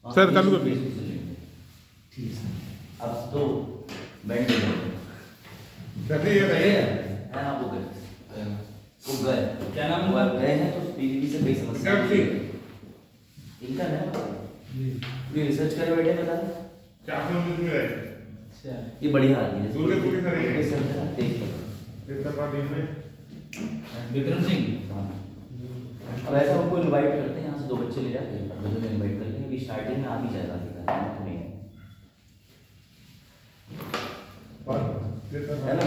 Sir चालू कर ठीक है। अब तो बैंड है ना, वो गए क्या नाम वो गए हैं, तो पीजीडी से कोई समस्या नहीं है। इनका ना ये रिसर्च करे बैठे बता क्या में है। ये बढ़िया आदमी है, पूरी तरह है। देखिए विक्रम सिंह। अब ऐसा हमको इनवाइट करते हैं, यहाँ से 2 बच्चे ले जाते हैं, बच्चों को इनवाइट करते हैं। अभी स्टार्टिंग में आ भी जाएगा है ना,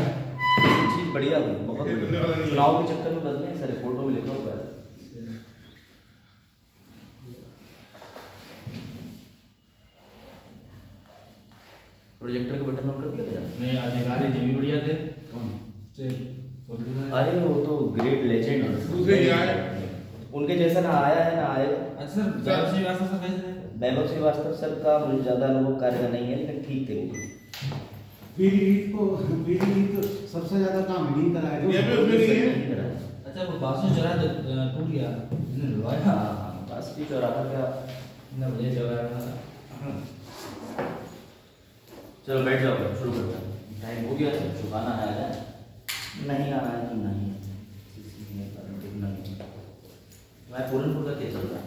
चीज बढ़िया हुई, बहुत बढ़िया। चुनाव के चक्कर में बदले सर, फोटो में लिखा हुआ है। प्रोजेक्टर के बटन ऑन कर दिया था नहीं, अधिकारी जी भी बढ़िया थे। अरे वो तो ग्रेट लेजेंड है, दूसरे ही आए, उनके जैसा ना आया है ना आएगा। अच्छा सर, वैभव श्रीवास्तव सर कैसे थे? वैभव श्रीवास्तव सर का मुझे ज्यादा अनुभव कार्य नहीं है, लेकिन ठीक थे वो। पीजीडी तो सबसे ज्यादा काम नहीं कराया जो ये भी उसमें नहीं है। अच्छा, वो बासु चौराहा टूट गया, इन्होंने लुभाया। हाँ, बस भी चौराहा क्या इतना बढ़िया चौराहा था। चलो बैठ जाओ, शुरू करते हैं। टाइम हो गया है, चुकाना है नहीं आना है कि नहीं, मैं पूरनपुर का क्या चल रहा है,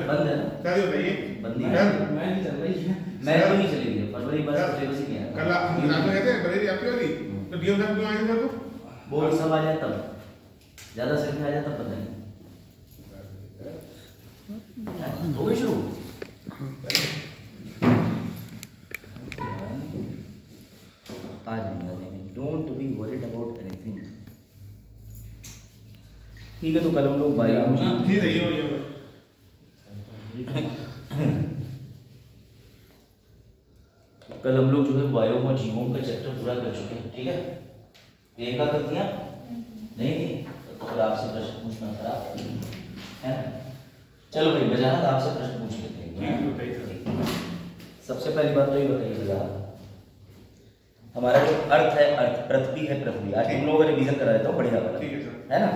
बंद है ना, क्या बताइए बंदी मैं नहीं चल रही है। मैं तो नहीं चली गई फरवरी बस सिलेबस ही नहीं है। कल आप नाम कहते हैं बरेली आपकी वाली, तो डीएम साहब क्यों आए थे तो वो सब आ जाए तब, ज्यादा सिर में आ जाए तब पता नहीं हो गई शुरू। आ जाएगा, don't be worried about anything. ठीक है, तो कल हम लोग ठीक है ये कल हम लोग जो है बायो और जीवों का चैप्टर पूरा कर चुके हैं। ठीक है, एक का कर दिया नहीं तो फिर आपसे प्रश्न पूछना खराब है ना। चलो भाई, बजाना तो आपसे प्रश्न पूछ लेते हैं। सबसे पहली बात तो ये बताइएगा, हमारा जो अर्थ है, अर्थ पृथ्वी है, पृथ्वी आज तुम लोगों का रिवीजन करा देता हूँ, बढ़िया वाला, ठीक है सर, है ना।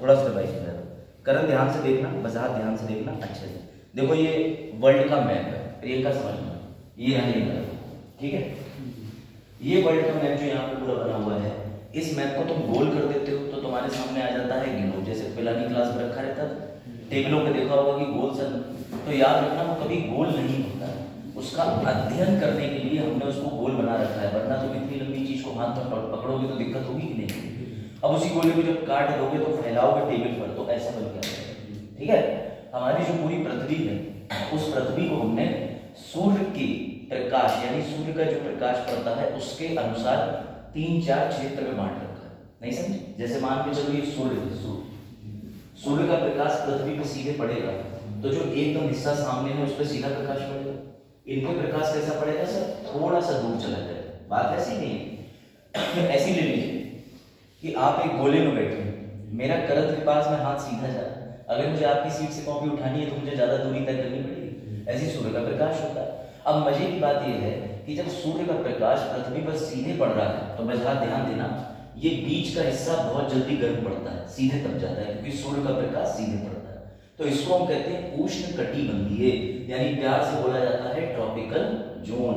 थोड़ा सा रिवाइज करा दो, करण ध्यान से देखना, वजाहत ध्यान से देखना, अच्छे से देखो। ये वर्ल्ड का मैप है, एक का समझना, ये है ये मैप, ठीक है। ये वर्ल्ड का मैप जो यहाँ पे पूरा बना हुआ है, इस मैप को तुम गोल कर देते हो तो तुम्हारे सामने आ जाता है ग्लोब, जैसे पिलानी क्लास में रखा रहता है टेबलों पे, देखा होगा कि गोल सा, तो याद रखना वो कभी गोल नहीं होता, उसका अध्ययन करने के लिए हमने उसको गोल बना रखा है, वरना तुम इतनी लंबी चीज को हाथ में पकड़ोगे तो दिक्कत होगी कि नहीं। अब उसी गोले को जब काट दोगे तो फैलाओगे टेबल पर, तो ऐसा बन गया, ठीक है। हमारी जो पूरी पृथ्वी है, उस पृथ्वी को हमने सूर्य की प्रकाश, यानी सूर्य का जो प्रकाश पड़ता है उसके अनुसार 3-4 क्षेत्र में बांट रखा है, नहीं समझे। जैसे मान के चलो ये सूर्य का प्रकाश पृथ्वी पे सीधे पड़ेगा, तो जो एकदम हिस्सा सामने है उस पर सीधा प्रकाश पड़ेगा। इनके प्रकाश कैसा पड़ेगा सर, थोड़ा सा दूर चला जाएगा। बात ऐसी नहीं है, ऐसी ले लीजिए कि आप एक गोले में बैठे हैं, मेरा करत के पास में हाथ सीधा जा रहा है, अगर मुझे आपकी सीट से कॉपी उठानी है तो मुझे ज्यादा दूरी तय करनी पड़ेगी, ऐसी सूर्य का प्रकाश होता है। अब मजे की बात यह है कि जब सूर्य का प्रकाश पृथ्वी पर सीधे पड़ रहा है, तो मजा ध्यान देना, ये बीच का हिस्सा बहुत जल्दी गर्म पड़ता है, सीधे तप जाता है, क्योंकि सूर्य का प्रकाश सीधे पड़ता है। तो इसको हम कहते हैं उष्णकटिबंधीय, यानी प्यार से बोला जाता है ट्रॉपिकल जोन।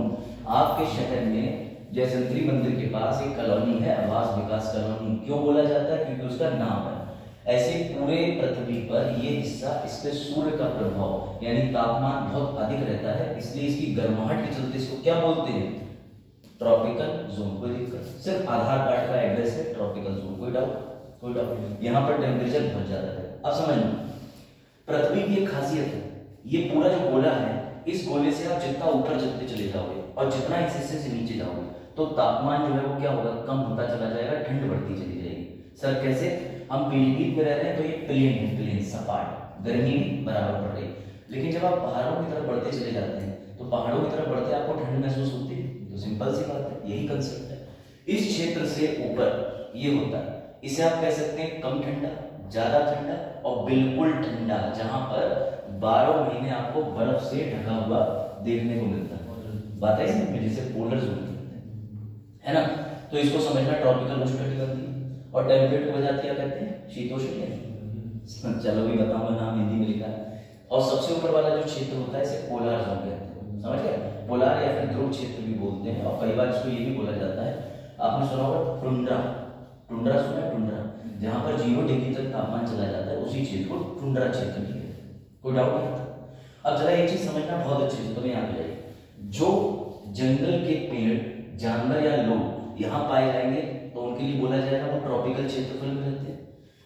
आपके शहर में जयसंतरी मंदिर के पास एक कॉलोनी है, आवास विकास कॉलोनी, क्यों बोला जाता है, क्योंकि उसका नाम है। ऐसे पूरे पृथ्वी पर ये हिस्सा, इस पे सूर्य का प्रभाव यानी तापमान बहुत अधिक रहता है, इसलिए इसकी गर्माहट के चलते इसको क्या बोलते हैं, ट्रॉपिकल जोन। कोई दिक्कत, सिर्फ आधार कार्ड का एड्रेस है ट्रॉपिकल जोन, कोई डाउट। यहाँ पर टेम्परेचर बहुत ज्यादा है। अब समझना, पृथ्वी की एक खासियत है, ये पूरा जो गोला है, इस गोले से आप जितना ऊपर चलते चले जाओगे और जितना इस हिस्से से नीचे जाओगे तो तापमान जो है वो क्या होगा, कम होता चला जाएगा, ठंड बढ़ती चली जाएगी। सर कैसे, हम पीलीभीत में रह रहे हैं तो ये प्लेन है, प्लेन सपाट, गर्मी भी बराबर पड़ रही है। लेकिन जब आप पहाड़ों की तरफ बढ़ते चले जाते हैं तो पहाड़ों की तरफ बढ़ते आपको ठंड महसूस होती है, तो सिंपल सी बात है, यही कंसेप्ट है। इस क्षेत्र से ऊपर ये होता है, इसे आप कह सकते हैं कम ठंडा, ज्यादा ठंडा और बिल्कुल ठंडा, जहां पर 12 महीने आपको बर्फ से ढका हुआ देखने को मिलता है। बात है इसमें, जिसे पोलर जोन है ना। तो इसको समझना, ट्रॉपिकल उष्णकटिबंधीय, और टेम्परेट को बजाते क्या कहते हैं, शीतोष्ण। चलो भी बताऊंगा, नाम हिंदी में लिखा है। और सबसे ऊपर वाला जो क्षेत्र होता है इसे पोलर जोन कहते हैं, समझ गए? पोलर या फिर ध्रुव क्षेत्र भी बोलते हैं, और कई बार इसको ये भी बोला जाता है, आपने सुना होगा टुंड्रा, टुंड्रा सुना है? टुंड्रा जहाँ पर 0 डिग्री तक तापमान चला जाता है उसी क्षेत्र को टुंड्रा क्षेत्र भी कहते हैं। कोई डाउट नहीं आता? अब जरा एक चीज समझना बहुत अच्छे से, तुम्हें यहाँ पे जाइए, जो जंगल के पेड़, जानवर या लोग यहाँ पाए जाएंगे तो उनके लिए बोला जाएगा वो ट्रॉपिकल क्षेत्रफल में रहते हैं।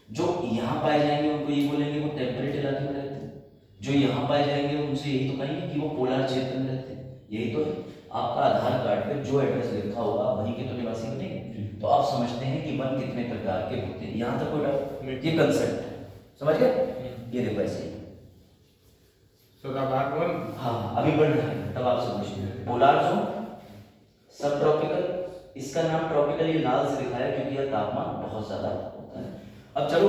जो यहाँ पाए जाएंगे उनको ये बोलेंगे वो टेम्परेट इलाके में रहते हैं। जो यहाँ पाए जाएंगे उनसे यही तो कहेंगे कि वो पोलर क्षेत्र में रहते हैं। यही तो है। आपका आधार कार्ड पे जो एड्रेस लिखा होगा वहीं के तो निवासी बनेंगे। तो आप समझते हैं कि वन कितने प्रकार के होते हैं। यहाँ तक कोई डाउट? ये कंसेप्ट समझ गए? ये देखो ऐसे हाँ अभी बढ़ रहा है, तब आपसे पूछिए। पोलर जोन, सब ट्रॉपिकल, इसका नाम ट्रॉपिकल ये लाल से दिखाया क्योंकि यह तापमान बहुत ज्यादा होता है। अब चलो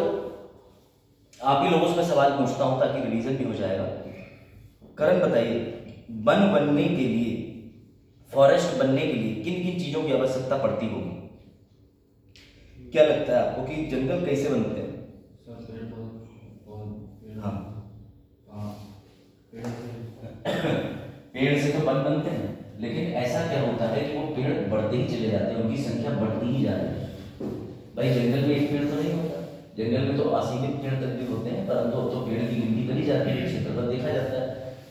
आप ही लोगों से मैं सवाल पूछता हूं ताकि रिवीजन भी हो जाएगा। करण बताइए, वन बनने के लिए, फॉरेस्ट बनने के लिए किन किन चीजों की आवश्यकता पड़ती होगी? क्या लगता है आपको कि जंगल कैसे बनते हैं? हाँ पेड़ से तो वन बनते हैं, लेकिन ऐसा क्या होता है कि वो पेड़ बढ़ते ही चले जाते हैं, उनकी संख्या बढ़ती ही जा रही है। भाई जंगल में एक पेड़ तो नहीं होता, जंगल में तो असीमित पेड़ तक भी होते हैं, परंतु अब तो पेड़ की गिनती करी जाती है, क्षेत्रफल देखा जाता है।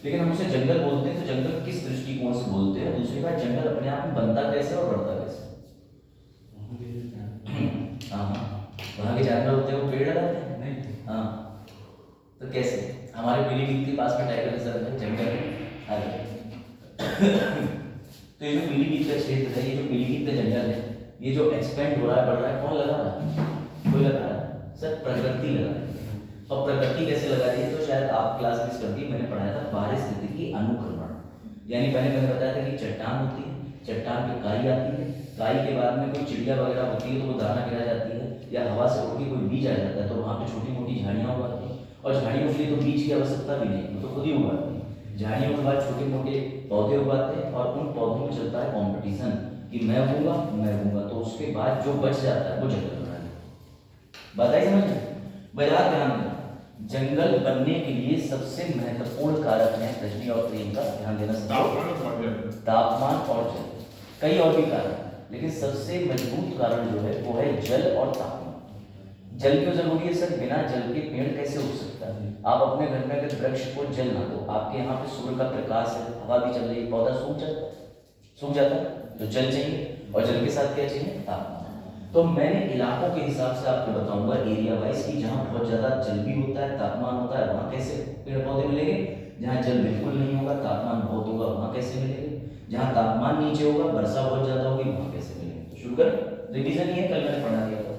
लेकिन हम उसे जंगल बोलते हैं तो जंगल किस दृष्टिकोण से बोलते हैं? दूसरी बात, जंगल अपने आप में बनता कैसे और बढ़ता कैसे? हाँ वहाँ के जानवर होते हैं वो पेड़ लगाते हैं। हाँ तो कैसे? हमारे पीलीभीत के पास में टाइगर रिजर्व है, जंगल है। तो ये जो पीलीभीत का क्षेत्र है, ये जो पीलीभीत का जंगल है, ये जो एक्सपेंड हो रहा है, बढ़ रहा है, कौन लगा रहा है? कोई लगा रहा है? सर प्रकृति लगा रही है। और प्रकृति कैसे लगा रही है? तो शायद आप क्लास मिस कर दी, मैंने पढ़ाया था बाहरी स्थिति की अनुक्रमण। यानी पहले मैंने बताया था कि चट्टान होती है, चट्टान पे काई आती है, काई के बाद में कोई चिड़िया वगैरह होती है तो वो दाना गिरा जाती है, या हवा से उड़ के कोई बीज आ जाता है तो वहाँ पे छोटी मोटी झाड़ियाँ उगाती है। और झाड़ियों के लिए तो बीज की आवश्यकता भी नहीं, वो तो खुद ही उगाती है। झाड़ियों के बाद छोटे मोटे पौधे उगाते हैं और उन पौधों में चलता है कॉम्पिटिशन कि मैं उगूंगा, तो उसके बाद जो बच जाता है वो जंगल बना है। बताइए समझ में? बजाय ध्यान देना, जंगल बनने के लिए सबसे महत्वपूर्ण कारक है रजनी और प्रियंका, ध्यान देना, तापमान और जल। कई और भी कारण, लेकिन सबसे मजबूत कारण जो है वो है जल और तापमान। जल क्यों जरूरी है सर? बिना जल के पेड़ कैसे उग सकता है? आप अपने घर में अगर वृक्ष को जल ना दो, आपके यहाँ पे सूर्य का प्रकाश है, हवा भी चल रही है, पौधा सूख जाता है, तो जल चाहिए, और जल के साथ क्या चाहिए? तापमान। तो मैंने इलाकों के हिसाब से आपको बताऊंगा एरिया वाइज की जहाँ बहुत ज्यादा जल भी होता है, तापमान होता है, वहाँ कैसे पेड़ पौधे मिलेंगे। जहाँ जल बिल्कुल नहीं होगा, तापमान बहुत होगा, वहाँ कैसे मिलेंगे। जहाँ तापमान नीचे होगा, वर्षा बहुत ज्यादा होगी, वहाँ कैसे मिलेंगे। तो शुरू करें, रिवीजन ये कल मैंने पढ़ा दिया था।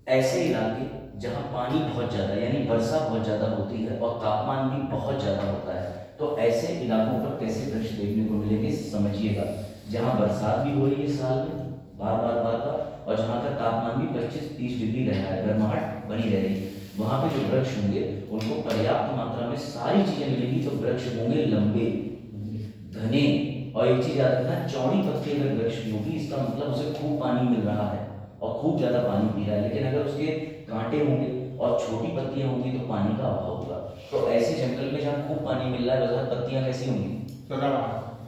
ऐसे इलाके जहाँ पानी बहुत ज्यादा यानी वर्षा बहुत ज्यादा होती है और तापमान भी बहुत ज्यादा होता है, तो ऐसे इलाकों पर कैसे वृक्ष देखने को मिलेंगे समझिएगा। जहाँ बरसात भी हो रही है साल में बार, और जहाँ का तापमान भी 25-30 डिग्री रह रहा है, गर्माहट बनी रह रही है, वहाँ पे जो वृक्ष होंगे उनको पर्याप्त मात्रा में सारी चीजें मिलेंगी। तो वृक्ष होंगे लंबे, घने, और एक चीज याद रखना, चौड़ी पत्ती अगर वृक्ष की होगी इसका मतलब उसे खूब पानी मिल रहा है और खूब ज्यादा पानी पी रहा है। लेकिन अगर उसके कांटे होंगे और छोटी पत्तियां होंगी तो पानी का अभाव होगा। तो ऐसे जंगल में जहाँ खूब पानी मिल रहा है वजह पत्तियां कैसी होंगी?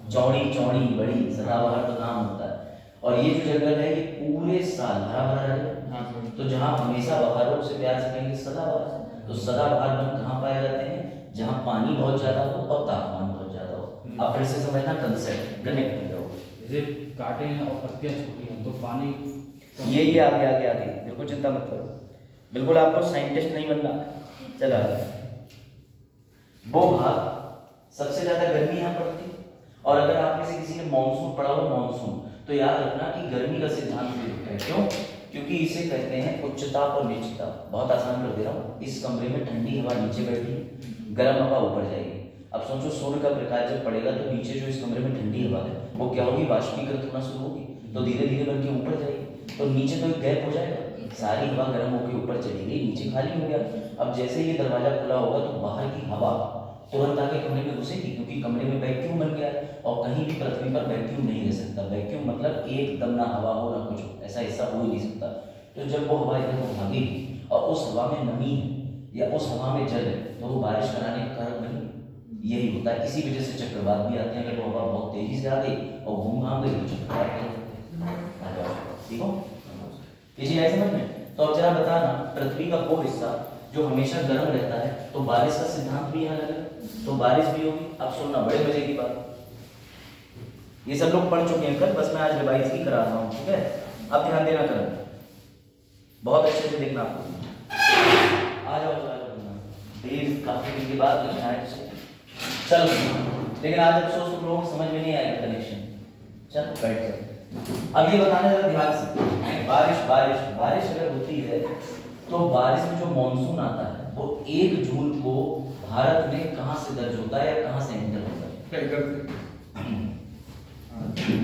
चौड़ी बड़ी, सदाबहार तो नाम होता है। और ये जो जंगल है ये पूरे साल हरा भरा रहेगा। तो जहाँ हमेशा बहार हो उसे प्यार से कहेंगे सदाबहार। तो सदाबहार वन कहाँ पाए जाते हैं? जहाँ पानी बहुत ज्यादा हो और तापमान बहुत ज्यादा हो। आप फिर से समझना कंसेप्ट, कनेक्ट कर जाओ। जैसे कांटे हैं और पत्तियां छोटी हैं तो पानी ये आगे बिल्कुल चिंता मत करो, बिल्कुल आपको साइंटिस्ट नहीं बनना। चला वो भाग सबसे ज्यादा गर्मी यहाँ पड़ती है। और अगर आप में से किसी ने मानसून पढ़ा हो, मानसून, तो याद रखना कि गर्मी का सिद्धांत भी होता है। क्यों? क्योंकि इसे कहते हैं उच्चताप और नीचताप। बहुत आसान कर दे रहा हूँ। इस कमरे में ठंडी हवा नीचे बैठी है, गर्म हवा ऊपर जाएगी। अब सोचो सूर्य का प्रकाश जब पड़ेगा तो नीचे जो इस कमरे में ठंडी हवा है वो क्या होगी? वाष्पीकृत होना शुरू होगी, तो धीरे धीरे बढ़ के ऊपर जाएगी। तो नीचे तो एक गैप हो जाएगा, सारी हवा गर्म होकर ऊपर चली गई, नीचे खाली हो गया। अब जैसे ये दरवाजा खुला होगा तो बाहर की हवा तुरंत आके कमरे में घुसेगी, क्योंकि कमरे में वैक्यूम बन गया है। और कहीं भी पृथ्वी पर वैक्यूम नहीं रह सकता। वैक्यूम मतलब एकदम ना हवा हो ना कुछ हो, ऐसा हिस्सा हो ही नहीं सकता। तो जब वो हवा इधर भागेगी और उस हवा में नमी है या उस हवा में जल है तो वो बारिश कराने का कारण बनी। यही होता है, इसी वजह से चक्रवात भी आते हैं। अगर वो हवा बहुत तेजी से आ गई और घूम घाम गई तो चक्रवात हो जाते हैं। ठीक हो, ये चीज ऐसे समझ में। तो अब जरा बताना, पृथ्वी का वो हिस्सा जो हमेशा गर्म रहता है, तो बारिश का सिद्धांत भी यहाँ लगेगा, तो बारिश भी होगी। अब सुनना, बड़े मजे की बात, ये सब लोग पढ़ चुके हैं कल, बस मैं आज रिवाइज ही करा रहा हूँ। ठीक है, अब ध्यान देना करें, बहुत अच्छे से देखना आपको। आ जाओ देर काफी दिन के बाद लिखना है इसे। चलो, लेकिन आज अब सोच तुम लोगों को समझ में नहीं आएगा कनेक्शन। चलो बैठ जाओ। अब ये बताना जरा ध्यान से, बारिश बारिश बारिश अगर होती है तो बारिश में जो मानसून आता है वो 1 जून को भारत में कहां से दर्ज होता है या कहां से एंटर होता है?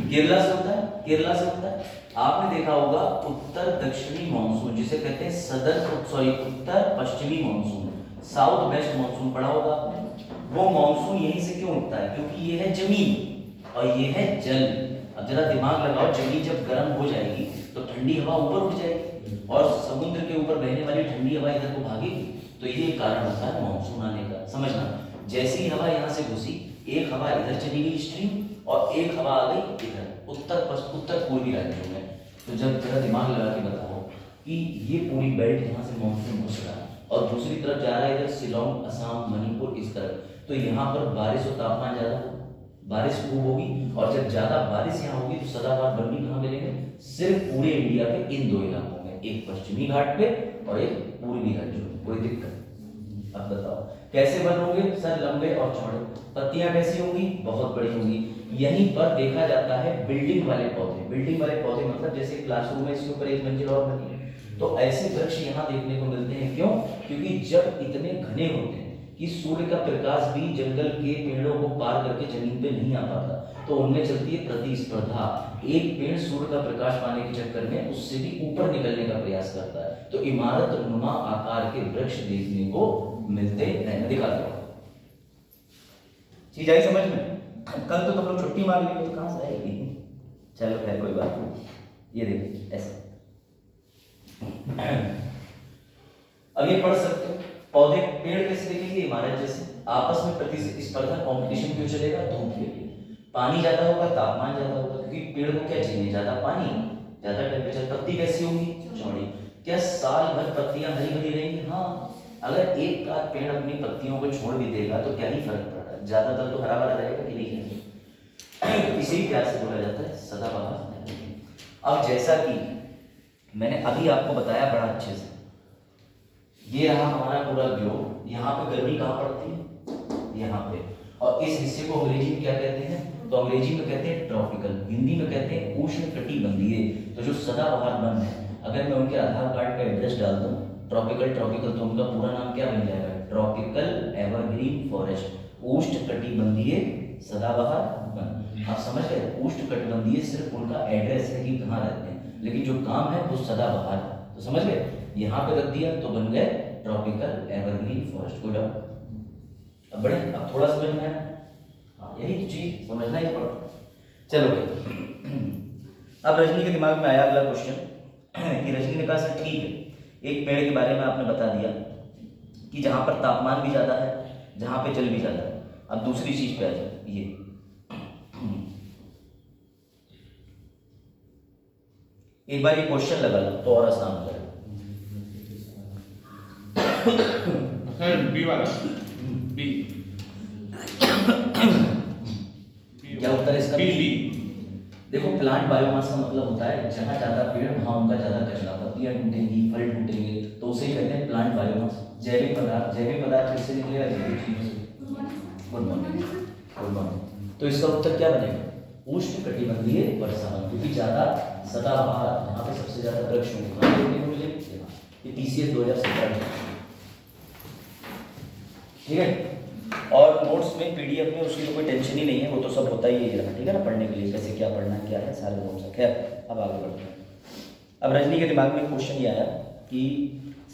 केरला से होता है, केरला से होता है। आपने देखा होगा उत्तर दक्षिणी मानसून जिसे कहते हैं उत्तर पश्चिमी मानसून, साउथ वेस्ट मानसून पढ़ा होगा आपने। वो मानसून यहीं से क्यों उठता है? क्योंकि ये है जमीन और ये है जल। अब जरा दिमाग लगाओ, जमीन जब गर्म हो जाएगी तो ठंडी हवा ऊपर उठ जाएगी और समुद्र के ऊपर बहने वाली ठंडी हवा इधर को भागेगी, तो ये कारण होता है मानसून आने का। समझना, जैसी हवा यहाँ से घुसी, एक हवा इधर चली गई स्ट्रीम और एक हवा आ गई इधर उत्तर पूर्वी राज्यों में। तो जब जरा दिमाग लगा के बताओ कि ये पूरी बेल्ट यहाँ से मानसून घुस रहा है और दूसरी तरफ जा रहा है इधर शिलोंग, असम, मणिपुर, इस तरफ, तो यहाँ पर बारिश और तापमान ज्यादा होगा, बारिश खूब होगी। और जब ज्यादा बारिश यहाँ होगी तो सदाबहार बर्फी कहाँ मिलेंगे? सिर्फ पूरे इंडिया के इन 2 इलाकों में, एक पश्चिमी घाट पे और एक पूर्वी राज्यों में। कोई दिक्कत? अब बताओ कैसे बन होंगे? सर लंबे और चौड़े। पत्तियां कैसी होंगी? बहुत बड़ी होंगी। यहीं पर देखा जाता है बिल्डिंग वाले पौधे। बिल्डिंग वाले पौधे मतलब जैसे क्लासरूम है, इसके ऊपर एक मंजिल और बनी है, तो ऐसे वृक्ष यहाँ देखने को मिलते हैं। क्यों? क्योंकि जब इतने घने होते हैं कि सूर्य का प्रकाश भी जंगल के पेड़ों को पार करके जमीन पे नहीं आ पाता, तो उनमें चलती है प्रतिस्पर्धा। एक पेड़ सूर्य का प्रकाश पाने के चक्कर में उससे भी ऊपर निकलने का प्रयास करता है, तो इमारत नुमा आकार के वृक्ष देखने को मिलते हैं। दिखा दो, चीज आई समझ में? कल तो तुम लोग छुट्टी मार ली, तो कहां से आएगी? चलो खैर कोई बात नहीं। ये देखिए ऐसा, अब ये पढ़ सकते हो। पौधे पेड़ कैसे देखेंगे? इमारत जैसे। आपस में प्रतिस्पर्धा कंपटीशन क्यों चलेगा? धूप के लिए। पानी ज्यादा होगा, तापमान ज्यादा होगा, क्योंकि पेड़ को क्या चाहिए? ज्यादा पानी, ज्यादा टेम्परेचर। पत्ती कैसी होगी? चौड़ी। क्या साल भर पत्तियां हरी भरी रहेंगी? हाँ। अगर एक आध पेड़ अपनी पत्तियों को छोड़ भी देगा तो क्या ही फर्क पड़ता है, ज्यादातर तो हरा भरा रहेगा कि नहीं है। इसी प्यार से बोला जाता है सदाबहार। अब जैसा कि मैंने अभी आपको बताया बड़ा अच्छे से, ये रहा हमारा पूरा ग्लोब। यहाँ पे गर्मी कहाँ पड़ती है? यहाँ पे। और इस हिस्से को अंग्रेजी में क्या कहते हैं? तो अंग्रेजी में कहते हैं ट्रॉपिकल, हिंदी में कहते हैं उष्णकटिबंधीय। तो जो सदाबहार वन है, अगर मैं उनके आधार कार्ड का एड्रेस डाल दूं ट्रॉपिकल, तो उनका पूरा नाम क्या बन जाएगा? ट्रॉपिकल एवरग्रीन फॉरेस्ट, उष्णकटिबंधीय सदाबहार वन। आप समझ गए? उष्णकटिबंधीय सिर्फ उनका एड्रेस है कि कहाँ रहते हैं, लेकिन जो काम है वो सदाबहार। तो समझ गए? यहाँ पे रख दिया तो बन गए ट्रॉपिकल एवरग्रीन फॉरेस्ट। कोई डाउट? अब बड़े, अब थोड़ा समझ में आया? हाँ, यही तो चीज समझना ही पड़ता। चलो भाई, अब रजनी के दिमाग में आया अगला क्वेश्चन कि रजनी ने कहा सर ठीक है, एक पेड़ के बारे में आपने बता दिया कि जहां पर तापमान भी ज्यादा है, जहां पे जल भी ज्यादा है। अब दूसरी चीज पे आ जाए, ये एक बार ये क्वेश्चन लगा लो तो और आसान हो जाएगा। बी वाला, बी क्या उत्तर है इसका? बी। देखो, प्लांट बायोमास का मतलब होता है जहां ज्यादा पेड़ वहां उनका ज्यादा कचरा, पत्तियां टूटेंगी, फल टूटेंगे, तो उसे कहते हैं प्लांट बायोमास। जैविक पदार्थ किससे निकलेगा? जैविक चीज से। Good morning. तो इसका उत्तर क्या बनेगा? उष्णकटिबंधीय वर्षावन, क्योंकि ज्यादा सदाबहार जहाँ पे सबसे ज्यादा वृक्ष होंगे। ये TCS 2017 में, ठीक है। और नोट्स में PDF में उसकी तो कोई टेंशन ही नहीं है, वो तो सब होता ही है, ठीक है ना, पढ़ने के लिए कैसे क्या पढ़ना है, क्या है, सारे नोट्स। खैर अब आगे बढ़ते हैं। अब रजनी के दिमाग में क्वेश्चन ये आया कि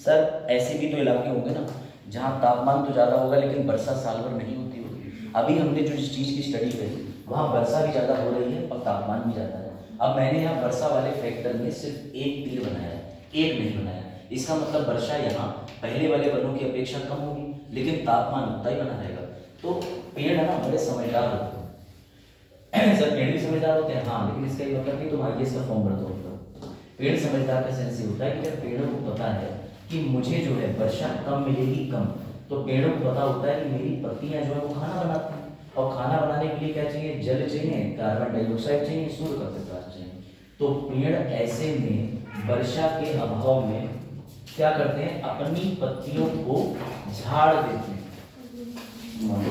सर ऐसे भी तो इलाके होंगे ना जहाँ तापमान तो ज़्यादा होगा लेकिन वर्षा साल भर नहीं होती होगी। अभी हमने जो इस चीज़ की स्टडी करी वहाँ वर्षा भी ज़्यादा हो रही है और तापमान भी ज़्यादा है। अब मैंने यहाँ वर्षा वाले फैक्टर में सिर्फ एक तीर बनाया, एक नहीं बनाया। इसका मतलब वर्षा यहाँ पहले वाले वनों की अपेक्षा कम होगी, लेकिन तापमान उतना ही बना रहेगा। तो पेड़ है ना बड़े समझदार होते हैं। सर पेड़ भी समझदार होते हैं, हाँ, लेकिन इसका ये मतलब नहीं तुम आईएएस का फॉर्म भर दो। पेड़ समझदार का सेंस होता है कि जब पेड़ों को पता है कि मुझे जो है वर्षा कम मिलेगी कम, तो पेड़ों को पता होता है कि मेरी पत्तियां जो है वो खाना बनाती हैं, और खाना बनाने के लिए क्या चाहिए, जल चाहिए, कार्बन डाइऑक्साइड चाहिए, सूर्य का प्रकाश चाहिए। तो पेड़ ऐसे में वर्षा के अभाव में क्या करते हैं, अपनी पत्तियों को झाड़ देते हैं।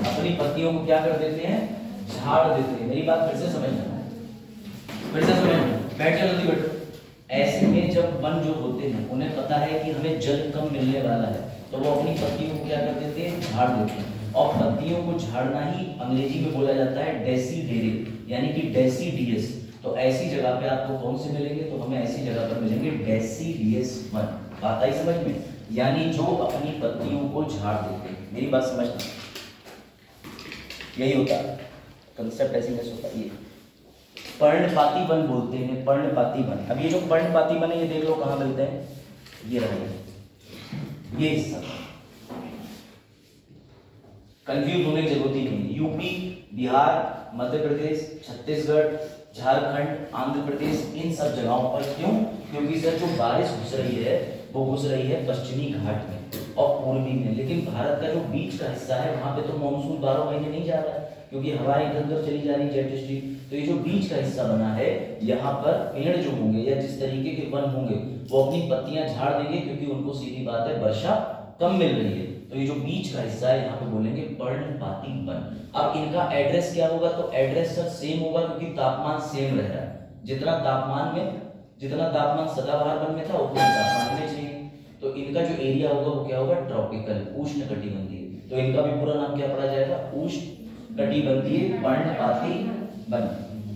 अपनी पत्तियों को क्या कर देते हैं, झाड़ देते हैं। मेरी बात फिर से समझना, फिर से समझना, बैठ जल्दी बैठो। ऐसे में जब वन जो होते हैं उन्हें पता है कि हमें जल कम मिलने वाला है, तो वो अपनी पत्तियों को क्या कर देते हैं, झाड़ देते हैं। और पत्तियों को झाड़ना ही अंग्रेजी में बोला जाता है डेसीडेरेट, यानी कि डेसीडियस। तो ऐसी जगह पे आपको कौन से मिलेंगे, तो हमें ऐसी जगह पर मिलेंगे डेसीडियस वन। बात आई समझ में, यानी जो अपनी पत्तियों को झाड़ देते हैं। मेरी बात समझना, यही होता है कंसेप्ट, ऐसी होता है। ये पर्णपाती वन बोलते हैं, पर्णपाती वन। अब ये जो पर्णपाती वन है ये देख लो कहाँ मिलते हैं, ये रहा ये हिस्सा। कंफ्यूज होने की जरूरत ही नहीं। यूपी, बिहार, मध्य प्रदेश, छत्तीसगढ़, झारखंड, आंध्र प्रदेश, इन सब जगहों पर क्यों, क्योंकि सर जो बारिश घुस रही है वो घुस रही है पश्चिमी घाट में और पूर्वी में, लेकिन भारत का जो बीच का हिस्सा है वहां पे तो मानसून 12 महीने नहीं जा रहा है, क्योंकि हवाएं इधर उधर चली जा रही है, जेट स्ट्रीम। तो ये जो बीच का हिस्सा बना है, यहाँ पर पेड़ जो होंगे या जिस तरीके के वन होंगे वो अपनी पत्तियां झाड़ देंगे, क्योंकि उनको सीधी बात है वर्षा कम मिल रही है। तो ये जो बीच का हिस्सा है यहाँ पे बोलेंगे पर्णपाती वन। अब इनका एड्रेस क्या होगा, तो एड्रेस सर सेम होगा, क्योंकि तापमान सेम रह रहा है। जितना तापमान सदाबहार वन में था उतना तापमान में चाहिए। तो इनका जो एरिया होगा वो क्या होगा, ट्रॉपिकल, उष्णकटिबंधीय। तो इनका भी पूरा नाम क्या पड़ा जाएगा, उष्णकटिबंधीय पर्णपाती वन।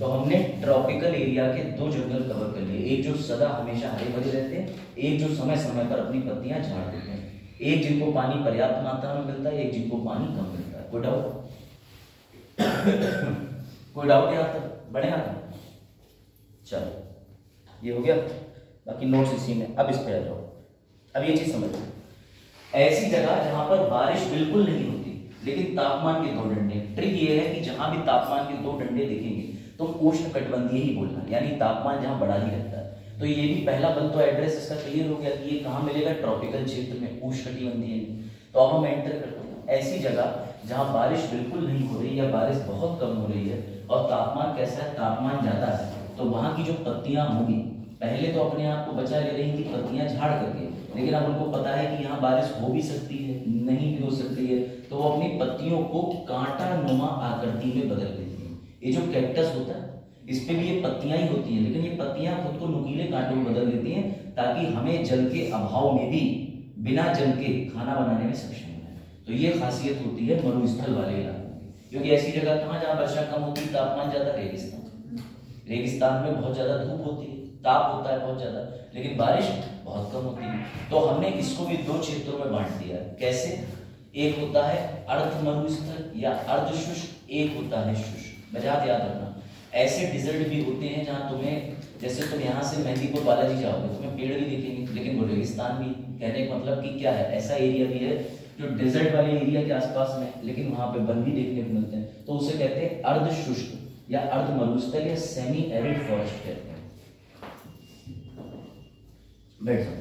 तो हमने ट्रॉपिकल एरिया के 2 जंगल कवर कर लिए, एक जो सदा हमेशा हरे भरे रहते हैं, एक जो समय समय पर अपनी पत्तियां झाड़ देते हैं, एक जिनको पानी पर्याप्त मात्रा में मिलता है, एक जिनको पानी कम मिलता है। कोई डाउट कोई डाउट यहाँ तक बढ़ेगा? चलो ये हो गया, बाकी नोट्स इसी में। अब इस पे आ जाओ। अब ये चीज समझो, ऐसी जगह जहां पर बारिश बिल्कुल नहीं होती लेकिन तापमान के 2 डंडे। ट्रिक ये है कि जहां भी तापमान के 2 डंडे दिखेंगे तो उष्णकटिबंधीय ही बोलना, यानी तापमान जहां बढ़ा ही रहता है। तो ये भी पहला बन तो एड्रेस इसका क्लियर हो गया कि ये कहाँ मिलेगा, ट्रॉपिकल क्षेत्र में, उष्णकटिबंधीय में। तो अब हम एंटर करते हैं ऐसी जगह जहां बारिश बिल्कुल नहीं हो रही या बारिश बहुत कम हो रही है और तापमान कैसा है, तापमान ज्यादा है। तो वहां की जो पत्तियां होंगी, पहले तो अपने आप को बचा ले रही थी पत्तियां झाड़ करके, लेकिन अब उनको पता है कि यहाँ बारिश हो भी सकती है, नहीं भी हो सकती है, तो वो अपनी पत्तियों को कांटा नुमा आकृति में बदल देती है। ये जो कैक्टस होता है इस पे भी ये पत्तियां ही होती हैं, लेकिन ये पत्तियां खुद को नुकीले कांटों में बदल देती हैं ताकि हमें जल के अभाव में भी बिना जल के खाना बनाने में सक्षम है। तो ये खासियत होती है मरुस्थल वाले इलाकों की, क्योंकि ऐसी जगह कहाँ जहाँ वर्षा कम होती है, तापमान ज्यादा, रेगिस्तान में बहुत ज्यादा धूप होती है, ताप होता है बहुत ज्यादा, लेकिन बारिश बहुत कम होती है। तो हमने इसको भी 2 क्षेत्रों में बांट दिया है। कैसे, एक होता है अर्ध मरुस्थल या अर्ध शुष्क, एक होता है शुष्क। मजाक याद रखना, ऐसे डिजर्ट भी होते हैं जहाँ तुम्हें, जैसे तुम यहाँ से मेहंदीपुर बालाजी जाओगे तुम्हें पेड़ भी दिखेंगे, लेकिन वो रेगिस्तान भी। कहने का मतलब कि क्या है, ऐसा एरिया भी है जो डेजर्ट वाले एरिया के आसपास में, लेकिन वहां पे वन भी देखने को मिलते हैं। तो उसे कहते हैं अर्ध शुष्क या अर्ध मरुस्थल या सेमी एरिड फॉरेस्ट कहते हैं। बैठ जाओ।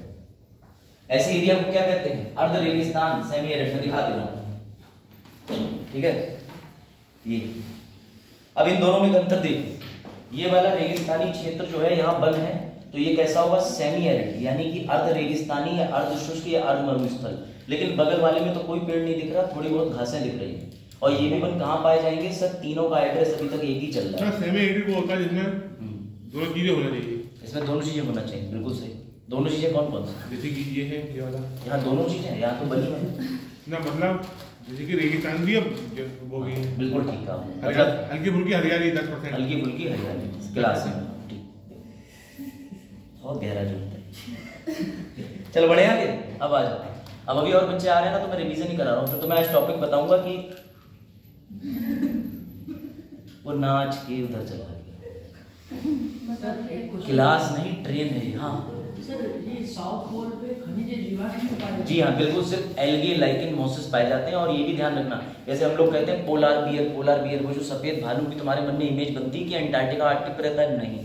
ऐसे एरिया को क्या कहते हैं, अर्ध रेगिस्तान, सेमी एरिड। में दिखा दे रहा हूं, ठीक है। ये अब इन दोनों में अंतर देखो, ये वाला रेगिस्तानी क्षेत्र जो है यहाँ वन है, तो ये कैसा होगा, सेमी एरिड, यानी कि अर्ध रेगिस्तानी या अर्ध शुष्क या अर्ध मरुस्थल। लेकिन बगल वाले में तो कोई पेड़ नहीं दिख रहा, थोड़ी बहुत घासें दिख रही हैं। और ये भी वन कहाँ पाए जाएंगे सर, तीनों का एड्रेस अभी तक एक ही चल रहा है। सेमी एरिड वो होता है जिसमें 2 चीजें होना चाहिए। इसमें दोनों चीजें होना चाहिए, बिल्कुल सही। दोनों चीजें कौन कौन सी, जैसे कि ये है ये वाला, यहाँ दोनों चीजें यहाँ तो बनी है ना, मतलब जैसे कि रेगिस्तान भी अब वो भी है, बिल्कुल ठीक है, मतलब हल्की फुल्की हरियाली 10%, हल्की फुल्की हरियाली क्लास में, बहुत गहरा जुड़ता है। चलो बढ़े आगे, अब आ जाते हैं। अब अभी और बच्चे आ रहे हैं ना, तो मैं रिवीजन ही करा रहा हूँ, फिर तो मैं आज टॉपिक बताऊंगा कि वो नाच के उधर चला गया, क्लास नहीं ट्रेन है। हाँ सर ये साउथ पोल पे खनिज जीवाश्म पाए जाते हैं। जी हाँ बिल्कुल, सिर्फ एल्गे, लाइकेन, मोसेस पाए जाते हैं। और ये भी ध्यान रखना, जैसे हम लोग कहते हैं पोलार बियर, वो जो सफेद भालू की तुम्हारे मन में इमेज बनती है कि अंटार्कटिका आर्कटिक पे रहता है, नहीं,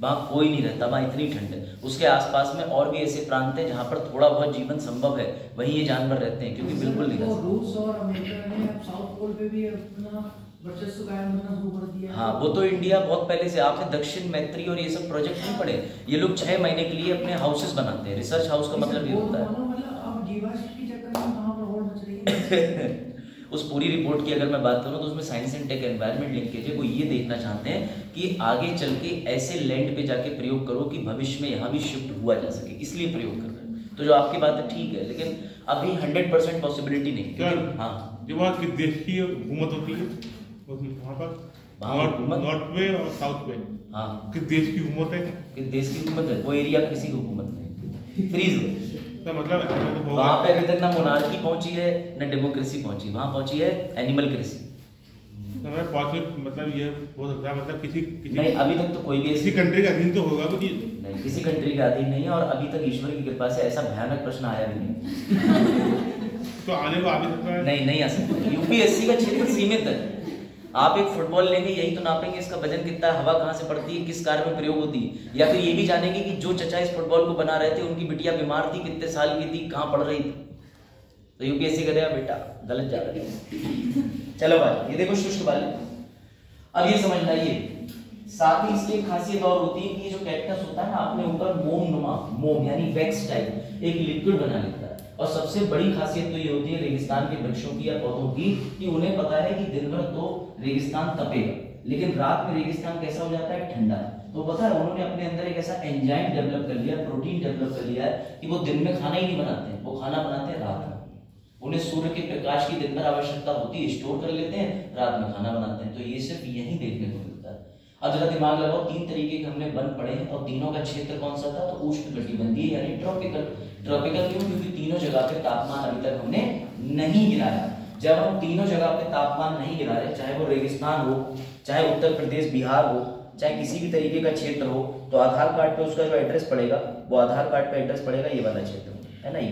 वहाँ कोई नहीं रहता, वहाँ इतनी ठंड है। उसके आसपास में और भी ऐसे प्रांत हैं जहाँ पर थोड़ा बहुत जीवन संभव है, वहीं ये जानवर रहते हैं, क्योंकि बिल्कुल नहीं रहते। रूस और अमेरिका ने अब साउथ पोल पे भी अपना वर्चस्व कायम करना शुरू कर दिया है। हाँ, वो तो इंडिया बहुत पहले से, आपने दक्षिण मैत्री और ये सब प्रोजेक्ट नहीं पढ़े? ये लोग 6 महीने के लिए अपने हाउसेस बनाते हैं। रिसर्च हाउस का मतलब ये होता है। मतलब अब जीवाश्म के चक्कर में कहाँ पर होड़ मच रही है। उस पूरी रिपोर्ट की अगर मैं बात करूं तो उसमें science and tech environment linkage है। वो ये देखना चाहते हैं कि आगे चल के ऐसे लैंड पे जाके प्रयोग करो कि भविष्य में यहाँ भी शिफ्ट हुआ जा सके, इसलिए प्रयोग कर रहे हैं। तो जो आपकी बात है ठीक है, लेकिन अभी 100% पॉसिबिलिटी नहीं। क्या? हाँ, जो वहाँ किस देश की हुकूमत होती है वहाँ पर, नॉर्थ में और साउथ में, हाँ, किस देश की हुकूमत है? किस देश की हुकूमत है? वो एरिया का किसी की हुकूमत नहीं, फ्रीज। तो मतलब वहाँ पे अभी तक ना मोनार्की पहुंची है ना डेमोक्रेसी पहुंची, वहाँ पहुंची है एनिमल क्रेसी। मतलब ये हो सकता है, मतलब किसी नहीं, अभी तक तो कोई भी किसी कंट्री का अधीन तो होगा कुछ नहीं, किसी कंट्री का अधीन नहीं है। और अभी तक ईश्वर की कृपा से ऐसा भयानक प्रश्न आया भी नहीं। तो आने को आ भी सकता है? नहीं आ सकता। यूपीएससी का क्षेत्र सीमित है। आप एक फुटबॉल लेंगे, यही तो नापेंगे इसका वजन कितना है, हवा कहाँ से पड़ती है, किस कार्य में प्रयोग होती है, या फिर ये भी जानेंगे कि जो चचा इस फुटबॉल को बना रहे थे उनकी बिटिया बीमार थी, कितने साल की थी, कहाँ पढ़ रही थी। तो यूपीएससी करेगा बेटा गलत जा रही है। चलो भाई, ये देखो शुष्क बाले। अब ये समझना, ये साथ ही इसकी खासियत और होती है कि जो कैक्टस होता है ना, अपने ऊपर मोम यानी वैक्स टाइप एक लिक्विड बना लेता है। और सबसे बड़ी खासियत तो ये होती है रेगिस्तान के वृक्षों की या पौधों की, कि उन्हें पता है कि दिन भर तो रेगिस्तान तपेगा, लेकिन रात में रेगिस्तान कैसा हो जाता है, ठंडा। तो पता है उन्होंने अपने अंदर एक ऐसा एंजाइम डेवलप कर लिया, प्रोटीन डेवलप कर लिया है कि वो दिन में खाना ही नहीं बनाते हैं, वो खाना बनाते हैं रात में। उन्हें सूर्य के प्रकाश की दिन भर आवश्यकता होती है, स्टोर कर लेते हैं, रात में खाना बनाते हैं। तो ये सिर्फ यही देखने को मिलता है। अब जरा दिमाग लगाओ, 3 तरीके के हमने वन पढ़े हैं और तीनों का क्षेत्र कौन सा था, तो उष्णकटिबंधीय यानी ट्रॉपिकल। ट्रॉपिकल क्यों? क्योंकि तीनों जगह पे तापमान अभी तक हमने नहीं गिराया। जब हम तीनों जगह पे तापमान नहीं गिरा रहे, चाहे वो रेगिस्तान हो, चाहे उत्तर प्रदेश बिहार हो, चाहे किसी भी तरीके का क्षेत्र हो, तो आधार कार्ड पे उसका जो एड्रेस पड़ेगा, वो आधार कार्ड पे एड्रेस पड़ेगा ये वाला क्षेत्र है ना, ये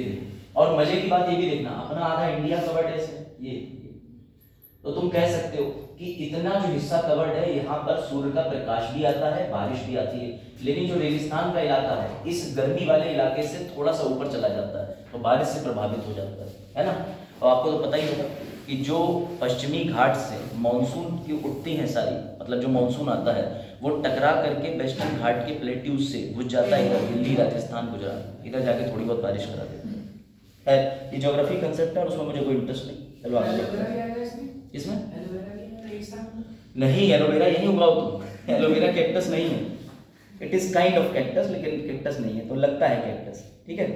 देखो। और मजे की बात ये भी देखना, अपना आधा इंडिया कवर्ड है इसमें, ये तो तुम कह सकते हो कि इतना जो हिस्सा कवर्ड है, यहाँ पर सूर्य का प्रकाश भी आता है, बारिश भी आती है, लेकिन जो रेगिस्तान का इलाका है इस गर्मी वाले इलाके से थोड़ा सा ऊपर चला जाता है, तो बारिश से प्रभावित हो जाता है ना। और आपको तो पता ही होगा कि जो पश्चिमी घाट से मानसून की उठती हैं सारी, मतलब जो मानसून आता है वो टकरा करके वेस्टर्न घाट के प्लेट्यूज से घुस जाता है इधर दिल्ली, राजस्थान, गुजरात, इधर जाके थोड़ी बहुत बारिश करा देते हैं। ये ज्योग्राफी कंसेप्ट है और उसमें मुझे कोई इंटरेस्ट नहीं। चलो आगे। इसमें नहीं, एलोवेरा यही उगाओ तुम, एलोवेरा कैक्टस नहीं है, it is kind of cactus, लेकिन कैक्टस नहीं है, तो लगता है कैक्टस। ठीक है,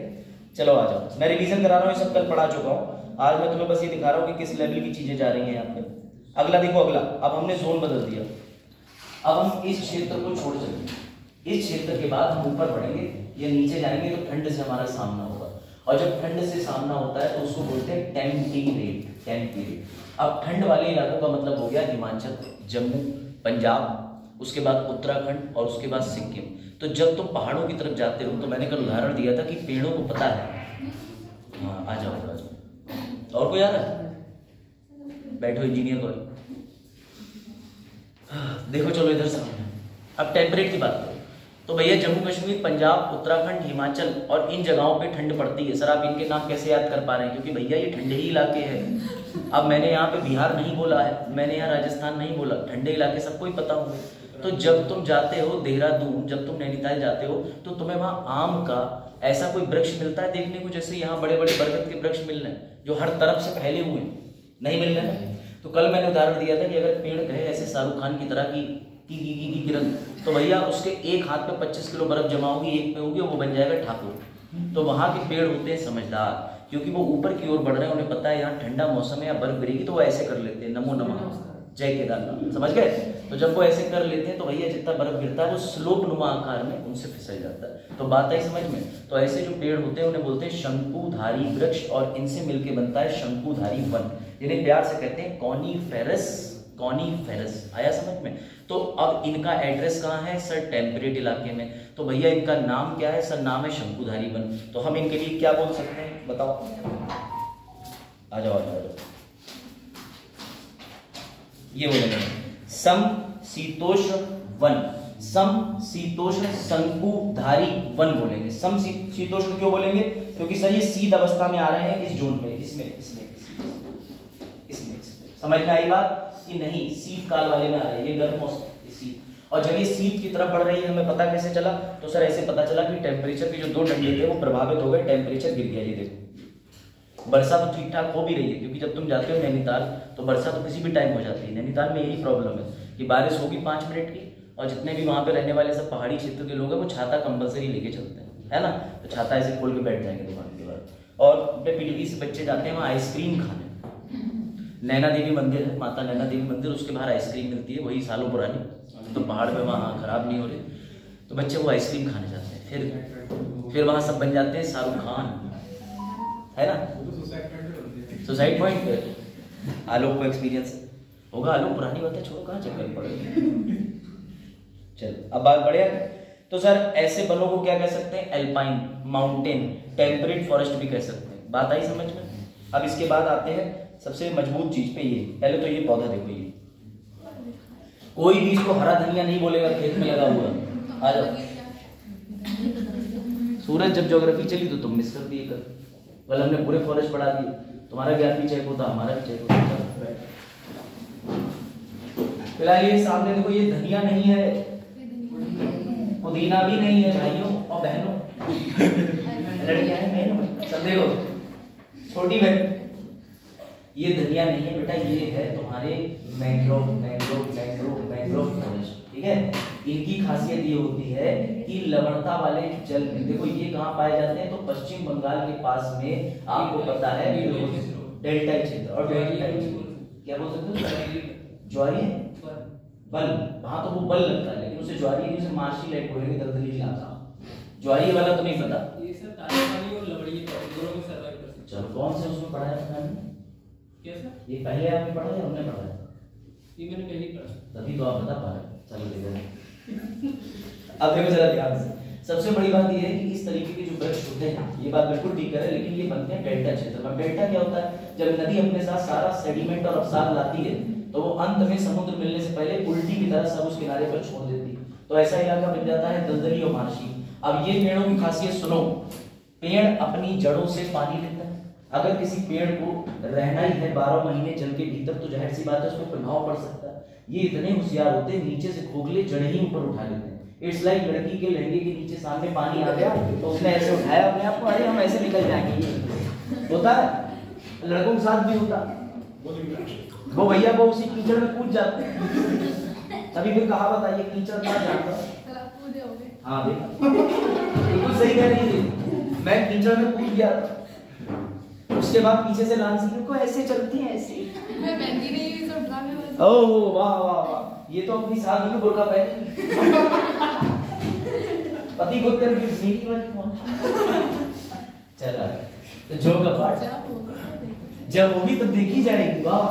चलो आ जाओ, मैं रिवीजन करा रहा हूँ, ये सब कल पढ़ा चुका हूँ, आज मैं तुम्हें बस ये दिखा रहा हूँ कि किस लेवल की चीजें जा रही हैं यहाँ पे। अगला देखो, अगला अब हमने जोन बदल दिया, अब हम इस क्षेत्र को छोड़ चलेंगे, इस क्षेत्र के बाद हम ऊपर बढ़ेंगे या नीचे जाएंगे तो ठंड से हमारा सामना होगा, और जब ठंड से सामना होता है तो उसको बोलते हैं टेम्परेट। अब ठंड वाले इलाकों का मतलब हो गया हिमाचल, जम्मू, पंजाब, उसके बाद उत्तराखंड और उसके बाद सिक्किम। तो जब तुम पहाड़ों की तरफ जाते हो, तो मैंने कल उदाहरण दिया था कि पेड़ों को पता है, हाँ आ जाओ, और कोई आ रहा है, बैठो इंजीनियर को देखो, चलो इधर से। अब टेम्परेट की बात करो तो भैया जम्मू कश्मीर, पंजाब, उत्तराखंड, हिमाचल और इन जगहों पे ठंड पड़ती है। सर आप इनके नाम कैसे याद कर पा रहे हैं? क्योंकि भैया ये ठंडे ही इलाके हैं। अब मैंने यहाँ पे बिहार नहीं बोला है, मैंने यहाँ राजस्थान नहीं बोला, ठंडे इलाके सबको ही पता होंगे। तो जब तुम जाते हो देहरादून, जब तुम नैनीताल जाते हो, तो तुम्हें वहाँ आम का ऐसा कोई वृक्ष मिलता है देखने को, जैसे यहाँ बड़े बड़े बरगद के वृक्ष मिल रहे हैं जो हर तरफ से फैले हुए हैं, नहीं मिल रहे हैं। तो कल मैंने उदाहरण दिया था कि अगर पेड़ कहे ऐसे शाहरुख खान की तरह की किरण, तो भैया उसके एक हाथ में 25 किलो बर्फ जमा होगी, एक पे होगी, वो बन जाएगा ठाकुर। तो वहाँ के पेड़ होते हैं समझदार, क्योंकि वो ऊपर की ओर बढ़ रहे हैं, उन्हें पता है यहाँ ठंडा मौसम है या बर्फ गिरेगी, तो वो ऐसे कर लेते हैं, नमो नमः जय केदारनाथ, समझ गए। तो जब वो ऐसे कर लेते हैं तो भैया जितना बर्फ गिरता है वो स्लोप नुमा आकार में उनसे फिसल जाता है। तो बात आई समझ में। तो ऐसे जो पेड़ होते हैं उन्हें बोलते हैं शंकुधारी वृक्ष, और इनसे मिलकर बनता है शंकुधारी वन, जिन्हें प्यार से कहते हैं कॉनीफेरस कॉनीफेरस। आया समझ में? तो अब इनका एड्रेस कहाँ है सर? टेम्परेट इलाके में। तो भैया इनका नाम क्या है सर? नाम है शंकुधारी वन। तो हम इनके लिए क्या बोल सकते हैं बताओ? आ जाओ आ जाओ। ये बोलेंगे समशीतोष्ण वन, समशीतोष्ण शंकुधारी वन बोलेंगे। समशीतोष्ण क्यों बोलेंगे? क्योंकि सर ये शीत अवस्था में आ रहे हैं इस जोन पे, इसमें समझ में आई बात कि नहीं? शीत काल वाले में आ रहे हैं, ये गर्म मौसम शीत। और जब ये शीत की तरफ बढ़ रही है हमें पता कैसे चला? तो सर ऐसे पता चला कि टेम्परेचर के जो 2 डंडे थे वो प्रभावित हो गए, टेम्परेचर गिर गया। ये देखो वर्षा तो ठीक ठाक हो भी रही है, क्योंकि जब तुम जाते हो नैनीताल तो वर्षा तो किसी भी टाइम हो जाती है। नैनीताल में यही प्रॉब्लम है कि बारिश होगी 5 मिनट की, और जितने भी वहाँ पे रहने वाले सब पहाड़ी क्षेत्र के लोग हैं वो छाता कंपलसरी लेके चलते हैं, है ना? तो छाता ऐसे खोल के बैठ जाएंगे दुकान के बाहर। और पीढ़ी से बच्चे जाते हैं वहाँ आइसक्रीम खाने। नैना देवी मंदिर है, माता नैना देवी मंदिर, उसके बाहर आइसक्रीम मिलती है, वही सालों पुरानी, तो पहाड़ पे वहाँ खराब नहीं हो रही, तो बच्चे वो आइसक्रीम खाने जाते हैं। फिर वहाँ सब बन जाते हैं शाहरुख खान, है ना? सुसाइड पॉइंट पे आलोक को एक्सपीरियंस होगा। आलोक पुरानी बात है, छोड़ो, कहाँ चक्कर पड़ेगा। चल अब बात बढ़िया। तो सर ऐसे वनों को क्या कह सकते हैं? एल्पाइन, माउंटेन, टेम्परेट फॉरेस्ट भी कह सकते हैं। बात आई समझ में? अब इसके बाद आते हैं सबसे मजबूत चीज पे। ये पहले तो ये पौधा देखो, ये कोई भी इसको हरा धनिया नहीं बोलेगा खेत में लगा हुआ। आ जाओ। सूरज जब ज्योग्राफी चली तो तुम मिस कर दिए कल हमने पूरे फॉरेस्ट पढ़ा दिए, तुम्हारा ज्ञान भी चेक होता, हमारा भी चेक होता। फिलहाल ये सामने देखो, ये धनिया नहीं है, पुदीना भी नहीं है भाइयों और बहनों, लड़कियां हैं बहनों, सब देखो, छोटी बहन, ये धनिया नहीं है बेटा, ये है तुम्हारे मैंग्रोव फॉरेस्ट, ठीक है? इनकी खासियत ये होती है कि लवणता वाले जल में, देखो ये कहाँ पाए जाते हैं? तो पश्चिम बंगाल के पास में, आपको पता है डेल्टा क्षेत्र। और डेल्टा क्या बोल सकते हो? ज्वारी बल, वहां तो वो बल लगता है, लेकिन उसे ज्वारी उसे मार्शी लाइट बोलेंगे, दलदली इलाका। ज्वारी वाला तो नहीं पता। ये सर तालिबानी और लवड़ी दोनों में सर्वाइव कर सकते हैं। चलो कौन से उसमें पढ़ा है आपने? क्या सर? ये पहले आपने पढ़ा है हमने पढ़ा है? ये मैंने पहले पढ़ा। तभी तो आप बता पा रहे। चलो देखो अब देखो जरा ध्यान से। सबसे बड़ी बात ये है कि इस तरीके के जो वृक्ष होते हैं, ये बात बिल्कुल ठीक है, लेकिन ये बनते हैं डेल्टा क्षेत्र में। डेल्टा क्या होता है? जब नदी अपने साथ सारा सेडिमेंट और अवसाद लाती है तो वो अंत में समुद्र मिलने से पहले उल्टी की तरह सब उस किनारे पर छोड़ देती है, तो ऐसा इलाका मिल जाता है दलदली और मार्शी। अब ये पेड़ों की खासियत सुनो, पेड़ अपनी जड़ों से पानी लेता है। अगर किसी पेड़ को रहना ही है 12 महीने जल के भीतर, तो जाहिर सी बात है उसको प्रभाव पड़ सकता है। ये इतने होशियार होते हैं, नीचे से खोखले जड़ ही ऊपर उठा लेते हैं। इट्स लाइक लड़की के लहंगे के नीचे सामने पानी आ गया तो उसने ऐसे उठाया अपने आप को, अरे हम ऐसे निकल जाएंगे। ये होता है, लड़कों के साथ भी होता है। वो भैया वो उसी कीचड़ में कूद जाते हैं। तभी फिर कहावत आई है, कीचड़ का जानवर। हाँ बिल्कुल सही कह रही है, मैं कीचड़ में कूद गया, उसके बाद पीछे से लांसी को ऐसे चलती है, ऐसे। मैं पहनती नहीं हूं सब ड्रामे में। ओह वाह वाह वाह, ये तो अपनी शादी में बुर्का पहनी। पति को तेरे की सीधी वाली कौन? चला तो जो कपाट जब होगी तो देखी जाएगी। वाह,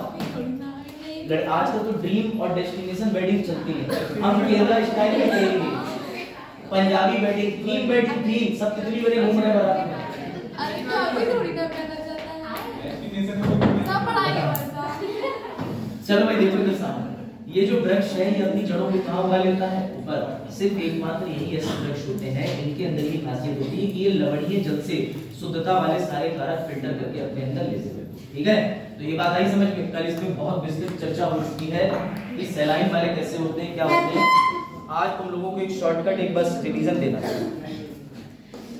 आजकल तो ड्रीम और डेस्टिनेशन वेडिंग चलती है। हम केरला स्टाइल में करेंगे, Punjabi wedding, theme wedding, theme सब कितनी बड़े घूम रहे बारात में। अरे तो अभी थोड़ी ना पहना जाता है, सब पढ़ाई हमारे साथ। चलो भाई देखो इधर सामने, ये जो वृक्ष है ये अपनी जड़ों में कहाँ उगा लेता है? ऊपर। सिर्फ एकमात्र यही ऐसे वृक्ष होते हैं इनके अंदर ये खासियत होती है कि ये लवणीय जल से शुद्धता वाले सारे कारक फिल्टर करके अपने अंदर लेते हैं, ठीक है? तो ये बात आई समझ में? कल इसमें बहुत विस्तृत चर्चा हो चुकी है कि सैलाइन वाले कैसे होते हैं, क्या होते हैं। आज तुम लोगों को एक शॉर्टकट एक बस रिवीजन देना है।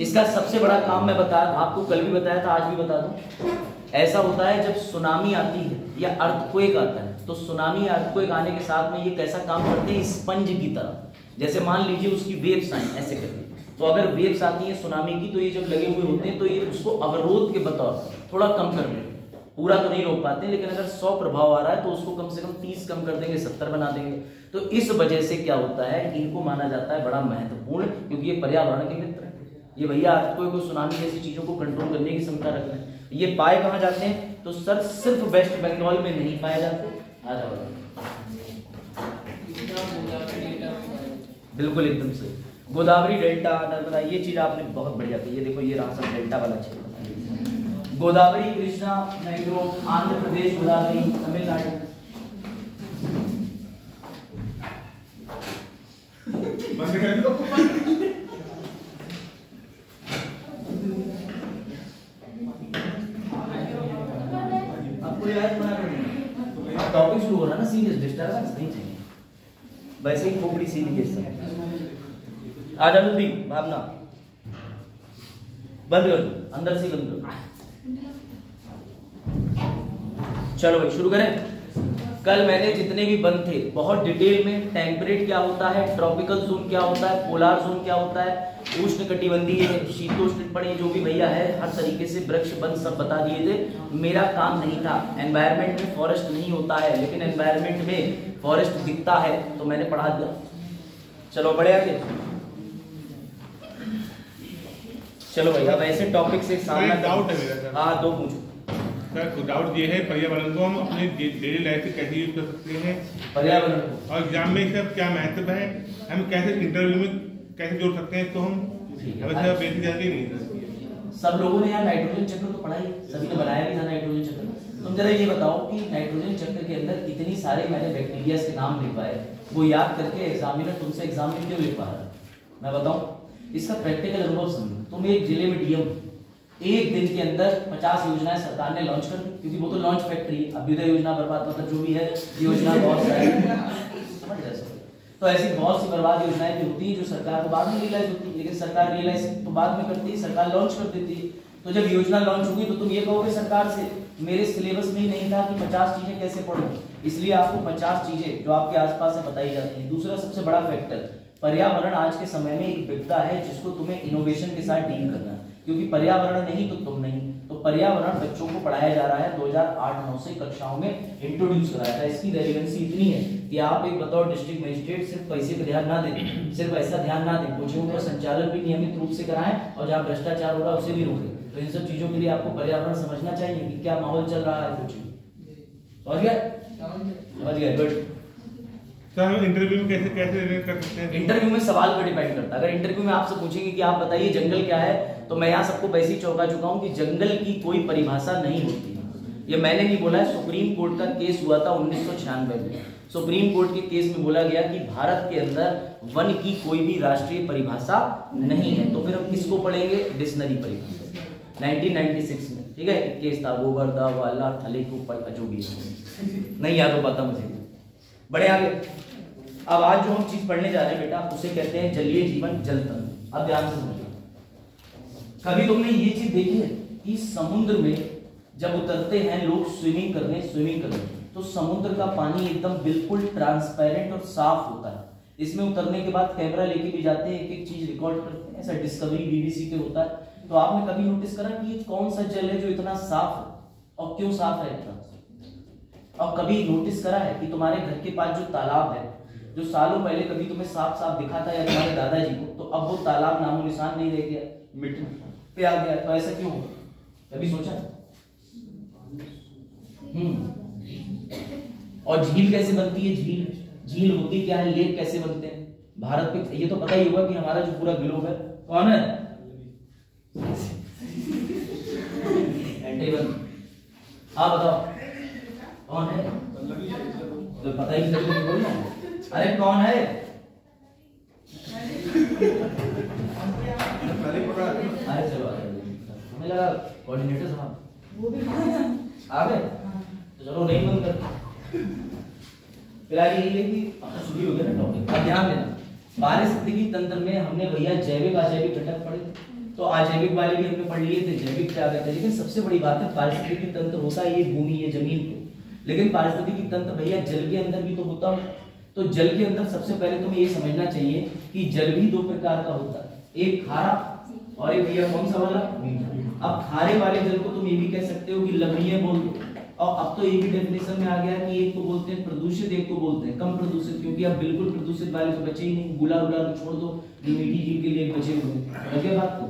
इसका सबसे बड़ा काम मैं बता, आपको कल भी बताया था, आज भी बता दूं। ऐसा होता है जब सुनामी आती है या अर्थक्वेक आता है, तो सुनामी या अर्थक्वेक आने के साथ में ये कैसा काम करते हैं? स्पंज की तरह। जैसे मान लीजिए उसकी वेव्स आई ऐसे करके, तो अगर वेव्स आती है सुनामी की, तो ये जब लगे हुए होते हैं तो ये उसको अवरोध के बतौर थोड़ा कम कर देते हैं। पूरा तो नहीं रोक पाते, लेकिन अगर 100 प्रभाव आ रहा है तो उसको कम से कम 30 कम कर देंगे, 70 बना देंगे। तो इस वजह से क्या होता है, इनको माना जाता है बड़ा महत्वपूर्ण, क्योंकि ये पर्यावरण के मित्र हैं। ये भैया अर्थक्वेक को, सुनामी जैसी चीजों को कंट्रोल करने की क्षमता रखते हैं। ये पाए कहाँ जाते हैं? तो सर सिर्फ वेस्ट बंगाल में नहीं पाए जाते, आ जाओ। बिल्कुल एकदम सही, गोदावरी डेल्टा नर्मदा, ये चीज आपने बहुत बढ़िया की। ये देखो ये रहा सब डेल्टा वाला क्षेत्र, गोदावरी कृष्णा मैंग्रोव, आंध्र प्रदेश गोदावरी, तमिलनाडु। आपको याद बना टॉपिक शुरू हो रहा है ना, सीरियस डिस्टर्बेंस नहीं चाहिए, वैसे ही खोपड़ी सीधी है। आ जा जल्दी, भावना बंद कर दो, अंदर से बंद करो। चलो भाई शुरू करें। कल मैंने जितने भी बंद थे बहुत डिटेल में, टेम्परेट क्या होता है, ट्रॉपिकल जोन क्या होता है, पोलार जोन क्या होता है, उष्ण कटिबंधीय, शीतोष्ण टिप्पणी, जो भी भैया है हर तरीके से वृक्ष बंद सब बता दिए थे। मेरा काम नहीं था, एनवायरमेंट में फॉरेस्ट नहीं होता है, लेकिन एनवायरमेंट में फॉरेस्ट दिखता है तो मैंने पढ़ा दिया। चलो बढ़े आगे। चलो भैया वैसे टॉपिक से सामना डाउट है मेरा सर। हाँ दो पूछो सर। डाउट ये है पर्यावरण को हम अपने डेली लाइफ में कैसे यूज कर सकते हैं, पर्यावरण को, और एग्जाम में इसका क्या महत्व है, हम कैसे इंटरव्यू में कैसे जोड़ सकते हैं इसको हम, वैसे बेसिक जानकारी नहीं है। सब लोगों ने यार नाइट्रोजन चक्र तो पढ़ा ही, सभी ने बनाया भी था नाइट्रोजन चक्र। तुम जरा ये बताओ कि नाइट्रोजन चक्र के अंदर इतनी सारे मैंने बैक्टीरिया के नाम लिखवाए, वो याद करके एग्जामिनर तुमसे एग्जाम में क्यों लिखवा रहा है? मैं बताऊं इसका प्रैक्टिकल अनुभव समझो। तुम एक जिले में डीएम, एक दिन के अंदर 50 योजनाएं सरकार ने लॉन्च कर दी, क्योंकि वो तो लॉन्च फैक्ट्री है। अभ्युदय योजना, बर्बाद मतलब जो भी है योजना बहुत सारी समझ रहे हो। तो ऐसी बहुत सी बर्बाद योजनाएं भी होती है जो सरकार को बाद में रियलाइज होती है, लेकिन सरकार रियलाइज तो बाद में करती है, सरकार लॉन्च कर देती है। तो जब योजना लॉन्च होगी तो तुम ये कहोगे सरकार से मेरे सिलेबस में ही नहीं था कि 50 चीजें कैसे पढ़ूं, इसलिए आपको 50 चीजें जो आपके आसपास है बताई जाती है। दूसरा सबसे बड़ा फैक्टर, पर्यावरण आज के समय में एक विपदा है जिसको तुम्हें इनोवेशन के साथ डील करना है, क्योंकि पर्यावरण नहीं तो तुम नहीं। तो पर्यावरण बच्चों को पढ़ाया जा रहा है, 2008-9 से कक्षाओं में इंट्रोड्यूस कराया था। इसकी रेलेवेंसी इतनी है कि आप एक बतौर डिस्ट्रिक्ट मजिस्ट्रेट सिर्फ पैसे पर ध्यान ना दें, सिर्फ ऐसा ध्यान ना दें, कोचिंगों का संचालन भी नियमित रूप से कराएं और जहाँ भ्रष्टाचार हो रहा है उसे भी रोकें। तो इन सब चीजों के लिए आपको पर्यावरण समझना चाहिए कि क्या माहौल चल रहा है कोचिंग। समझ गए? गुड। सर हम इंटरव्यू में कैसे कैसे कर सकते हैं? इंटरव्यू में सवाल पर डिपेंड करता है। अगर इंटरव्यू में आपसे पूछेंगे कि आप बताइए जंगल क्या है, तो मैं यहाँ सबको वैसे ही चौंका चुका हूँ कि जंगल की कोई परिभाषा नहीं होती। ये मैंने नहीं बोला है, सुप्रीम कोर्ट का केस हुआ था 1996 में। सुप्रीम कोर्ट के केस में बोला गया कि भारत के अंदर वन की कोई भी राष्ट्रीय परिभाषा नहीं है। तो फिर हम किसको पढ़ेंगे? डिक्शनरी परिभाषा 1996 में, ठीक है। केस था गोवर्धा वाला थले को जो भी नहीं याद हो पाता मुझे। बड़े आगे। अब आज जो हम चीज पढ़ने जा रहे हैं बेटा उसे कहते हैं जलीय जीवन, जल तंत्र। अब ध्यान से समझिए, कभी तुमने ये चीज देखी है कि समुद्र में जब उतरते हैं लोग स्विमिंग करने तो समुद्र का पानी एकदम बिल्कुल ट्रांसपेरेंट और साफ होता है। इसमें उतरने के बाद कैमरा लेके भी जाते हैं, एक एक चीज रिकॉर्ड करते हैं। ऐसा डिस्कवरी बीबीसी पे होता है। तो आपने कभी नोटिस करा कि ये कौन सा जल है जो इतना साफ है और क्यों साफ है इतना? और कभी नोटिस करा है कि तुम्हारे घर के पास जो तालाब है, जो सालों पहले कभी तुम्हें साफ साफ दिखा था या तुम्हारे दादाजी को, तो अब वो तालाब नामो निशान नहीं रह गया, मिट्टी पे आ गया। तो ऐसा क्यों? कभी सोचा? और झील कैसे बनती है? झील होती क्या है? लेक कैसे बनते हैं? भारत पे ये तो पता ही होगा कि हमारा जो पूरा ग्लोब है कौन है? हाँ बताओ कौन है? तो पता ही नहीं बोलना। अरे कौन है? अरे चलो हमें लगा कोऑर्डिनेटर साहब आ गए, तो चलो नहीं बंद कर। फिलहाल यही है कि शुरू हो गया ना टॉपिक। अब ध्यान देना, पारिस्थितिकी तंत्र में हमने भैया जैविक अजैविक घटक पढ़े, तो अजैविक वाले भी हमने पढ़ लिए थे, जैविक पे आ गए थे। लेकिन सबसे बड़ी बात है पारिस्थितिकी तंत्र होता है ये भूमि, ये जमीन पे, लेकिन पारिस्थितिकी तंत्र भैया जल के अंदर भी तो होता है। तो जल के अंदर सबसे पहले तुम्हें ये समझना चाहिए कि जल भी दो प्रकार का होता है, एक खारा और एक भैया कौन सा वाला? अब खारे वाले जल को तुम ये भी कह सकते हो कि लवणीय बोल दो। और अब तो ये भी डेफिनेशन में आ गया कि एक को बोलते हैं प्रदूषित, एक को बोलते हैं कम प्रदूषित, क्योंकि अब बिल्कुल प्रदूषित वाले तो बचे ही नहीं, गुला गुला को छोड़ दो, मीठी झील के लिए बचे हुए हैं। बात को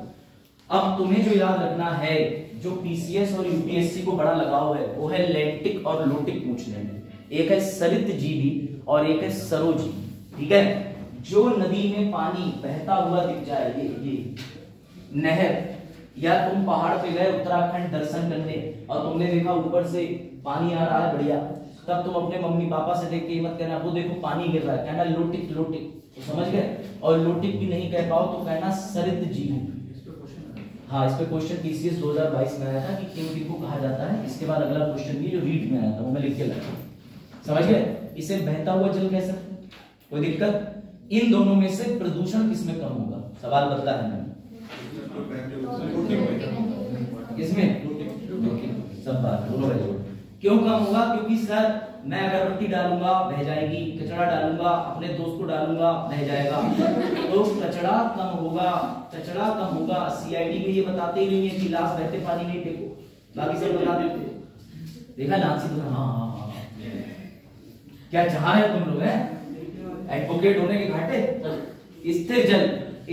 अब तुम्हें जो याद रखना है, जो पीसीएस और यूपीएससी को बड़ा लगाव है, वो है लैक्टिक और लोटिक पूछने में। एक है सरित जीवी और एक है सरोजीवी। ठीक है, जो नदी में पानी बहता हुआ दिख जाए, ये नहर, या तुम पहाड़ पे गए उत्तराखंड दर्शन करने और तुमने देखा ऊपर से पानी आ रहा है बढ़िया, तब तुम अपने मम्मी पापा से देख के मत कहना वो देखो पानी गिर रहा है, कहना लोटिक लोटिक, तो समझ गए। और लोटिक भी नहीं कह पाओ तो कहना सरित जीवी। हाँ, इस पे क्वेश्चन पीसीएस 2022 में आया था कि किन किन को कहा जाता है। इसके बाद अगला क्वेश्चन भी जो रीट में आया था वो मैं लिख के लाया, समझ गए। इसे बहता हुआ जल कह सकते हैं, कोई दिक्कत। इन दोनों में से प्रदूषण किसमें कम होगा, सवाल बदला है मैंने, किसमें, सब बात बोलो भाई। क्यों कम होगा, क्योंकि सर मैं अगरबत्ती डालूंगा बह जाएगी, कचरा डालूंगा अपने दोस्त को डालूंगा बह जाएगा, तो कचरा कम होगा, कचरा कम होगा। सीआईडी में ये बताते ही नहीं है कि लाश बहते पानी में फेंको, बाकी सब बता देते। देखा नाम से, हाँ क्या चाह रहे तुम लोग हैं, एडवोकेट होने के घाटे। स्थिर जल,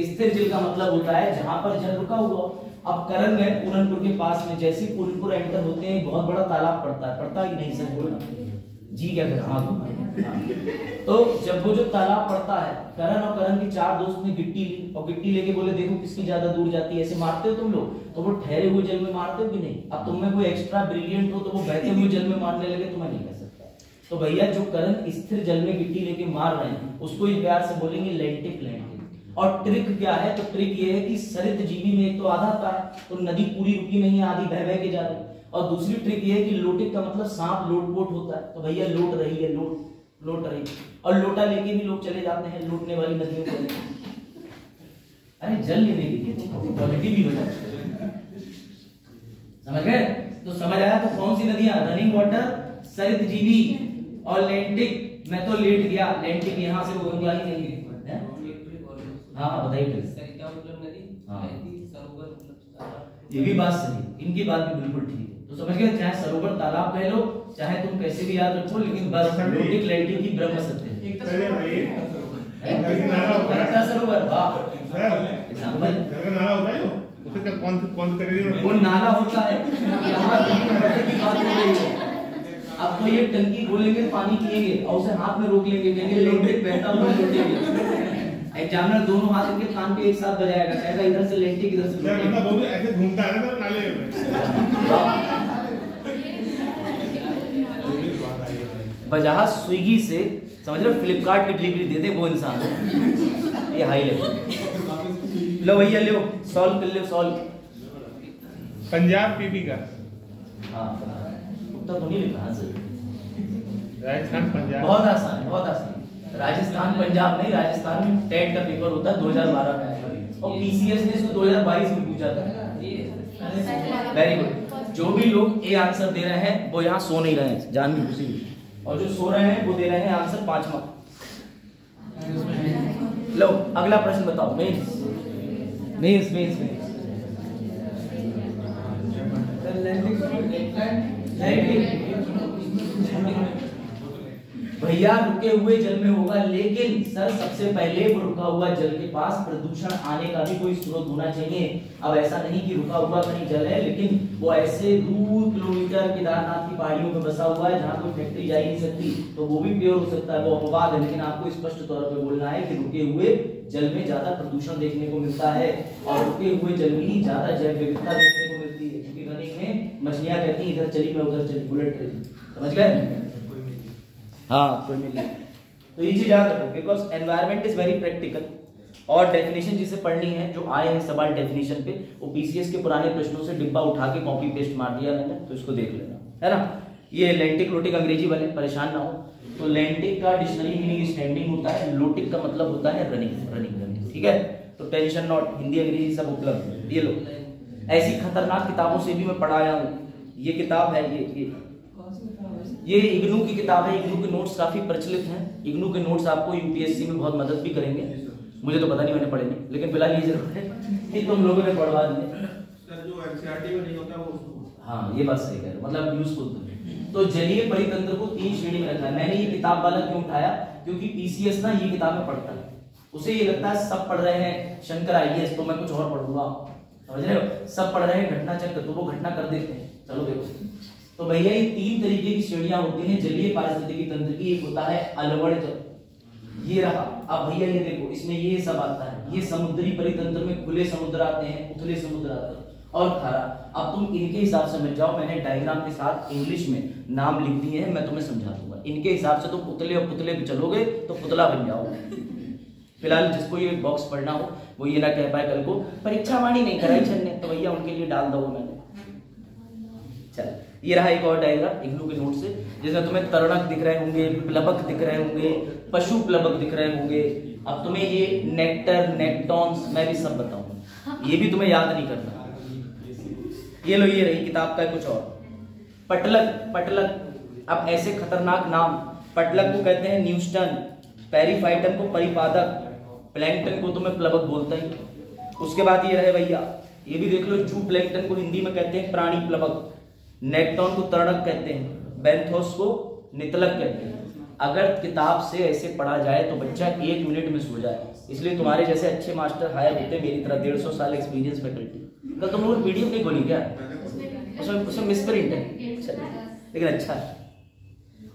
स्थिर जल का मतलब होता है जहां पर जल रुका हुआ। अब करण में पूरनपुर के पास में, जैसे पूरनपुर एंटर होते हैं बहुत बड़ा तालाब पड़ता है, पड़ता है कि नहीं सर, बोलना जी क्या कर रहा हूं। तो जब वो जो तालाब पड़ता है, करण और करण के चार दोस्त ने गिट्टी ली और गिट्टी लेके बोले देखो किसकी ज्यादा दूर जाती है, ऐसे मारते हो तुम लोग, तो वो ठहरे हुए जल में मारते हो कि नहीं। अब तुम में कोई एक्स्ट्रा ब्रिलियंट हो तो वो बहते हुए जल में मारने लगे, तो मैं नहीं कह सकता। तो भैया जो करण स्थिर जल में गिट्टी लेके मार रहे हैं उसको इस प्यार से बोलेंगे लेंटिक लेंटिक। और ट्रिक क्या है, तो ट्रिक ये है कि सरित जीवी में एक तो आधा आता है, तो नदी पूरी रुकी नहीं है, आधी बह बह के जा रही है। और दूसरी ट्रिक ये है कि लोटिक का मतलब सांप लोट पोट होता है, तो भैया लोट रही है, लोट रही। और लोटा लेके भी लोग चले जाते हैं लूटने वाली नदियों को। अरे जल लेने के लिए क्वालिटी भी होता है, समझ गए। तो समझ आया, तो कौन सी नदियां, रनिंग वाटर, सरित जीवी और लेंटिक। मैं तो लेट गया, लेंटिक यहाँ से बोलूंगा ही नहीं है। हाँ बताइए क्या मतलब नदी, हाँ। सरोवर मतलब, ये भी बात सही, इनकी बात भी बिल्कुल ठीक है। तो समझ गए, चाहे सरोवर तालाब कह लो, चाहे तुम कैसे भी याद रखो, लेकिन बस लोटिक लेंटिक की ब्रह्म सत्य है। सरोवर एग्जांपल नाला होता है, उसका कौन करेगा, वो नाला होता है। अब तो ये टंकी खोलेंगे पानी पिएंगे और उसे हाथ में रोक लेंगे, कहेंगे लेंटिक बहता हुआ लौटेंगे। एग्जामिनर दोनों हाथ इनके कान पे एक साथ बजाएगा, कहेगा इधर से लेंटिक इधर से मतलब वो भी ऐसे घूमता है ना नाले में। बजाज स्विगी से, समझ रहे हो, फ्लिपकार्ट की डिलीवरी दे दे वो इंसान, ये हाई लेवल। लो भैया लो, सॉल्व कर लो, सॉल्व। पंजाब पीपी का, हाँ उत्तर तो नहीं लिखा सर, राजस्थान पंजाब, बहुत आसान है, बहुत आसान। राजस्थान पंजाब नहीं, राजस्थान में टेट का पेपर होता है 2012 में, और पीसीएस ने इसको 2022 में पूछा था। Very good. जो भी लोग ए आंसर दे रहे हैं वो यहाँ सो नहीं रहे हैं, जान की खुशी, और जो सो रहे हैं वो दे रहे हैं आंसर 5वां। लो अगला प्रश्न बताओ, मेंस मेंस मेंस मेंस। भैया रुके हुए जल में होगा, लेकिन सर सबसे पहले वो रुका हुआ जल के पास प्रदूषण आने का भी कोई स्रोत होना चाहिए। अब ऐसा नहीं कि रुका हुआ कहीं जल है, लेकिन वो ऐसे दूर किलोमीटर केदारनाथ की पहाड़ियों में बसा हुआ है जहाँ कोई फैक्ट्री जा ही नहीं सकती, तो वो भी प्योर हो सकता है, वो अपवाद है। लेकिन आपको स्पष्ट तौर पर बोलना है कि रुके हुए जल में ज्यादा प्रदूषण देखने को मिलता है, और रुके हुए जल में ही ज्यादा जैव विविधता देखने को मिलती है। क्योंकि रनिंग में मछलियां कहती हैं इधर चली मैं उधर चली, बुलेट ट्रेन, समझ गए। हाँ कोई मिल, तो ये चीज याद रखो, because environment is very practical. और डेफिनेशन जिसे पढ़नी है, जो आए हैं सवाल डेफिनेशन पे, वो पीसीएस के पुराने प्रश्नों से डिब्बा उठा के कॉपी पेस्ट मार दिया मैंने, तो इसको देख लेना, है ना। ये लेंटिक लोटिक अंग्रेजी वाले परेशान ना हो, तो लेंटिक का डिक्शनरी मीनिंग स्टैंडिंग होता है, लोटिक का मतलब होता है रनिंग रनिंग रनिंग, ठीक है। तो टेंशन नॉट, हिंदी अंग्रेजी सब उपलब्ध है। ये लो, ऐसी खतरनाक किताबों से भी मैं पढ़ाया हूँ। ये किताब है, ये इग्नू की किताब है। इग्नू के नोट्स काफी प्रचलित हैं। इग्नू के नोट्स आपको यूपीएससी में बहुत मदद भी करेंगे। मुझे तो पता नहीं, मैंने पढ़े नहीं, लेकिन फिलहाल ये जरूर है कि तुम लोगों ने पढ़वा दिए सर। जो एनसीईआरटी में नहीं होता वो, हाँ ये बात सही कह रहे हो, मतलब यूजफुल। तो जलीय परितंत्र को 3 श्रेणी में रखा है। मैंने ये किताब वाला क्यों उठाया, क्योंकि पीसीएस ना ये किताबें पढ़ता है, उसे ये लगता है सब पढ़ रहे हैं शंकर आईएएस, तो मैं कुछ और पढ़ूंगा, समझ रहे हो। सब पढ़ रहे हैं घटना चक्र, तो वो घटना कर देते हैं। चलो देखो, तो भैया ये 3 तरीके की श्रेणियां होती हैं जलीय पारिस्थितिकी तंत्र की। एक होता है अलवण, ये रहा। अब भैया ये देखो, इसमें ये सब आता है। ये समुद्री परितंत्र में खुले समुद्र आते हैं, उथले समुद्र आते हैं और खारा। अब तुम इनके हिसाब से समझ जाओ, मैंने डायग्राम के साथ इंग्लिश में नाम लिख दिए हैं, मैं तुम्हें समझा दूंगा। इनके हिसाब से तुम उतले और पुतले पे चलोगे तो पुतला बन जाओगे। फिलहाल जिसको ये बॉक्स पढ़ना हो वो ये ना कह पाए कल को परीक्षा वाणी नहीं कराई छन्ने, तो भैया उनके लिए डाल दो मैंने। चल ये रहा एक और डायग्राम इग्नू के नोट से, जिसमें तुम्हें तरणक दिख रहे होंगे, प्लवक दिख रहे होंगे, पशु प्लवक दिख रहे होंगे। अब तुम्हें ये नेक्टर, नेक्टॉन्स मैं भी सब बताऊंगा, ये भी तुम्हें याद नहीं करना। ये लो, ये रही किताब का कुछ और। पटलक, पटलक अब ऐसे खतरनाक नाम, पटलक को कहते हैं न्यूस्टन, पेरीफाइटन को परिपादक, प्लैंकटन को तुम्हें प्लवक बोलता ही। उसके बाद ये रहे भैया, ये भी देख लो, जू प्लैंकटन को हिंदी में कहते हैं प्राणी प्लवक, नेक्टॉन को तरणक कहते हैं, बेंथोस को नितलक कहते हैं। अगर किताब से ऐसे पढ़ा जाए तो बच्चा 1 मिनट में सो जाए। इसलिए तुम्हारे जैसे अच्छे मास्टर हायर होते मेरी तरह, 150 साल एक्सपीरियंस फैकल्टी। कल तुम लोग पीडीएफ नहीं खोली क्या? उसमें मिसप्रिंट है, लेकिन अच्छा है।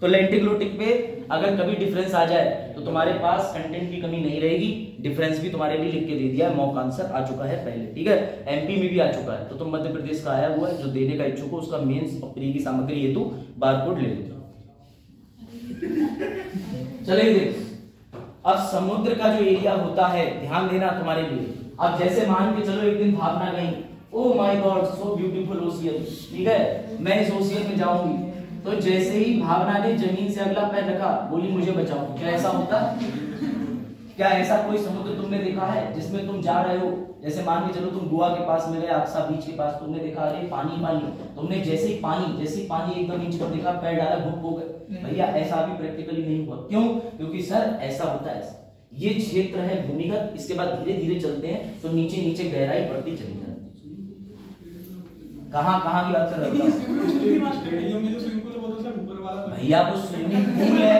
तो लेंटिग्लोटिक पे अगर कभी डिफरेंस आ जाए तो तुम्हारे पास कंटेंट की कमी नहीं रहेगी। डिफरेंस भी तुम्हारे लिए लिख के दे दिया है, मॉक आंसर आ चुका है पहले, ठीक है। एमपी में भी आ चुका है, तो तुम मध्य प्रदेश का आया हुआ है जो देने का इच्छुक हो, उसका मेंस और प्री की सामग्री हेतु बारकोड ले लो। चलिए देखो, अब समुद्र का जो एरिया होता है, ध्यान देना तुम्हारे लिए। अब जैसे मान के चलो एक दिन भावना गई, oh my God so beautiful ocean, ठीक है, मैं इस ओशियन में जाऊंगी। तो जैसे ही भावना ने जमीन से अगला पैर रखा, बोली मुझे बचाओ, क्या ऐसा होता? क्या ऐसा कोई समुद्र तुमने देखा है जिसमें तुम जा रहे हो, जैसे मान के चलो तुम गोवा के पास में गए, अक्सा बीच के पास, तुमने देखा अरे पानी पानी, तुमने जैसे ही पानी एकदम नीचे पर देखा, पैर डाला, घुप हो गए। भैया ऐसा अभी प्रैक्टिकली नहीं हुआ। क्यों? क्योंकि सर ऐसा होता है, ये क्षेत्र है भूमिगत, इसके बाद धीरे धीरे चलते हैं तो नीचे नीचे गहराई बढ़ती चली जाती है। कहाँ की बात कर रहे हो भैया? वो स्विमिंग पूल है,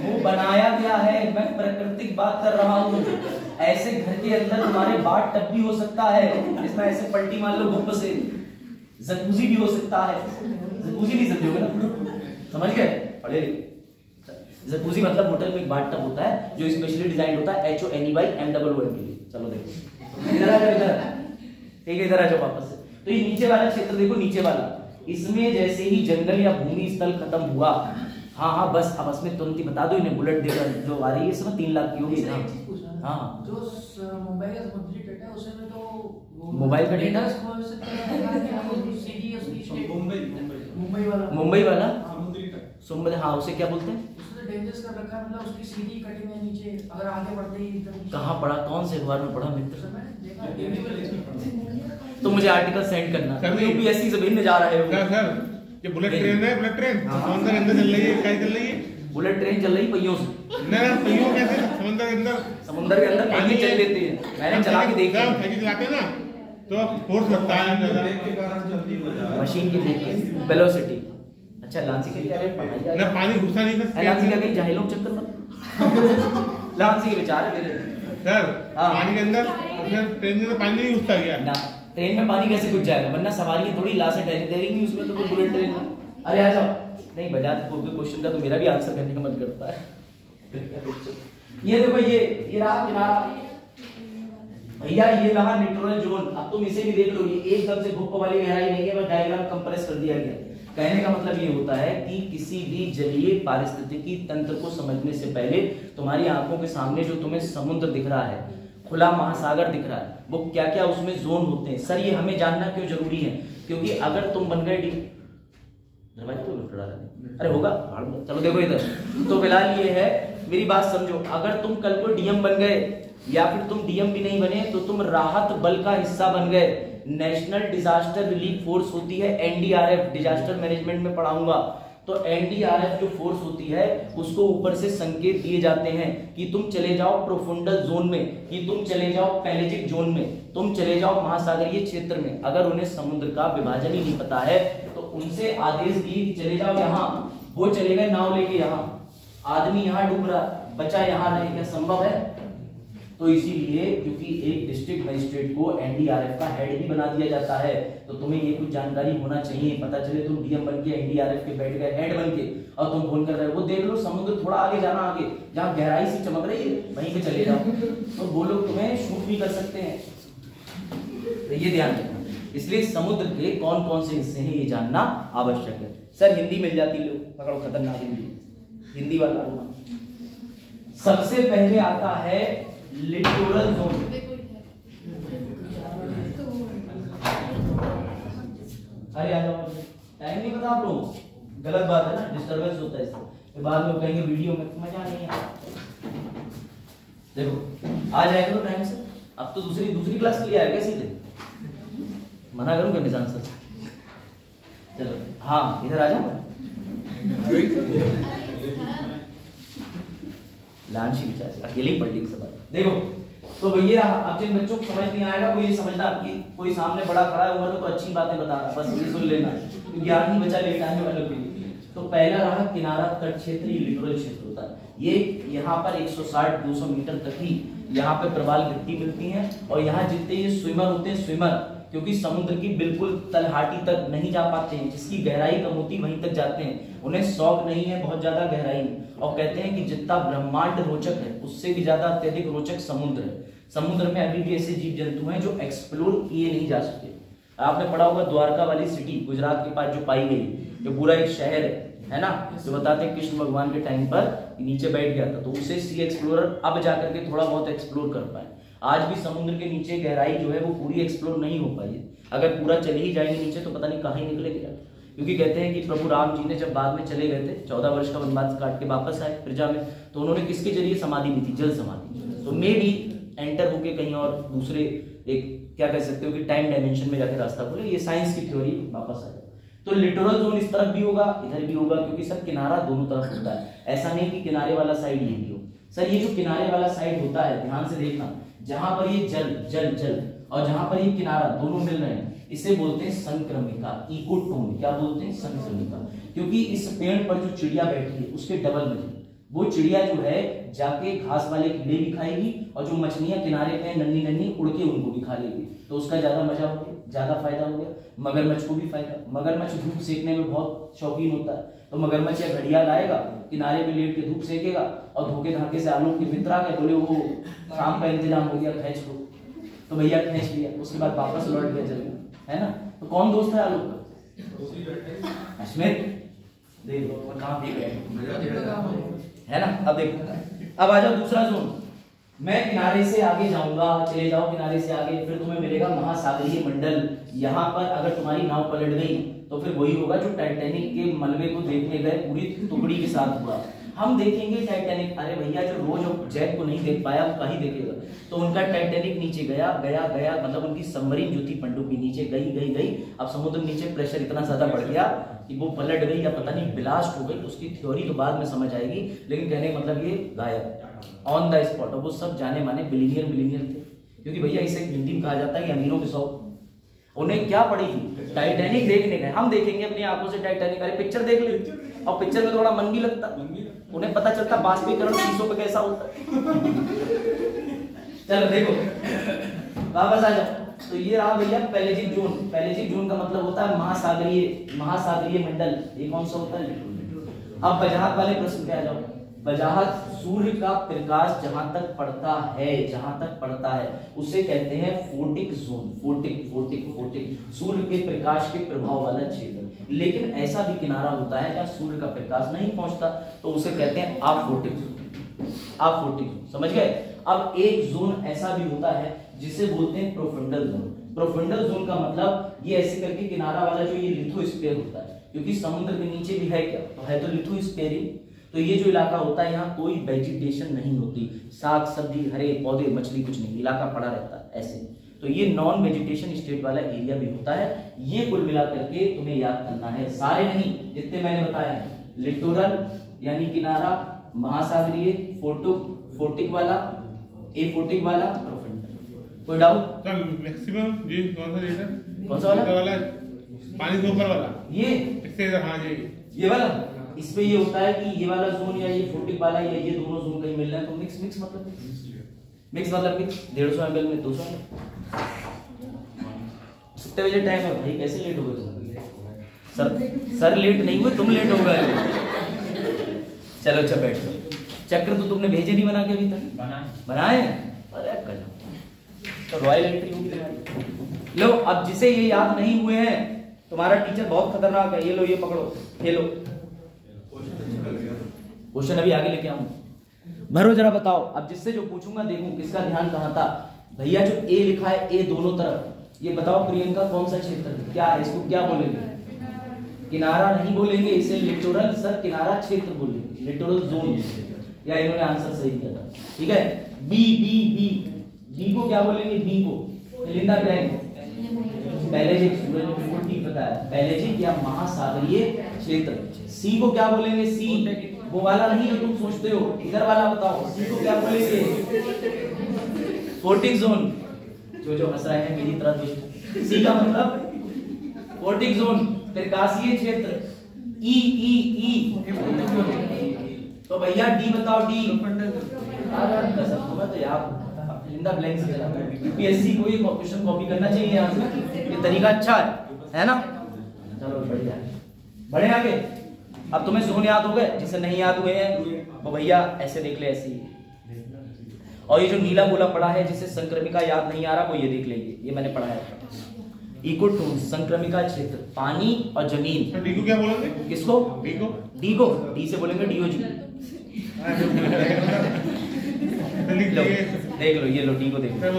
वो बनाया गया है, मैं प्राकृतिक बात कर रहा हूँ। ऐसे घर के अंदर तुम्हारे बाथ टब भी हो सकता है, जिसमें ऐसे पलटी मार लो घुप से, जकूजी भी हो सकता है। जकूजी नहीं समझोगे ना, समझ गए? पढ़े जकूजी मतलब होटल में एक बाथ टब होता है जो स्पेशली डिजाइन होता है HONEYMOON के लिए। चलो देखो इधर आ जाओ, इधर ठीक है, इधर आ जाओ वापस से। तो ये नीचे वाला क्षेत्र देखो, नीचे वाला, इसमें जैसे ही जंगल या भूमि स्थल खत्म हुआ, हाँ बस अब इसमें तुरंत ही बता दो इन्हें, बुलेट देकर जो आ रही है इसमें 3 लाख की होगी। हाँ जो मुंबई का समुद्री तट है उसमें तो मोबाइल का डेटा, मुंबई वाला समुद्र, हाँ उसे क्या बोलते हैं? डेंजरस कर रखा है, मतलब उसकी सीधी कटिंग है नीचे, अगर आगे बढ़ते ही एकदम। कहाँ पढ़ा, कौन से अखबार में पढ़ा मित्र? तो मुझे आर्टिकल सेंड करना। यूपीएससी से भिन्न जा रहे हो सर, ये बुलेट ट्रेन है, बुलेट ट्रेन समंदर के अंदर चल रही है, क्या चल रही है? बुलेट ट्रेन चल रही पहियों से। ना पहियों कैसे? समुद्र के अंदर पानी चल लेती है, मैंने चला के देखा। साइकिल चलाते हैं ना तो फोर्स लगता है मशीन की देखिए वेलोसिटी। अच्छा लांसी के क्या पढ़ाई ना, पानी घुसा नहीं था। लांसी का कहीं जाहिलों चक्कर मत लांसी के बेचारे मेरे सर पानी के अंदर ट्रेन में पानी नहीं घुसता क्या ना? ट्रेन में पानी कैसे घुस जाएगा, वरना सवारी थोड़ी ला से डरेंगी उसमें, तो बुलेट ट्रेन में। अरे आ जाओ, नहीं बजाज क्वेश्चन का तो मेरा भी आंसर करने का मन करता है। ये देखो, ये रहा किनारा भैया, ये रहा लिटोरल जोन। अब तुम इसे भी देख लो, ये एकदम से भूख वाली गहराई नहीं है, बस डायग्राम कंप्रेस कर दिया गया। कहने का मतलब ये होता है कि किसी भी जलीय पारिस्थितिकी तंत्र को समझने से पहले तुम्हारी आंखों के सामने जो तुम्हें समुद्र दिख रहा है, खुला महासागर दिख रहा है, वो क्या क्या उसमें जोन होते हैं। सर ये हमें जानना क्यों जरूरी है? क्योंकि अगर तुम बन गए अरे होगा, चलो देखो इधर। तो फिलहाल ये है, मेरी बात समझो, अगर तुम कल को डीएम बन गए या फिर तुम डीएम भी नहीं बने तो तुम राहत बल का हिस्सा बन गए। नेशनल डिजास्टर रिलीफ फोर्स होती है एनडीआरएफ, डिजास्टर मैनेजमेंट में पढ़ाऊंगा। तो एनडीआरएफ जो फोर्स होती है उसको ऊपर से संकेत दिए जाते हैं कि तुम चले जाओ प्रोफुंडल जोन में, कि तुम चले जाओ पैलेजिक जोन में, तुम चले जाओ महासागरीय क्षेत्र में। अगर उन्हें समुद्र का विभाजन ही नहीं पता है तो उनसे आदेश दिए कि चले जाओ यहाँ, वो चले गए नाव लेके यहाँ, आदमी यहाँ डूब रहा, बचा यहाँ रहे, क्या संभव है? तो इसीलिए क्योंकि एक डिस्ट्रिक्ट मजिस्ट्रेट को एनडीआरएफ का हेड भी बना दिया जाता है, तो तुम्हें ये कुछ जानकारी होना चाहिए। पता चले तुम डीएम बन के एनडीआरएफ के बैठ गए हेड बन के और तुम फोन कर रहे हो, वो देख लो समुद्र थोड़ा आगे जाना, आगे जहाँ गहराई सी चमक रही है वहीं पे चले जाओ, तो वो लोग तुम्हें शूट भी कर सकते हैं। तो ये ध्यान रखना, इसलिए समुद्र के कौन कौन से हिस्से हैं ये जानना आवश्यक है। सर हिंदी मिल जाती, लो पकड़ो, खतरनाक हिंदी वाला। सबसे पहले आता है लिटोरल जोन। अरे आ जाओ, टाइम नहीं पता आप लोगों को, गलत बात है ना, डिस्टर्बेंस होता है इससे, बाद में कहेंगे वीडियो में मजा नहीं है। देखो आ जाएगा तो टाइम से। अब तो दूसरी क्लास के लिए आएगा, सीधे मना करूंगा निशान सर। चलो हाँ इधर आ जाओ, लांची विचार अकेले ही पढ़ सब। देखो तो भैया अब जिन बच्चों को समझ नहीं आएगा वो ये समझना कि कोई सामने बड़ा खड़ा है उम्र में तो अच्छी बातें बता रहा है, बस ये सुन लेना, तो ज्ञान ही बचा लेट आने वालों के लिए। तो पहला रहा किनारा तट क्षेत्र, लिटोरल क्षेत्र होता है। ये यहाँ पर 160-200 मीटर तक ही यहाँ पे प्रवाल गिट्टी मिलती है, और यहाँ जितने ये स्विमर होते हैं, स्विमर क्योंकि समुद्र की बिल्कुल तलहाटी तक नहीं जा पाते हैं, जिसकी गहराई कम होती वहीं तक जाते हैं, उन्हें शौक नहीं है बहुत ज्यादा गहराई, और कहते हैं कि जितना ब्रह्मांड रोचक है उससे भी ज्यादा अत्यधिक रोचक समुद्र है। समुद्र में अभी भी ऐसे जीव जंतु हैं जो एक्सप्लोर किए नहीं जा सकते। आपने पढ़ा होगा द्वारका वाली सिटी गुजरात के पास जो पाई गई, जो पूरा एक शहर है ना, जो बताते हैं कृष्ण भगवान के टाइम पर नीचे बैठ गया था, तो उसे सी एक्सप्लोरर अब जाकर के थोड़ा बहुत एक्सप्लोर कर पाए। आज भी समुद्र के नीचे गहराई जो है वो पूरी एक्सप्लोर नहीं हो पाई है। अगर पूरा चले ही जाएंगे नीचे तो पता नहीं कहाँ ही निकलेगा, क्योंकि कहते हैं कि प्रभु राम जी ने जब बाद में चले गए थे, 14 वर्ष का वनवास काट के वापस आए प्रजा में, तो उन्होंने किसके जरिए समाधि ली थी? जल समाधि। तो मे भी एंटर होके कहीं और दूसरे एक क्या कह सकते हो कि टाइम डायमेंशन में जाके रास्ता खोले, ये साइंस की थ्योरी वापस आए। तो लिटोरल जोन इस तरफ भी होगा इधर भी होगा, क्योंकि सर किनारा दोनों तरफ होता है, ऐसा नहीं कि किनारे वाला साइड ये भी हो। सर ये जो किनारे वाला साइड होता है ध्यान से देखना, जहां पर ये जल जल जल और जहां पर ये किनारा दोनों मिल रहे हैं, इसे बोलते हैं संक्रमिका, इकोटोन। क्या बोलते हैं? संक्रमिका। क्योंकि इस पेड़ पर जो चिड़िया बैठी है उसके डबल में वो चिड़िया जो है जाके घास वाले कीड़े भी खाएगी, और जो मछलियां किनारे पे नन्ही नन्ही उड़ के उनको भी खा लेगी, तो उसका ज्यादा मजा हो गया, ज्यादा फायदा हो गया। मगरमच्छ को भी फायदा, मगरमच्छ धूप सेकने में बहुत शौकीन होता है, तो मगरमच्छ या घड़ियाल लाएगा किनारे पे लेट के धूप सेकेगा, और धोखे धाके से आलू के मित्र आ गए, बोले वो शाम का इंतजाम हो गया खींच लो, तो भैया खींच लिया, उसके बाद वापस लौट गया जल्दी, है ना। तो कौन दोस्त है आलू का? अश्मित देख लो कहाँ देख रहे है ना। अब देखो, अब आ जाओ दूसरा जोन। मैं किनारे से आगे जाऊंगा, चले जाओ किनारे से आगे, फिर तुम्हें मिलेगा महासागरीय मंडल। यहाँ पर अगर तुम्हारी नाव पलट गई तो फिर वही होगा जो टाइटैनिक के मलबे को देखने गए पूरी टुकड़ी के साथ हुआ। हम देखेंगे टाइटैनिक, अरे भैया जो रोज जैक को नहीं देख पाया वो कहीं देखेगा, तो उनका टाइटैनिक नीचे गया गया गया, मतलब उनकी सबमरीन जो थी पनडुब्बी नीचे गई गई गई। अब समुद्र नीचे प्रेशर इतना ज्यादा बढ़ गया कि वो पलट गई या पता नहीं ब्लास्ट हो गई, उसकी थ्योरी तो बाद में समझ आएगी, लेकिन कहने का मतलब ये गायब ऑन द स्पॉट। और वो सब जाने माने बिलियनियर थे, क्योंकि भैया इसे हिंदी में कहा जाता है कि अमीरों के शौक। उन्हें क्या पड़ी थी? टाइटैनिक देखने गए। हम देखेंगे अपनी आंखों से टाइटैनिक, अरे पिक्चर देख ली, और पिक्चर में थोड़ा मन भी लगता, उन्हें पता चलता बाष्पीकरण शीशों पे कैसा होता है। चलो देखो वापस आ जाओ। तो ये रहा भैया पैलेजिक जोन। पैलेजिक जोन का मतलब होता है महासागरीय मंडल। ये कौन सा होता है? अब वजाहत वाले प्रश्न पे आ जाओ। वजाहत, सूर्य का प्रकाश जहां तक पड़ता है उसे कहते हैं फोटिक जोन। फोटिक सूर्य के प्रकाश के प्रभाव वाला क्षेत्र। लेकिन ऐसा भी किनारा होता है जहां सूर्य का प्रकाश नहीं पहुंचता, तो उसे कहते हैं अफोटिक जोन। समझ गए? अब एक जोन ऐसा भी होता है जिसे बोलते हैं प्रोफंडल जोन। प्रोफंडल जोन का मतलब ये ऐसे करके किनारा वाला जो ये लिथोस्फीयर होता है, क्योंकि समुद्र के नीचे भी है क्या, तो है तो लिथोस्फीयर ही। तो ये जो इलाका होता है यहाँ कोई वेजिटेशन नहीं होती, साग सब्जी हरे पौधे मछली कुछ नहीं, इलाका पड़ा रहता है ऐसे। तो ये नॉन वेजिटेशन स्टेट वाला एरिया भी होता है। ये कुल मिला करके तुम्हें याद करना है, सारे नहीं जितने मैंने बताए हैं, लिटोरल यानी किनारा, महासागरीय, फोटिक वाला, एफोटिक वाला, प्रोफंडल। कोई डाउट? मैक्सिमम जी कौन सा डेटा? कौन सा वाला? पानी के ऊपर वाला ये इससे हाँ ये वाला। इस पे ये होता है कि ये वाला जोन या ये फोटिक वाला या ये दोनों जोन कहीं मिल रहे हैं, तो मिक्स मतलब मिक्स मतलब कि 150 ml में 200 ml। कितने बजे टाइम है भाई, कैसे लेट हो गए तुम? सर लेट नहीं हुए, तुम लेट हो गए। चलो अच्छा बैठो। चक्र तो तुमने भेजे नहीं बना के अभी तक? बनाए? अरे कर तो रॉयल एंट्री होगी तुम्हारी। लो अब जिसे ये याद नहीं हुए हैं, तुम्हारा टीचर बहुत खतरनाक है। ये लो, ये पकड़ो, ये लो क्वेश्चन अभी आगे लेके आऊंगा। भरो जरा बताओ। अब जिससे जो पूछूंगा देखूं किसका ध्यान कहां था। भैया जो ए लिखा है, ए दोनों तरफ, ये बताओ प्रियंका कौन सा क्षेत्र है? क्या है इसको, क्या बोलेंगे? किनारा नहीं बोलेंगे इसे, लिटोरल सर किनारा क्षेत्र बोलेंगे, लिटोरल जोन। या इन्होंने आंसर सही दिया था, ठीक है। बी बी बी बी को क्या बोलेंगे? बी को लिंदा ब्लैंक, पैलेजिक, सूरज ने बिल्कुल ठीक बताया, पैलेजिक या महासागरीय क्षेत्र। सी को क्या बोलेंगे? सी वो वाला नहीं जो तुम सोचते हो, इधर वाला बताओ। सी को क्या बोलेंगे? फोर्टिक जोन। जो हंस रहे हैं मेरी तरह दोस्त, सी का मतलब फोर्टिक जोन, प्रकाशीय क्षेत्र। ई ई ई तो भैया डी बताओ। डी कसम तो यार लिंदा ब्लैंक से चला। यूपीएससी को ये क्वेश्चन कॉपी करना चाहिए यहाँ से, ये तरीका अच्छा है ना? चलो बढ़िया, बढ़े आगे। अब तुम्हें जोन याद हो गए, जिसे नहीं याद हुए हैं वो भैया ऐसे देख ले, ऐसे ही। और ये जो नीला गोला पड़ा है जिसे संक्रमिका याद नहीं आ रहा, वो ये देख लेंगे, ये मैंने पढ़ा है। इकोटोन संक्रमिका क्षेत्र, पानी और जमीन। डी को क्या बोलेंगे? किसको? डी को। डी को डी से बोलेंगे डीओजी। देख लो, ये लो, डी को देख लो,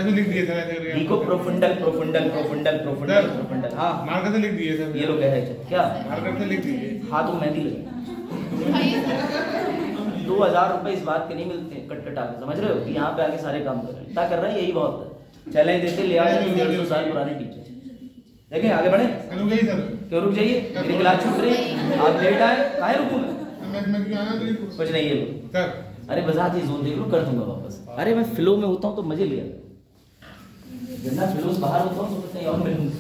लिख दिए सर। डी को profundal profundal profundal profundal profundal. हाँ मार्कर से लिख दिए सर। ये लोग कह रहे थे क्या? मार्कर से लिख दिए। हाँ तो मेहंदी लगी। 2000 रुपए इस बात के नहीं मिलते कट आके, समझ रहे हो कि यहाँ पे आके सारे काम कर रहे हैं। क्या कर रहे हैं, यही बहुत है। चैलेंज देते ले आओ 150 साल पुराने टीचर। देखें आगे बढ़े। रुक जाइए सर। क्यों रुक जाइए? मेरी क्लास छूट रही, आप लेट आए, काहे रुकूं मैं? कुछ नहीं है सर। अरे बजा दी जोन देख लो, कर दूंगा वापस। अरे मैं फ्लो में होता हूँ तो मजे लिया, वरना फ्लो से बाहर होता हूँ तो कहीं और मिलूंगा।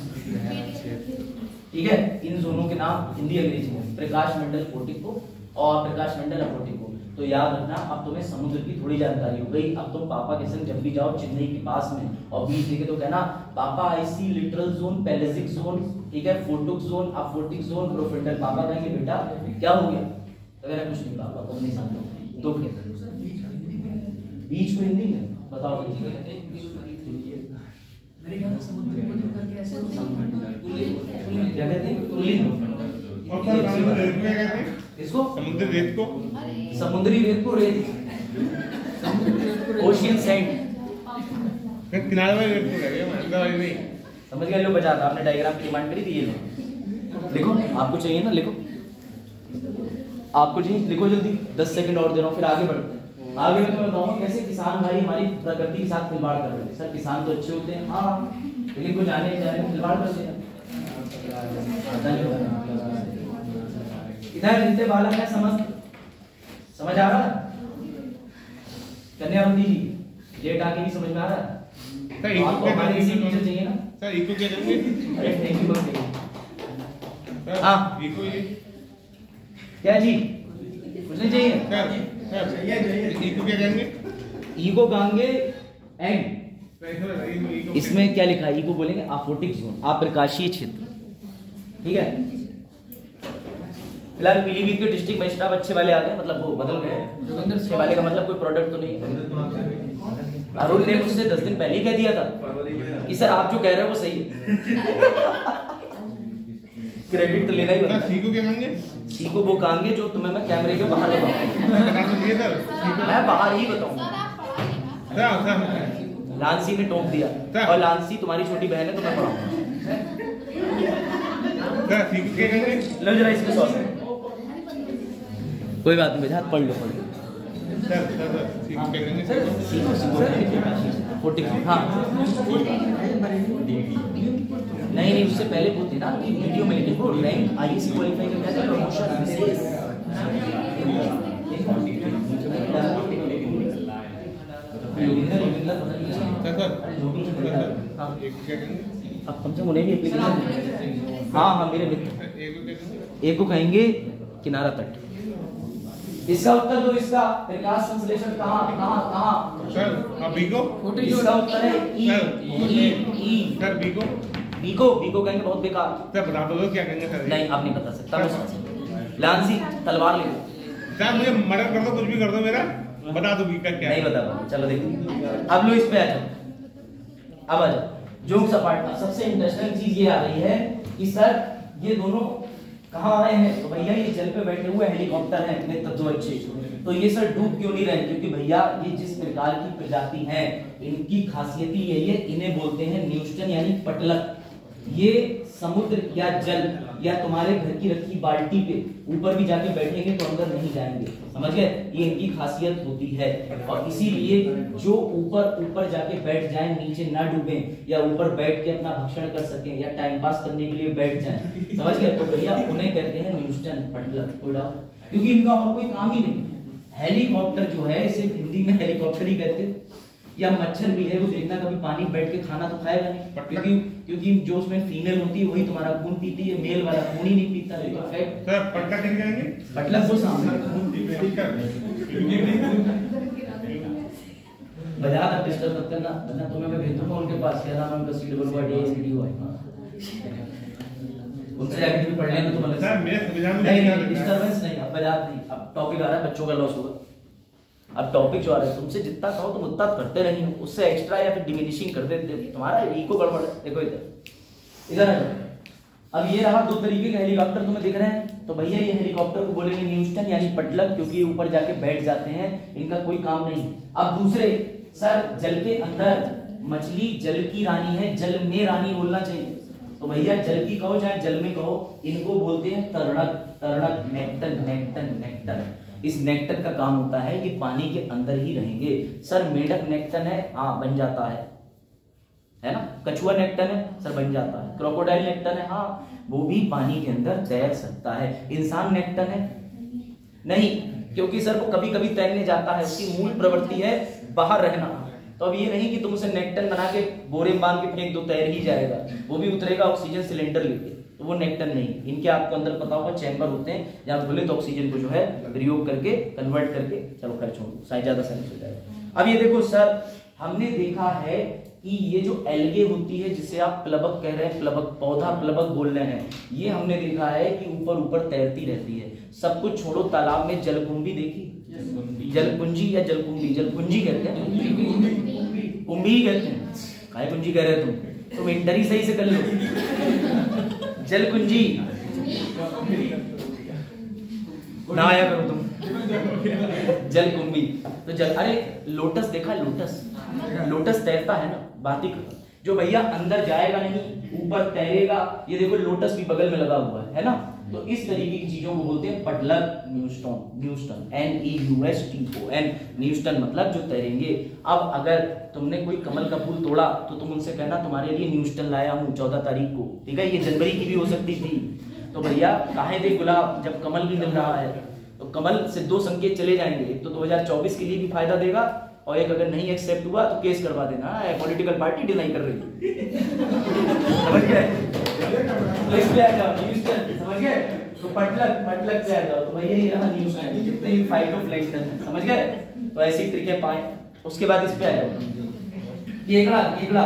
ठीक है, इन जोनों के नाम हिंदी अंग्रेजी में, प्रकाश मंडल फोर्टिको और प्रकाश मंडल अपोर्टिको। तो याद रखना। अब तुम्हें समुद्र की थोड़ी जानकारी हो गई। अब तुम पापा के संग जब भी जाओ चेन्नई के पास में और बीच देखे तो कहना पापा आई सी लिटरल जोन, पैलेजिक जोन, ठीक है, फोर्टिक जोन, अपोर्टिक जोन, प्रोफंडल। पापा कहेंगे बेटा क्या हो गया? अगर कुछ नहीं पापा, तुम नहीं समझो। तो बीच में हिंदी में बताओ मेरे ख्याल से समुद्र को देख करके ऐसे क्या कहते हैं? तुलिन। और सर समुद्र रेत को क्या कहते हैं? इसको समुद्र रेत को, समुद्री रेत को रेत, ओशियन सैंड। फिर किनारे वाली रेत को कहेंगे, अंदर वाली नहीं। समझ गए? लो बचा था आपने, डायग्राम की डिमांड करी थी। ये लो लिखो, आपको चाहिए ना, लिखो। आपको चाहिए, लिखो जल्दी। 10 सेकंड और दे रहा हूँ, फिर आगे बढ़ते हैं। आगे मैं तुम्हें बताऊंगा कैसे किसान भाई हमारी प्रकृति के साथ खिलवाड़ कर रहे हैं। सर किसान तो अच्छे होते हैं, हाँ, लेकिन कुछ जाने खिलवाड़ करते हैं। इधर जितने बालक है समझ आ रहा है? कन्यावती जी लेट आके भी समझ में आ रहा है? सर इको आपको क्या हमारे कहेंगे? इसी टीचर चाहिए ना? सर इको क्या कहेंगे? अरे थैंक यू बहुत। हाँ इको ये क्या जी कुछ नहीं चाहिए? सर इको क्या कहेंगे? ईगो कहेंगे एंड। इसमें क्या लिखा है? ईगो बोलेंगे अपोर्टिक जोन, अप्रकाशीय क्षेत्र। ठीक है, फिलहाल पीलीभीत के डिस्ट्रिक्ट मजिस्ट्रेट अच्छे वाले आ गए, मतलब वो बदल गए। अच्छे वाले का मतलब कोई प्रोडक्ट तो नहीं है। अरुण ने मुझसे 10 दिन पहले ही कह दिया था कि सर आप जो कह रहे हो वो सही है। क्रेडिट तो लेना ही बनता है। सी को क्या कहेंगे? सी को वो कहेंगे जो तुम्हें मैं कैमरे के बाहर बताऊंगा। मैं बाहर ही बताऊंगा। लांसी ने टोक दिया, और लांसी तुम्हारी छोटी बहन है तो मैं पढ़ाऊंगा। लो जरा इसको सॉल्व। कोई बात नहीं बेटा, पढ़ लो पढ़ लो। हाँ नहीं नहीं, उससे पहले वो थे ना कि वीडियो में लिखो रैंक आईएससी क्वालीफाई करने का प्रमोशन विशेष। अब कम से कम उन्हें भी एप्लीकेशन। हाँ हाँ मेरे मित्र। एक को कहेंगे किनारा तट, इसका उत्तर दो। इसका प्रकाश संश्लेषण कहाँ कहाँ कहाँ? सर अब बीको इसका उत्तर है ई ई ई। सर बीको बीको बीको कहेंगे बहुत बेकार। सर बता दो क्या कहेंगे सर? नहीं आप नहीं बता सकता। मैं लांसी तलवार ले लो। सर मुझे मर्डर कर दो, कुछ भी कर दो, मेरा बता दो बीका क्या नहीं बता पाऊंगा। चलो देखिए अब लो इस पे आ जाओ। अब आ जाओ जोक सपाट। सबसे इंटरेस्टिंग चीज ये आ रही है कि सर ये दोनों कहाँ आए हैं? तो भैया ये जल पे बैठे हुए हेलीकॉप्टर हैं इतने तत्व अच्छे। तो ये सर डूब क्यों नहीं रहे? क्योंकि भैया ये जिस प्रकार की प्रजाति हैं इनकी खासियत ही यही है, इन्हें बोलते हैं न्यूस्टन यानी पटलक। ये समुद्र या जल या तुम्हारे घर की रखी बाल्टी पे ऊपर भी जाके बैठेंगे तो अंदर नहीं जाएंगे, समझ गए? ये इनकी खासियत होती है। और इसीलिए जो ऊपर ऊपर जाके बैठ जाएं, नीचे ना डूबें, या ऊपर बैठ के अपना भक्षण कर सकें या टाइम पास करने के लिए बैठ जाएं, समझ गए? तो भैया उन्हें कहते हैं न्यूस्टन पटलक, क्योंकि इनका और कोई काम ही नहीं। हेलीकॉप्टर जो है इसे हिंदी में हेलीकॉप्टर ही कहते हैं। या मच्छर भी है, वो देखना कभी पानी बैठ के खाना तो खाएगा नहीं, क्योंकि जो उसमें फीमेल होती है वही तुम्हारा खून पीती है, मेल वाला खून ही नहीं पीता है। सर पटका कैसे जाएंगे? पटलक वो सामने बजा तक डिस्टर्ब मत करना, वरना तुम्हें मैं भेज दूंगा उनके पास। क्या नाम है उनका? CWD उनसे जाके भी पढ़ लेना तुम्हारे। सर मेरे संविधान में नहीं डिस्टर्बेंस नहीं, अब बजात नहीं। अब टॉपिक आ रहा है बच्चों का लॉस होगा। अब टॉपिक जो आ रहा है तुमसे जितना कहो तुम उतना करते नहीं हो, उससे एक्स्ट्रा या फिर डिमिनिशिंग कर देते, तुम्हारा इको गड़बड़ है। देखो इधर अब ये रहा दो तरीके के हेलीकॉप्टर तुम्हें दिख रहे हैं। तो भैया ये हेलीकॉप्टर को बोलेंगे न्यूस्टन यानी पटलक, क्योंकि ये ऊपर जाके बैठ जाते हैं, इनका कोई काम नहीं। अब दूसरे सर जल के अंदर मछली जल की रानी है, जल में रानी बोलना चाहिए। तो भैया जल की कहो चाहे जल में कहो, इनको बोलते हैं तरणक। तरणक नेक्टन नेक्टन नेक्टन। इस नेक्टन का काम होता है कि पानी के अंदर ही रहेंगे। सर मेंढक नेक्टन है, हाँ बन जाता है ना? कछुआ नेक्टन है सर, बन जाता है। क्रोकोडाइल नेक्टन है, हाँ वो भी पानी के अंदर तैर सकता है। इंसान नेक्टन है नहीं, क्योंकि सर वो कभी कभी तैरने जाता है, उसकी मूल प्रवृत्ति है बाहर रहना। तो अब ये नहीं कि तुम उसे नेक्टन बना के बोरे में बांध के फेंक दो, तैर ही जाएगा, वो भी उतरेगा ऑक्सीजन सिलेंडर लेके। तो वो नेक्टन नहीं। इनके आपको अंदर पता होगा चैम्बर होते हैं जहाँ घुलित ऑक्सीजन को जो है प्रयोग करके कन्वर्ट करके, चलो खैर छोड़ो साइज ज्यादा साइंस हो जाएगा। अब ये देखो सर हमने देखा है कि ये जो एल्गे होती है जिसे आप प्लवक कह रहे हैं, प्लवक पौधा प्लवक बोल रहे हैं, ये हमने देखा है कि ऊपर ऊपर तैरती रहती है। सब कुछ छोड़ो, तालाब में जलकुंभी देखी? जलकुंजी या जलकुंभी? जलकुंजी कहते हैं, कुंभी कहते हैं। काय कुंजी कह रहे हो तुम इंटर ही सही से कर लो। जलकुंजी ना आया करो तुम। जलकुंभी तो जल, अरे लोटस देखा? लोटस तैरता है ना, बात ही करो। जो भैया अंदर जाएगा नहीं, ऊपर तैरेगा। ये देखो लोटस भी बगल में लगा हुआ है ना? तो इस तरीके की चीजों को बोलते हैं पटलक न्यूस्टन NEUSTON। न्यूस्टन मतलब जो तैरेंगे। अब अगर तुमने कोई कमल का फूल तोड़ा तो तुम उनसे कहना तुम्हारे लिए न्यूस्टन लाया हूँ 14 तारीख को, ठीक है? ये जनवरी की भी हो सकती थी। तो भैया काहे दे गुलाब जब कमल नहीं मिल रहा है? तो कमल से दो संकेत चले जाएंगे, एक तो 2024 के लिए भी फायदा देगा, और एक अगर नहीं एक्सेप्ट हुआ तो केस करवा देना, पॉलिटिकल पार्टी डिनाई कर रही है। समझ गए? तो इसलिए आ जाओ न्यूस्टन, समझ गए? तो पटलक से आ जाओ। तो भैया ये रहा न्यूस्टन, जितने भी फाइटोप्लैंक्टन है, समझ गए? तो ऐसी ट्रिकें पाए। उसके बाद इस पे आ जाओ केकड़ा।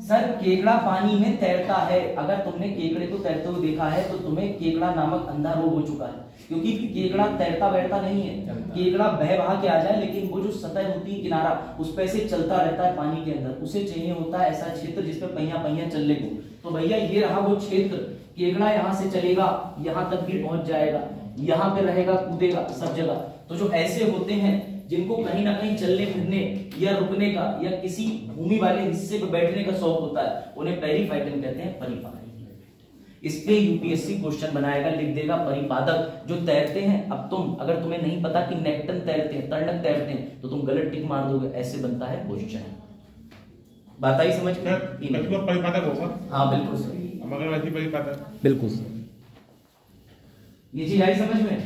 सर केकड़ा पानी में तैरता है। अगर तुमने केकड़े को तैरते हुए देखा है तो तुम्हें केकड़ा नामक अंधा रोग हो चुका है, क्योंकि केकड़ा तैरता बैठता नहीं है। केकड़ा बह बहा के आ जाए, लेकिन वो जो सतह होती है किनारा, उस पे से चलता रहता है पानी के अंदर। उसे चाहिए होता है ऐसा क्षेत्र जिसपे पहिया चलने को। तो भैया ये रहा वो क्षेत्र। केकड़ा यहाँ से चलेगा, यहाँ तक भी पहुंच जाएगा, यहाँ पे रहेगा, कूदेगा सब जगह। तो जो ऐसे होते हैं जिनको कहीं ना कहीं चलने फिरने या रुकने का या किसी भूमि वाले हिस्से पे बैठने का शौक होता है, उन्हें पेरीफाइटन कहते हैं, परिपादक। इस पे यूपीएससी क्वेश्चन बनाएगा, लिख देगा परिपादक जो तैरते हैं। अब तुम अगर तुम्हें नहीं पता कि नेक्टन तैरते हैं, तरणक तैरते हैं, तो तुम गलत टिक मार दोगे। ऐसे बनता है क्वेश्चन। बात आई समझ में? परिपादक होगा। हाँ बिल्कुल सर, मगरमच्छी परिपादक, बिल्कुल सर। ये चीज आई समझ में?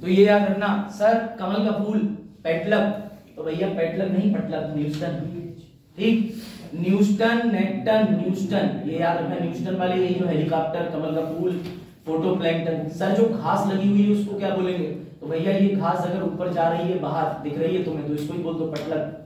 तो ये याद रखना। सर कमल का फूल पेटलक, तो भैया पेटलक नहीं पटलक, न्यूस्टन। ठीक, न्यूस्टन नेक्टन न्यूस्टन, ये याद रखना। न्यूस्टन वाले यही जो हेलीकॉप्टर, कमल का फूल, फोटोप्लैंक्टन। सर जो घास लगी हुई है उसको क्या बोलेंगे? तो भैया ये घास अगर ऊपर जा रही है, बाहर दिख रही है तुम्हें, तो इसको ही बोल दो पटलग।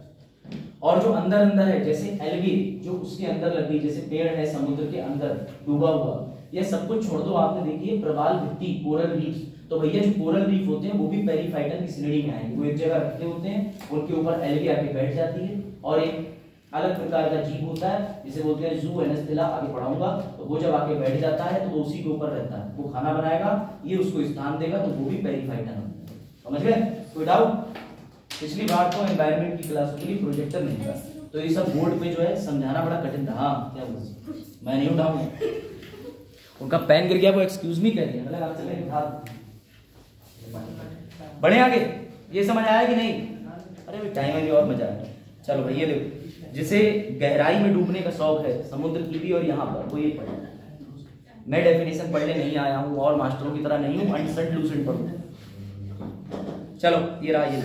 और जो अंदर अंदर है, जैसे एल्गी जो उसके अंदर लगी, जैसे पेड़ है समुद्र के अंदर डूबा हुआ, ये सब कुछ छोड़ दो, आपने देखिए प्रवाल भित्ति कोरल रीफ, तो भैया जो कोरल रीफ होते हैं वो भी पेरीफाइटन की श्रेणी में आएंगे। वो एक जगह रखते होते हैं, उनके ऊपर एल्गी आके बैठ जाती है और एक अलग प्रकार का जीव होता है जिसे बोलते हैं जू एनेस्थेला, आगे पढ़ाऊंगा। तो वो जब आके बैठ जाता है तो वो उसी के ऊपर रहता है, वो खाना बनाएगा, ये उसको स्थान देगा, तो वो भी पेरीफाइटन। समझ गए? कोई डाउट? पिछली बार तो एनवायरनमेंट की क्लास के लिए प्रोजेक्टर नहीं था, तो ये सब बोर्ड पे जो है समझाना बड़ा कठिन था। हाँ क्या बोल, मैं नहीं उठाऊंगा, उनका पेन गिर गया, वो एक्सक्यूज मी कह रही है, मतलब आप चले उठा। बढ़े आगे, ये समझ आया कि नहीं? अरे टाइम है और मजा आया। चलो भाई ये देखो, जिसे गहराई में डूबने का शौक है, समुद्र की भी और यहाँ पर, वो ये पढ़े। मैं डेफिनेशन पढ़ने नहीं आया हूँ और मास्टरों की तरह नहीं हूँ, अनसेंट लूसेंट पढ़ूँ। चलो ये रहा, ये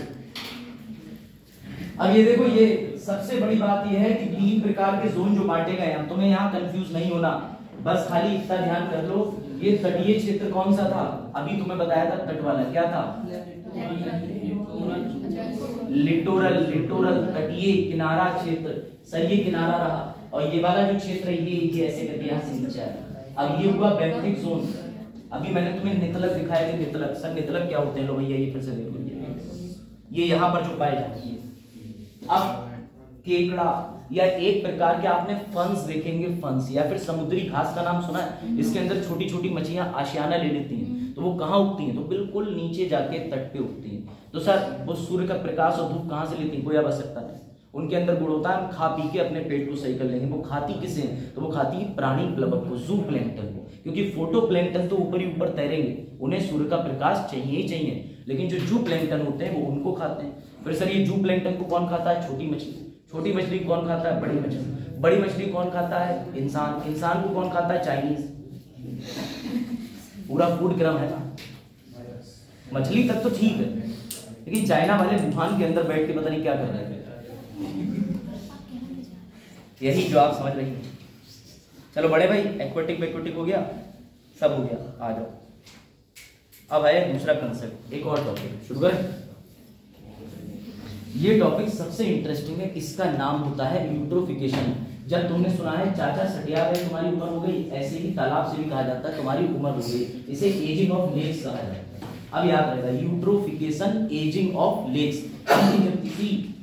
अब ये देखो, ये सबसे बड़ी बात ये है कि 3 प्रकार के जोन जो बांटे गए हैं, तुम्हें यहाँ कंफ्यूज नहीं होना, बस खाली इतना ध्यान कर लो। ये तटीय क्षेत्र कौन सा था? अभी तुम्हें बताया था तट वाला, क्या था? लिटोरल, लिटोरल तटीय किनारा क्षेत्र, सर ये किनारा रहा, और ये वाला जो क्षेत्र है ये ऐसे करके यहाँ से नीचे आया। अब ये हुआ बेंथिक जोन। अभी मैंने तुम्हें नितलक दिखाया था, नितलक, सर नितलक क्या होते हैं? लो भैया ये फिर से देख लो, ये यहाँ पर जो पाए जाती है। अब केकड़ा या एक प्रकार के आपने फंस देखेंगे, फंस या फिर समुद्री घास का नाम सुना है? इसके अंदर छोटी छोटी मछलियां आशियाना ले लेती हैं, तो वो कहाँ उगती हैं? तो बिल्कुल नीचे जाके तट पे उगती हैं। तो सर वो सूर्य का प्रकाश और धूप कहाँ से लेती हैं? कोई बता सकता है? उनके अंदर गुण होता है, हम खा पी के अपने पेट को सही कर लेंगे। वो खाती किसे हैं? तो वो खाती है प्राणी प्लवक को, जू प्लैंक्टन को, क्योंकि फोटो प्लैंक्टन तो ऊपर ही ऊपर तैरेंगे, उन्हें सूर्य का प्रकाश चाहिए ही चाहिए, लेकिन जो जू प्लैंक्टन होते हैं वो उनको खाते हैं। फिर सर ये जू प्लैंक्टन को कौन खाता है? छोटी मछली। छोटी मछली कौन खाता है? बड़ी मछली। बड़ी मछली कौन खाता है? इंसान। इंसान को कौन खाता है? चाइनीज। पूरा फूड क्रम है ना, मछली तक तो ठीक है, लेकिन चाइना वाले वुहान के अंदर बैठ के पता नहीं क्या कर रहे हैं। यही जो आप समझ रही हैं। चलो बड़े भाई, एक्वेटिक बैक्वेटिक हो गया, सब हो गया, आ जाओ। अब है दूसरा कंसेप्ट, एक और टॉपिक शुरू करें। ये टॉपिक सबसे इंटरेस्टिंग है, इसका नाम होता है यूट्रोफिकेशन। जब तुमने सुना है चाचा सटिया गए तुम्हारी उम्र हो गई, ऐसे ही तालाब से भी कहा जाता है तुम्हारी उम्र हो गई, इसे एजिंग ऑफ लेक्स कहा जाता है। अब याद रहेगा, यूट्रोफिकेशन, एजिंग ऑफ लेक्स, जब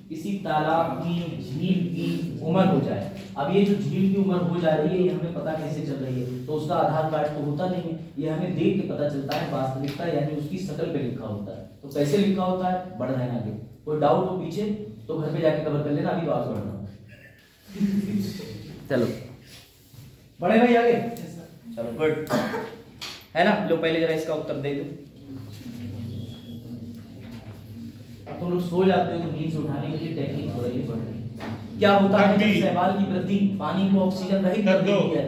किसी तालाब की, झील की उम्र हो जाए। अब ये जो झील की उम्र हो जा रही है, ये हमें पता कैसे चल रही है? तो उसका आधार कार्ड तो होता नहीं है, ये हमें देख के पता चलता है, वास्तविकता यानी उसकी शक्ल पे लिखा होता है। तो कैसे लिखा होता है? बढ़ रहे हैं आगे, कोई डाउट हो पीछे तो घर पे जाके कवर कर लेना, अभी तो आगे बढ़ना। चलो बड़े भाई आगे, चलो गुड है ना। लो पहले जरा इसका उत्तर दे दो। अब तुम लोग सो जाते हो तो नींद से उठाने के लिए टेक्निक हो रही है। क्या होता है जब शैवाल की वृद्धि पानी को ऑक्सीजन रहित कर देती है?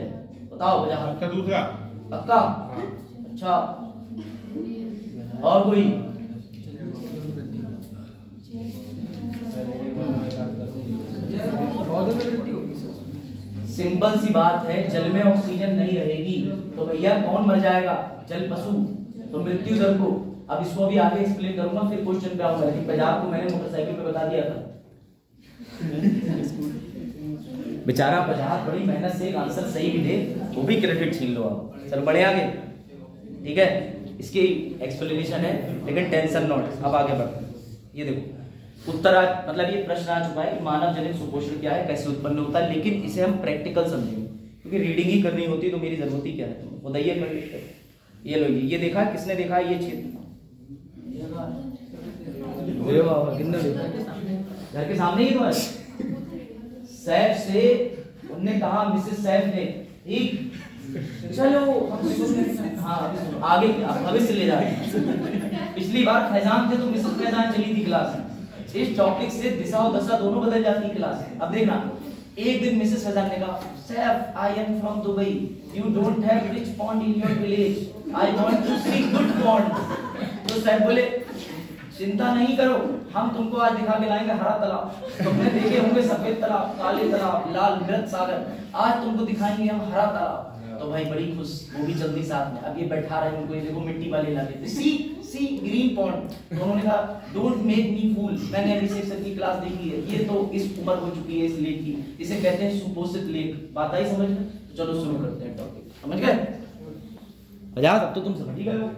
बताओ बजा। का दूसरा पक्का? अच्छा, और कोई? सिंपल सी बात है, जल में ऑक्सीजन नहीं रहेगी तो भैया कौन मर जाएगा? जल पशु। तो मृत्यु दर को, अब इसको भी आगे एक्सप्लेन करूंगा, फिर क्वेश्चन पे आऊंगा, लेकिन पंजाब को मैंने मोटरसाइकिल पे बता दिया था। बेचारा पंजाब बड़ी मेहनत से एक आंसर सही भी दे, वो भी क्रेडिट छीन लो आप। चलो बढ़े आगे, ठीक है, इसकी एक्सप्लेनेशन है, लेकिन टेंशन नॉट। अब आगे बढ़ते, ये देखो उत्तर मतलब ये प्रश्न आ चुका है कि मानव जनित सुपोषण क्या है, कैसे उत्पन्न होता है, लेकिन इसे हम प्रैक्टिकल समझेंगे, क्योंकि रीडिंग ही करनी होती है तो मेरी जरूरत ही क्या है? बताइए कर। ये लो, ये देखा, किसने देखा ये क्षेत्र? घर के सामने ही तो है। सैफ से उनने कहा, मिसेस सैफ ने, ठीक चलो हाँ आगे भविष्य ले जाए। पिछली बार फैजान थे तो मिसेस फैजान चली थी क्लास में। इस टॉपिक से दिशा और दशा दोनों बदल जाती है क्लास में। अब देखना, एक दिन मिसेस फैजान ने कहा, Saif I am from Dubai, you don't have rich pond in your village, I want to see good pond. तो सैफ बोले, चिंता नहीं करो, हम तुमको आज दिखा के लाएंगे हरा तालाब। तुमने देखे होंगे सफेद तालाब, काले तालाब, लाल मृत सागर, आज तुमको दिखाएंगे हम हरा तालाब। तो भाई बड़ी खुश, वो भी जल्दी साथ में। अब ये बैठा रहे उनको, ये देखो मिट्टी वाले इलाके थे, सी ग्रीन पॉन्ड। तो उन्होंने कहा डोंट मेक मी फूल, मैंने अभिषेक सर की क्लास देखी है, ये तो इस उम्र हो चुकी है इस लेक की, इसे कहते हैं सुपोषित लेक। बात आई समझ में? चलो शुरू करते हैं टॉपिक, समझ गए? आजाद अब तो तुम समझ ही गए हो।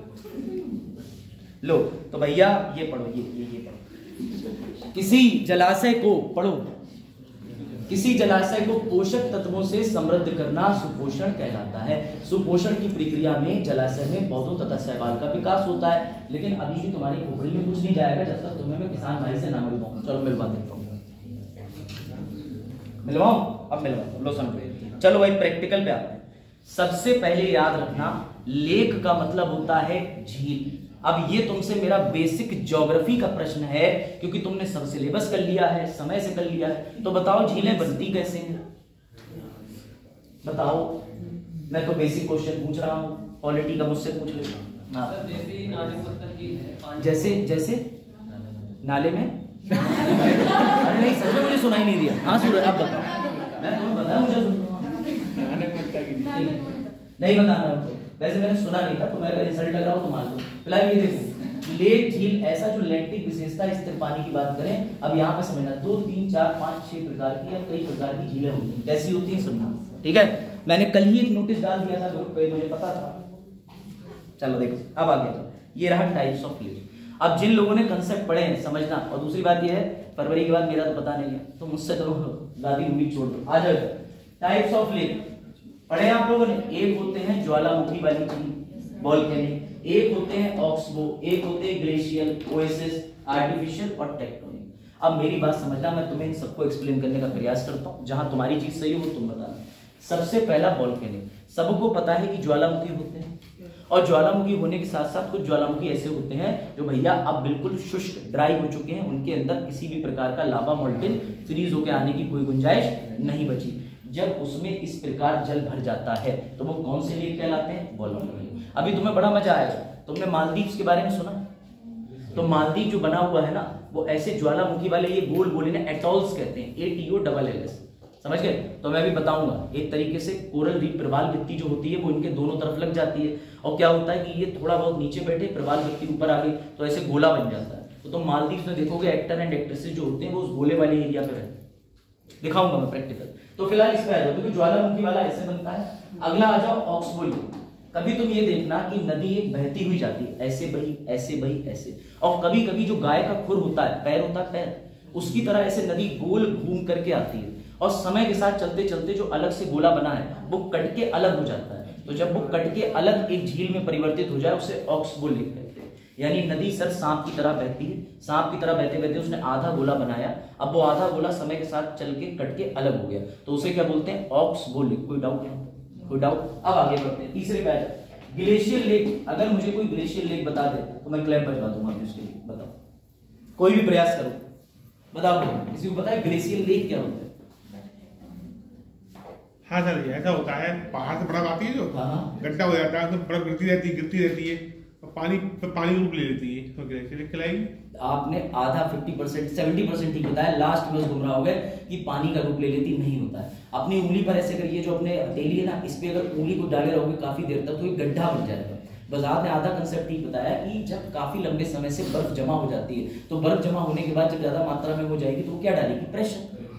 लो तो भैया ये पढ़ो, ये पढ़ो। किसी जलाशय को पढ़ो, किसी जलाशय को पोषक तत्वों से समृद्ध करना सुपोषण कहलाता है। सुपोषण की प्रक्रिया में जलाशय में पौधों तथा शैवाल का विकास होता है। लेकिन अभी भी तुम्हारी खोपड़ी में कुछ नहीं जाएगा जब तक तुम्हें मैं किसान भाई से ना मिलवाऊं। चलो मिलवा देता हूँ, मिलवाऊं? अब मिलवाऊं, लो समझो। चलो भाई प्रैक्टिकल पे आते हैं। सबसे पहले याद रखना, लेक का मतलब होता है झील। अब ये तुमसे मेरा बेसिक ज्योग्राफी का प्रश्न है, क्योंकि तुमने सब सिलेबस कर लिया है, समय से कर लिया है। तो बताओ झीलें बनती कैसे हैं? बताओ, मैं तो बेसिक क्वेश्चन पूछ रहा हूँ, पॉलिटी का मुझसे पूछ लो। जैसे जैसे नाले में अरे नहीं, सच में मुझे सुनाई नहीं दिया। हाँ सूरज अब बताओ, मैं तुम्हें बताया मुझे नहीं बताना है। वैसे मैंने सुना नहीं था, तो मैं अगर इंसल्ट लग रहा हूं तो मान लो। फिलहाल ये देखो, लेक झील ऐसा जो लैंटिक विशेषता स्थिर पानी की बात करें। अब यहाँ पे समझना 2 3 4 5 6 प्रकार की या कई प्रकार की झीलें होती हैं। कैसी होती हैं सुनना, ठीक है? मैंने कल ही एक नोटिस डाल दिया था ग्रुप पे, मुझे पता था। चलो देखो अब आगे तो ये रहा टाइप्स ऑफ लेक। अब जिन लोगों ने कंसेप्ट पढ़े हैं समझना। और दूसरी बात ये है, फरवरी के बाद मेरा तो पता नहीं है, तो मुझसे करो दादी उम्मीद छोड़ दो। आ जाओ, टाइप्स ऑफ लेक पढ़े आप लोगों ने। एक होते हैं ज्वालामुखी वाली झील, वोल्केनिक, एक होते हैं ऑक्सबो, एक होते हैं ग्लेशियल, ओएसिस, आर्टिफिशियल और टेक्टोनिक। अब मेरी बात समझना, मैं तुम्हें इन सबको एक्सप्लेन करने का प्रयास करता हूं। जहां तुम्हारी चीज सही हो वो तुम बताना। सबसे पहला वोल्केनिक। सबको पता है कि ज्वालामुखी होते हैं, और ज्वालामुखी होने के साथ साथ कुछ ज्वालामुखी ऐसे होते हैं जो भैया अब बिल्कुल शुष्क ड्राई हो चुके हैं, उनके अंदर किसी भी प्रकार का लावा मॉलिक्यूल फ्रीज होकर आने की कोई गुंजाइश नहीं बची। जब उसमें इस प्रकार जल भर जाता है तो वो कौन से लेक कहलाते हैं? वोल्केनिक। अभी तुम्हें बड़ा मजा आएगा, तुमने मालदीव के बारे में सुना? तो मालदीव जो बना हुआ है ना, वो ऐसे ज्वालामुखी वाले ये गोल गोल इन्हें एटॉल्स कहते हैं, ATOLLS, समझ गए? तो मैं भी बताऊंगा। एक तरीके से कोरल रीफ प्रवाल भित्ति जो होती है वो इनके दोनों तरफ लग जाती है, और क्या होता है कि ये थोड़ा बहुत नीचे बैठे, प्रवाल भित्ति ऊपर आ गई, तो ऐसे गोला बन जाता है। तो तुम मालदीव में देखोगे एक्टर एंड एक्ट्रेसेस जो होते हैं वो उस गोले वाले एरिया पे रहते हैं। दिखाऊंगा मैं प्रैक्टिकल। तो फिलहाल इस पे आ जाओ, क्योंकि ज्वालामुखी वाला ऐसे बनता है। अगला आ जाओ ऑक्सबो लेक। कभी तुम ये देखना कि नदी एक बहती हुई जाती है, ऐसे बही ऐसे बही ऐसे, और कभी कभी जो गाय का खुर होता है, पैर होता है पैर, उसकी तरह ऐसे नदी गोल घूम करके आती है, और समय के साथ चलते चलते जो अलग से गोला बना है वो कट के अलग हो जाता है। तो जब वो कट के अलग एक झील में परिवर्तित हो जाए उसे ऑक्सबो लेक कहते हैं। यानी नदी सर सांप की तरह बहती है, सांप की तरह बहते बहते उसने आधा गोला बनाया, अब वो आधा गोला समय के साथ चल के कट के अलग हो गया, तो उसे क्या बोलते हैं? Oxbow lake. कोई डाउट है? कोई डाउट? अब आगे बढ़ते हैं तीसरे पे। Glacier lake. अगर मुझे कोई ग्लेशियर लेक बता दे तो मैं क्लैप बजवा दूंगा उसके लिए। बताओ, कोई भी प्रयास करो, बताओ किसी को पता है ग्लेशियर लेक क्या होता है? हाँ सर, ये ऐसा होता है, पहाड़ से बर्फ आती है जो गड्ढा हो जाता है, तो बर्फ गिरती रहती है, पानी रूप ले लेती है, तो ग्लेशियर लेक कहलाएगी। आपने आधा 50% 70% ही बताया, लास्ट में गुमराह हो गए कि पानी का रूप ले लेती नहीं होता है। अपनी उंगली पर ऐसे करिए, जो अपने हथेली है ना, इस पे अगर उंगली को डाले रहोगे काफी देर तक तो एक गड्ढा बन जाएगा। बस आपने आधा कंसेप्ट ही बताया कि जब काफी लंबे समय से बर्फ जमा हो जाती है, तो बर्फ जमा होने के बाद जब ज्यादा मात्रा में हो जाएगी तो वो क्या डालेगी?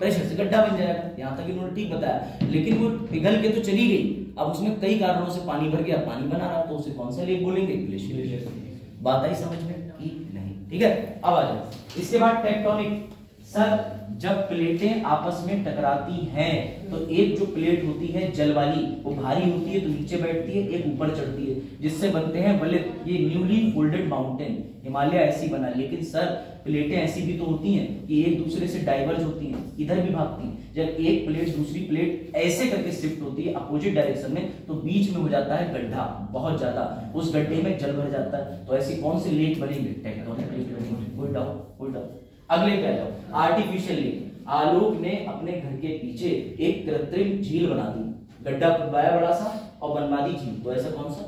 प्रेशर से गड्ढा बन जाएगा। यहाँ तक इन्होंने ठीक बताया, लेकिन वो पिघल के तो चली गई, अब उसमें कई कारणों से पानी भर गया, पानी बना रहा, तो उसे कौन सा लेक बोलेंगे? Glacier lake. बात आई समझ में कि नहीं? ठीक है, अब आ जाए इसके बाद टेक्टोनिक। सर जब प्लेटें आपस में टकराती हैं तो एक जो प्लेट होती है जल वाली वो भारी होती है तो नीचे बैठती है, एक ऊपर चढ़ती है, जिससे बनते हैं वलित। ये न्यूली फोल्डेड माउंटेन, हिमालय ऐसी बना। लेकिन सर प्लेटें ऐसी भी तो होती हैं कि एक दूसरे से डाइवर्ज होती हैं, इधर भी भागती हैं। जब एक प्लेट दूसरी प्लेट ऐसे करके शिफ्ट होती है अपोजिट डायरेक्शन में, तो बीच में हो जाता है गड्ढा बहुत ज्यादा, उस गड्ढे में जल भर जाता है। तो ऐसी कौन सी लेक बनेंगे? टेक्टोनिक लेक बनेंगे। कोई डाउट? कोई डाउट? अगले पे आ जाओ, आर्टिफिशियल लेक। आलोक ने अपने घर के पीछे एक कृत्रिम झील बना दी, गड्ढा खुदवाया बड़ा सा और बनवा दी झील। तो ऐसा कौन सा?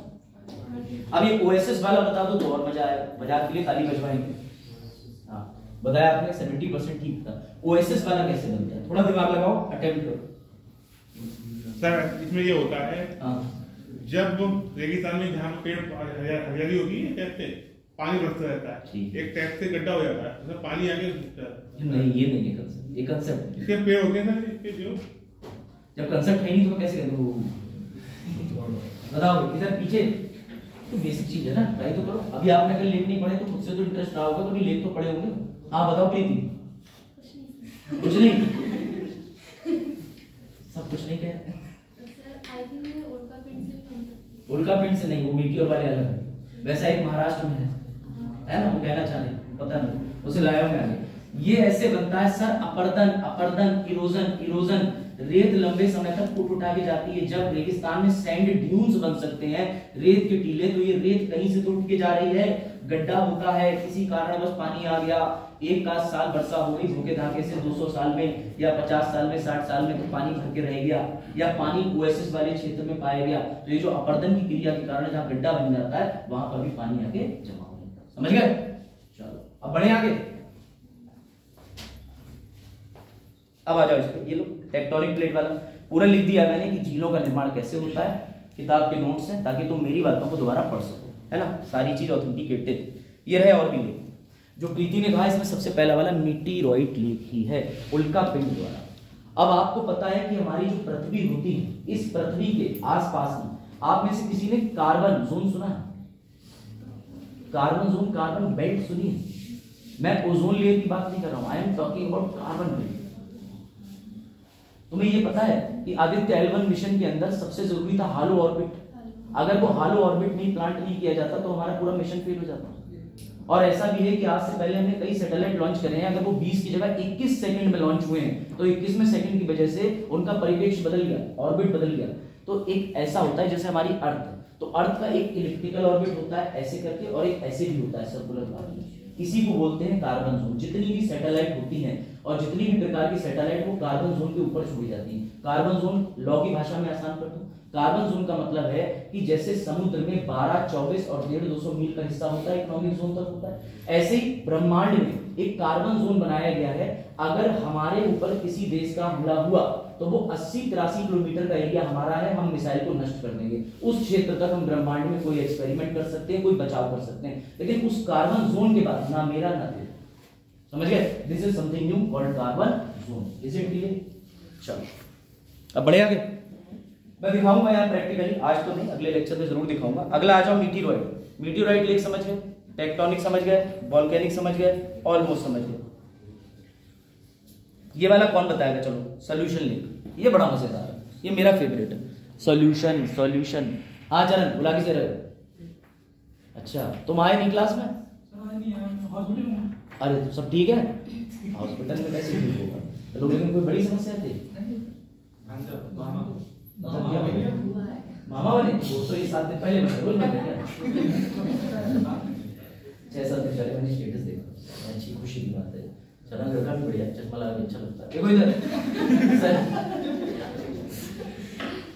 अब ये ओएसिस वाला बता दो तो और मजा आएगा, मजाक के लिए ताली बजवाएंगे। हाँ बताया आपने, 70% ठीक था। ओएसिस वाला कैसे बनता है? थोड़ा दिमाग लगाओ, अटेम्प्ट करो। सर इसमें ये होता है जब रेगिस्तान में जहाँ पेड़ हरियाली होगी कहते पानी बरसता रहता है, एक टैप से गड्ढा हो जाता है, उसमें पानी आगे नहीं, ये नहीं है कंसेप्ट, ये कंसेप्ट इसके पेड़ होते हैं ना इसके जो जब कंसेप्ट है नहीं तो मैं कैसे करूँ? बताओ इधर पीछे तो बेसिक चीज है ना, ट्राई तो करो। अभी आपने कल लेख नहीं पढ़े तो मुझसे तो इंटरेस्ट रहा होगा, कभी लेख तो पढ़े होंगे। हाँ बताओ प्रीति। कुछ नहीं, सब कुछ नहीं कह रहे। उल्का पिंड से नहीं, वो मीटियोर वाले अलग है। वैसा एक महाराष्ट्र में है ना, वो कहना चाह रहे पता नहीं, उसे लाया हूं मैं। ये ऐसे बनता है सर, अपरदन, इरोजन, रेत लंबे समय तक फूट उठा के जाती है। जब रेगिस्तान में सैंड ड्यून्स बन सकते हैं, रेत के टीले, तो ये रेत कहीं से तो उठ के जा रही है, गड्ढा होता है, किसी कारणवश पानी आ गया, एक का साल वर्षा हो गई धोखे धागे से, 200 साल में या 50 साल में, 60 साल में तो पानी भर के रह गया, या पानी ओएसिस वाले क्षेत्र में पाया गया, तो ये जो अपरदन की क्रिया के कारण जहाँ गड्ढा बन जाता है वहां पर भी पानी आके जमा हो जाता है। समझ गए? चलो अब बढ़े आगे। अब आ जाओ इस पे, ये लो टेक्टोनिक प्लेट वाला पूरा लिख दिया मैंने कि झीलों का निर्माण कैसे होता है, किताब के नोट्स हैं, ताकि तुम मेरी बातों को दोबारा पढ़ सको, है ना, सारी चीज ऑथेंटिकेटेड। ये रहे और भी लेख जो प्रीति ने कहा, इसमें सबसे पहला वाला मीटीरॉइड लेख ही है, उल्का पिंड द्वारा। अब आपको पता है कि हमारी जो पृथ्वी होती है, इस पृथ्वी के आसपास में आप में से किसी ने कार्बन जोन सुना है? कार्बन जोन, कार्बन बेल्ट सुनी है? मैं ओजोन लेयर की बात नहीं कर रहा हूं, I am talking about carbon belt. तुम्हें ये पता है कि आदित्य L1 मिशन के अंदर सबसे जरूरी था हालो ऑर्बिट। अगर वो हालो ऑर्बिट नहीं प्लांट नहीं किया जाता तो हमारा पूरा मिशन फेल हो जाता। और ऐसा भी है कि आज से पहले हमने कई सैटेलाइट लॉन्च करे हैं, अगर वो 20 की जगह 21 सेकंड में लॉन्च हुए हैं तो 21वें सेकंड की वजह से उनका परिप्रेक्ष्य बदल गया, ऑर्बिट बदल गया। तो एक ऐसा होता है जैसे हमारी अर्थ, तो अर्थ का एक इलिप्टिकल ऑर्बिट होता है ऐसे करके, और एक ऐसे भी होता है सर्कुलर ऑर्बिट, इसी को बोलते हैं कार्बन जोन। जितनी भी सैटेलाइट होती हैं और जितनी भी प्रकार की सैटेलाइट वो कार्बन जोन के ऊपर छोड़ी जाती हैं। कार्बन जोन लॉ की भाषा में आसान कर दूं, कार्बन जोन का मतलब है कि जैसे समुद्र में 12, 24 और 150 मील का हिस्सा होता है, इकोनॉमिक जोन तक होता है, ऐसे ही ब्रह्मांड में एक कार्बन जोन बनाया गया है। अगर हमारे ऊपर किसी देश का हमला हुआ तो वो 80-83 किलोमीटर का एरिया हमारा है, हम मिसाइल को नष्ट कर देंगे। उस क्षेत्र तक हम ब्रह्मांड में कोई एक्सपेरिमेंट कर सकते हैं, कोई बचाव कर सकते हैं, लेकिन उस कार्बन जोन के बाद ना मेरा ना तेरा। समझ गए? This is something new called carbon zone. Is it clear? चलो अब बढ़े आगे। मैं दिखाऊंगा यार प्रैक्टिकली, आज तो नहीं, अगले लेक्चर में जरूर दिखाऊंगा। अगला आ जाओ मीटीरॉइड। मीटीरॉइड लेख समझ गए, टेक्टोनिक समझ गए, वोल्केनिक समझ गए, ऑलमोस्ट समझ गए। ये वाला कौन बताएगा? चलो सॉल्यूशन लेख, ये बड़ा मजेदार है, ये मेरा फेवरेट है। सॉल्यूशन। हाँ चरण बुला के रहे। अच्छा तुम आए नहीं क्लास में? अरे तो सब ठीक है? हॉस्पिटल में कैसे ठीक होगा? लोग लेकिन कोई बड़ी समस्या थी? मामा वाले वो तो ये 7 दिन पहले बोल रहे थे क्या? 6-7 दिन पहले मैंने स्टेटस देखा, अच्छी खुशी की बात है। चरण लड़का भी बढ़िया, चश्मा लगा के अच्छा लगता है। देखो इधर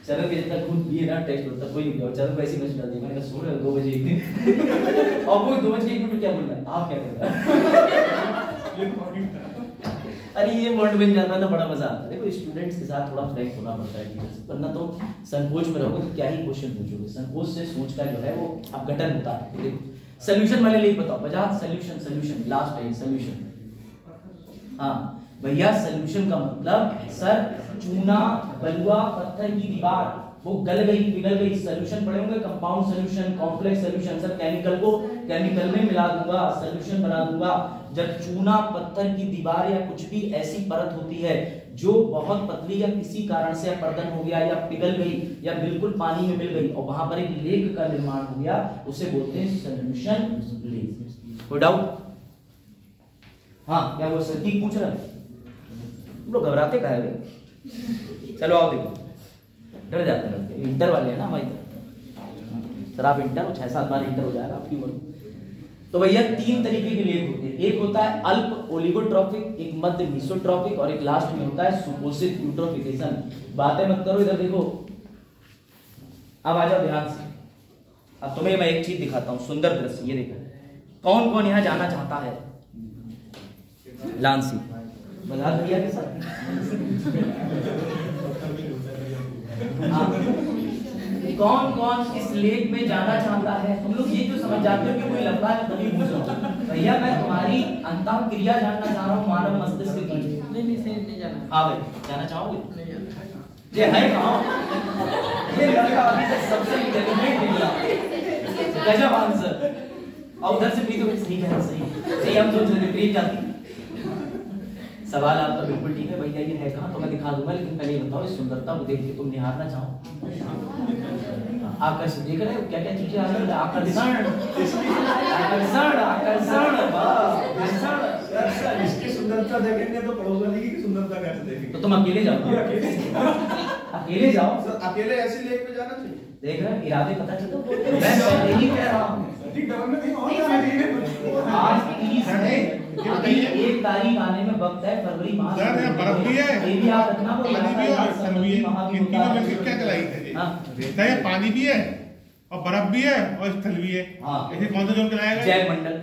चरण के जितना खून पिए ना टेस्ट होता कोई नहीं। और चरण को ऐसी मैसेज डाल दिया, मैंने कहा सो रहे हो 2 बजे एक दिन और वो 2 बजे 1 मिनट क्या बोल रहा है, आप क्या कर रहे हैं? अरे ये वर्ड बन जाता है ना, बड़ा मजा आता है। देखो स्टूडेंट्स के साथ थोड़ा फ्रैंक होना पड़ता है, वरना तो संकोच में रहोगे तो क्या ही क्वेश्चन पूछोगे। संकोच से सोच का जो है वो अब गठन होता है। देखो सॉल्यूशन वाले लेख बताओ, बजाज सॉल्यूशन लास्ट है सॉल्यूशन। हाँ भैया सॉल्यूशन का मतलब सर चूना बलुआ पत्थर की दीवार वो गल गई पिघल गई। सॉल्यूशन पढ़े होंगे, compound solution, complex solution. Sir chemical को केमिकल में मिला दूंगा, सॉल्यूशन बना दूंगा। जब चूना पत्थर की दीवार या कुछ भी ऐसी परत होती है जो बहुत पतली या किसी कारण से अपरदन हो गया या पिघल गई या बिल्कुल पानी में मिल गई और वहां पर एक लेक का निर्माण हो गया, उसे बोलते हैं सॉल्यूशन लेक। कोई डाउट? हाँ क्या वो सर पूछ रहा है? लोग घबराते काहे हैं? चलो आओ देखो, डर जाते हैं इंटर वाले हैं ना हमारी तरफ। सर आप इंटर हो, 6-7 बार इंटर हो जाएगा आपकी उम्र। तो भैया 3 तरीके के लेख होते हैं। एक होता है अल्प ओलिगोट्रॉफिक, एक मध्य मीसोट्रॉफिक और एक लास्ट में होता है सुपोषित यूट्रोफिकेशन। बातें मत करो, इधर देखो। अब आ जाओ ध्यान से। अब तुम्हें मैं एक चीज दिखाता हूं, सुंदर दृश्य। ये देखो कौन कौन यहाँ जाना चाहता है? लांसी बजाज भैया के साथ। कौन कौन इस लेक में जाना चाहता है? तुम लोग ये क्यों समझ जाते हो कि कोई लफड़ा है तभी पूछ रहा हूँ। भैया मैं तुम्हारी अंतः क्रिया जानना चाह रहा हूँ, मानव मस्तिष्क की। नहीं जाना। हाँ भाई जाना चाहोगे? नहीं जाना। ये है कहाँ? ये लड़का अभी तक सबसे इंटेलिजेंट निकला। गजब आंसर। और उधर से भी तो सही है, सही हम सोच रहे थे प्रेम जाती। सवाल आपका बिल्कुल ठीक है भैया, ये है कहाँ तो मैं दिखा दूंगा, लेकिन पहले ये बताओ इस सुंदरता को देख के तुम निहारना चाहो? आकर्षण देख रहे हो क्या क्या चीजें आ रही है? आकर्षण, आकर्षण, आकर्षण, आकर्षण। इसकी सुंदरता देखेंगे तो पड़ोस वाली की सुंदरता कैसे देखेंगे? तो तुम अकेले जाओ, अकेले जाओ। सर अकेले ऐसी लेक में जाना चाहिए। देख रहे हो इरादे पता चलता, मैं पहले ही कह रहा हूँ। आज 30 है, अभी 1 तारीख आने में वक्त है, फरवरी माह। सर यहाँ बर्फ भी है, ये भी याद रखना, वो पानी भी है और स्थल भी है। इन तीनों में से क्या चलाई है? रेता है, पानी भी है और बर्फ भी है और स्थल भी है। ऐसे कौन सा जोन चलाएगा? जैव मंडल।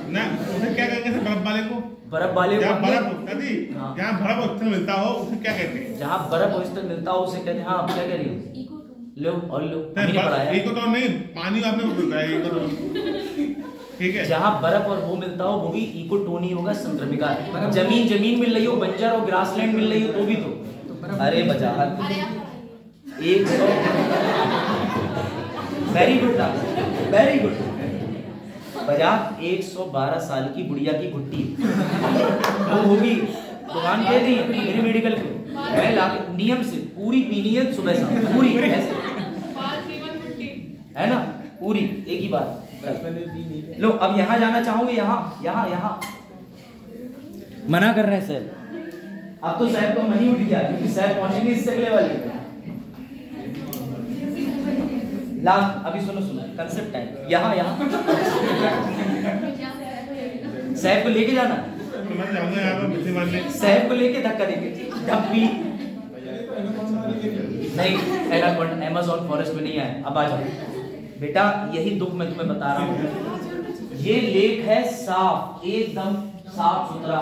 ना उसे क्या कहेंगे सर बर्फ वाले को? बर्फ वाले को जहाँ बर्फ जहाँ बर्फ और स्थल मिलता हो उसे क्या कहते हैं? जहाँ बर्फ और स्थल मिलता हो उसे कहते हैं। हाँ क्या कह रही हो? लो और लो, हमने पढ़ाया। इको तो नहीं, पानी आपने बताया इको तो ठीक है। जहाँ बर्फ और वो मिलता हो वो भी इकोटोनी होगा, संक्रमिका। जमीन मिल रही हो, बंजर और ग्रासलैंड मिल रही हो तो भी तो अरे वजाहत 100 वेरी गुड था, वेरी गुड। वजाहत 112 साल की बुढ़िया की गुट्टी वो होगी, दुकान दे दी मेरी मेडिकल पे, मैं लाके नियम से पूरी पीनी है सुबह शाम, पूरी ऐसे है ना, पूरी एक ही बात। लो अब यहाँ जाना चाहोगे? यहाँ मना कर रहे हैं सर। अब तो साहब तो मनी उठ गया क्योंकि साहब पहुंचेंगे इससे अगले वाले। लास्ट अभी सुनो कंसेप्ट है। यहाँ साहब को लेके जाना, मैं जाऊंगा यहाँ पर मिट्टी मारने। साहब को लेके धक्का देंगे धप्पी नहीं, अमेज़न फॉरेस्ट में नहीं आए। अब आ जाओ बेटा, यही दुख मैं तुम्हें बता रहा हूँ। ये लेक है साफ, एकदम साफ सुथरा।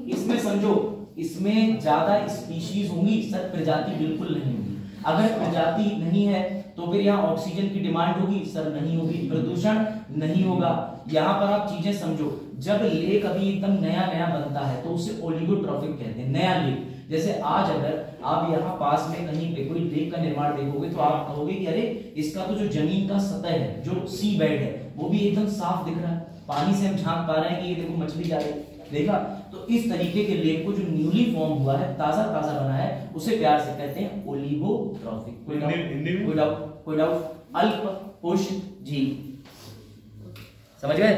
इसमें समझो, इसमें ज्यादा स्पीशीज होंगी सर, प्रजाति बिल्कुल नहीं होगी। अगर प्रजाति नहीं है तो फिर यहाँ ऑक्सीजन की डिमांड होगी सर? नहीं होगी। प्रदूषण नहीं होगा। यहाँ पर आप चीजें समझो, जब लेक अभी एकदम नया बनता है तो उसे ओलिगोट्रॉफिक कहते हैं, नया लेक। जैसे आज अगर आप यहाँ पास में कहीं पे कोई लेक का निर्माण देखोगे तो आप कहोगे कि अरे इसका तो जो जमीन का सतह है, जो सी बेड है, वो भी एकदम साफ दिख रहा है, पानी से हम झांक पा रहे हैं कि ये देखो मछली जा रही है। देखा? तो इस तरीके के लेक को जो न्यूली फॉर्म हुआ है, ताजा बना है, उसे प्यार से कहते हैं ओलिगोट्रॉफिक। कोई डाउट? अल्प पोषित झील। समझ गए?